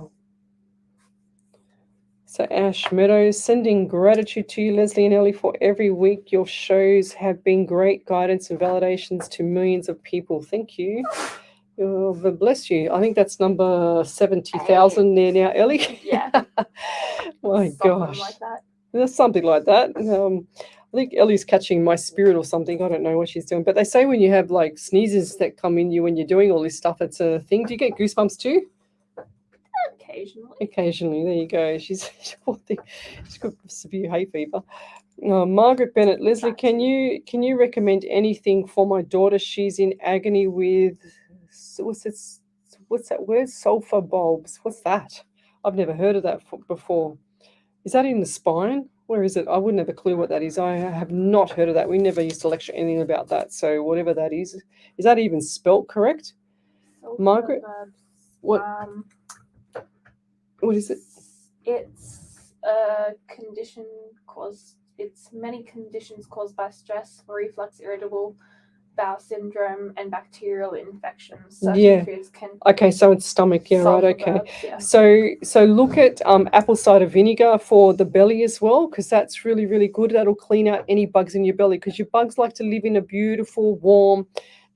Speaker 2: So Ash Meadows, sending gratitude to you, Lesley and Ellie, for every week. Your shows have been great guidance and validations to millions of people. Thank you. Bless you. I think that's number 70,000 there now, Ellie.
Speaker 5: Yeah.
Speaker 2: My
Speaker 5: Something
Speaker 2: gosh.
Speaker 5: like that.
Speaker 2: There's something like that. I think Ellie's catching my spirit or something. I don't know what she's doing. But they say when you have like sneezes that come in you when you're doing all this stuff, it's a thing. Do you get goosebumps too?
Speaker 5: Occasionally.
Speaker 2: Occasionally. There you go. She's got severe hay fever. Margaret Bennett, Lesley, can you recommend anything for my daughter? She's in agony with what's that word? Sulfur bulbs. What's that? I've never heard of that before. Is that in the spine? Where is it? I wouldn't have a clue what that is. I have not heard of that. We never used to lecture anything about that. So whatever that is that even spelt correct? Margaret? What is it?
Speaker 5: It's a condition it's many conditions caused by stress, reflux, irritable bowel syndrome, and bacterial infections. Certain foods can. Okay, so it's stomach. Yeah, right. Okay. Verbs, yeah. So look at apple cider vinegar for the belly as well, because that's really, really good. That'll clean out any bugs in your belly, because your bugs like to live in a beautiful, warm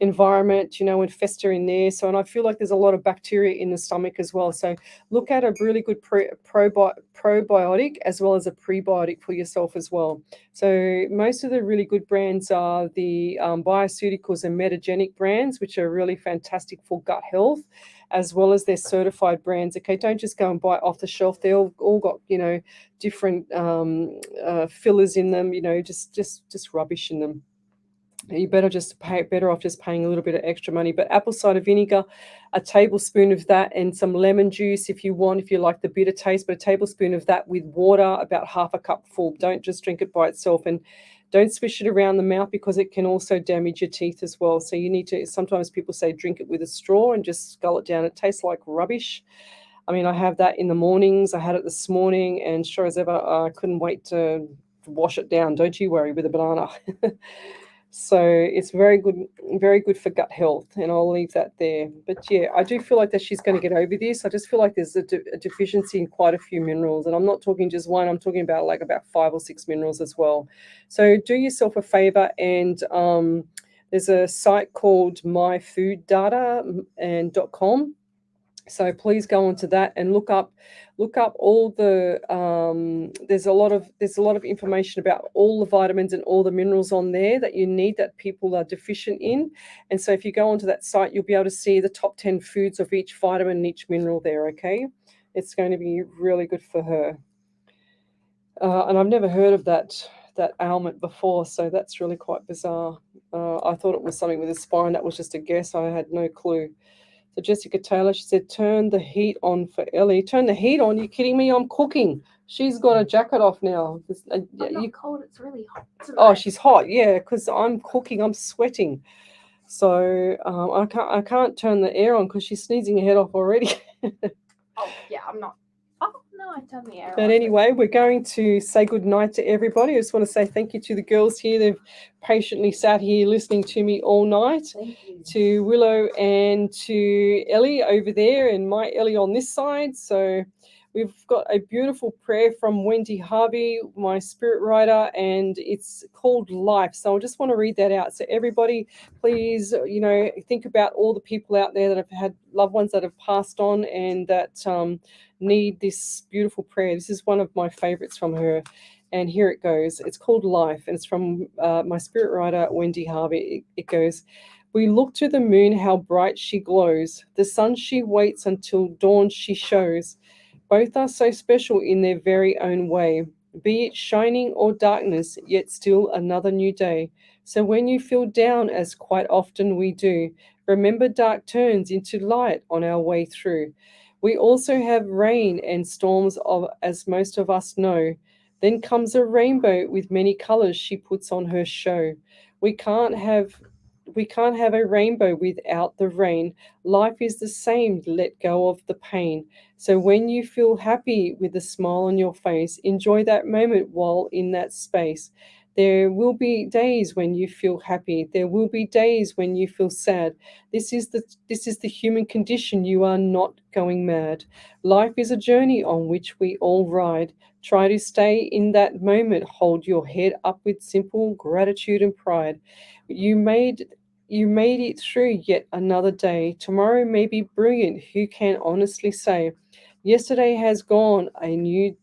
Speaker 5: environment, and fester in there. So, and I feel like there's a lot of bacteria in the stomach as well. So look at a really good probiotic as well as a prebiotic for yourself as well. So most of the really good brands are the bioceuticals and metagenic brands, which are really fantastic for gut health, as well as their certified brands. Okay, don't just go and buy off the shelf. They all got, different fillers in them, just rubbish in them. You better off just paying a little bit of extra money. But apple cider vinegar, a tablespoon of that, and some lemon juice if you like the bitter taste, but a tablespoon of that with water, about half a cup full. Don't just drink it by itself, and don't swish it around the mouth, because it can also damage your teeth as well. So you need to, sometimes people say drink it with a straw and just scull it down. It tastes like rubbish. I mean, I have that in the mornings. I had it this morning, and sure as ever, I couldn't wait to
Speaker 2: wash it down. Don't you worry with a banana. So it's very good for gut health, and I'll leave that there. But yeah, I do feel like that she's going to get over this. I just feel like there's a deficiency in quite a few minerals, and I'm not talking just one. I'm talking about like about 5 or 6 minerals as well. So do yourself a favor, and there's a site called myfooddata.com. So please go onto that and look up all the there's a lot of information about all the vitamins and all the minerals on there that you need, that people are deficient in. And so if you go onto that site, you'll be able to see the top 10 foods of each vitamin and each mineral there. Okay, it's going to be really good for her. And I've never heard of that ailment before, so that's really quite bizarre. I thought it was something with the spine. That was just a guess. I had no clue. So Jessica Taylor, she said, turn the heat on for Ellie. Turn the heat on? You kidding me? I'm cooking. She's got a jacket off now.
Speaker 5: I'm not cold. It's really hot tonight.
Speaker 2: Oh, she's hot. Yeah, because I'm cooking. I'm sweating. So I can't turn the air on because she's sneezing her head off already.
Speaker 5: Oh yeah, I'm not. Oh no, I turned the air on.
Speaker 2: But anyway, we're going to say good night to everybody. I just want to say thank you to the girls here. They've patiently sat here listening to me all night.
Speaker 1: Thank you.
Speaker 2: To Willow and to Ellie over there, and my Ellie on this side. So we've got a beautiful prayer from Wendy Harvey, my spirit writer, and it's called Life. So I just want to read that out. So everybody, please, think about all the people out there that have had loved ones that have passed on and that need this beautiful prayer. This is one of my favorites from her. And here it goes. It's called Life, and it's from my spirit writer, Wendy Harvey. It goes, we look to the moon, how bright she glows. The sun she waits until dawn she shows. Both are so special in their very own way. Be it shining or darkness, yet still another new day. So when you feel down, as quite often we do, remember dark turns into light on our way through. We also have rain and storms, as most of us know. Then comes a rainbow with many colors she puts on her show. We can't have a rainbow without the rain. Life is the same, let go of the pain. So when you feel happy with a smile on your face, enjoy that moment while in that space. There will be days when you feel happy. There will be days when you feel sad. This is the human condition. You are not going mad. Life is a journey on which we all ride. Try to stay in that moment. Hold your head up with simple gratitude and pride. You made it through yet another day. Tomorrow may be brilliant. Who can honestly say? Yesterday has gone, a new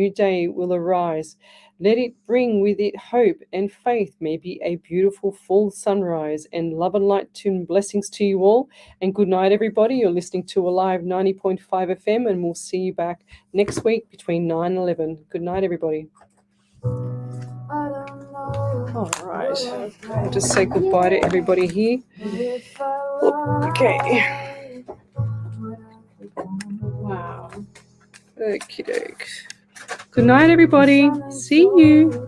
Speaker 2: day will arise. Let it bring with it hope and faith, maybe a beautiful full sunrise, and love and light and blessings to you all. And good night, everybody. You're listening to Alive 90.5 FM, and we'll see you back next week between 9 and 11. Good night, everybody. All right. I'll just say goodbye to everybody here. Okay.
Speaker 5: Wow.
Speaker 2: Okie doke. Good night, everybody. See you.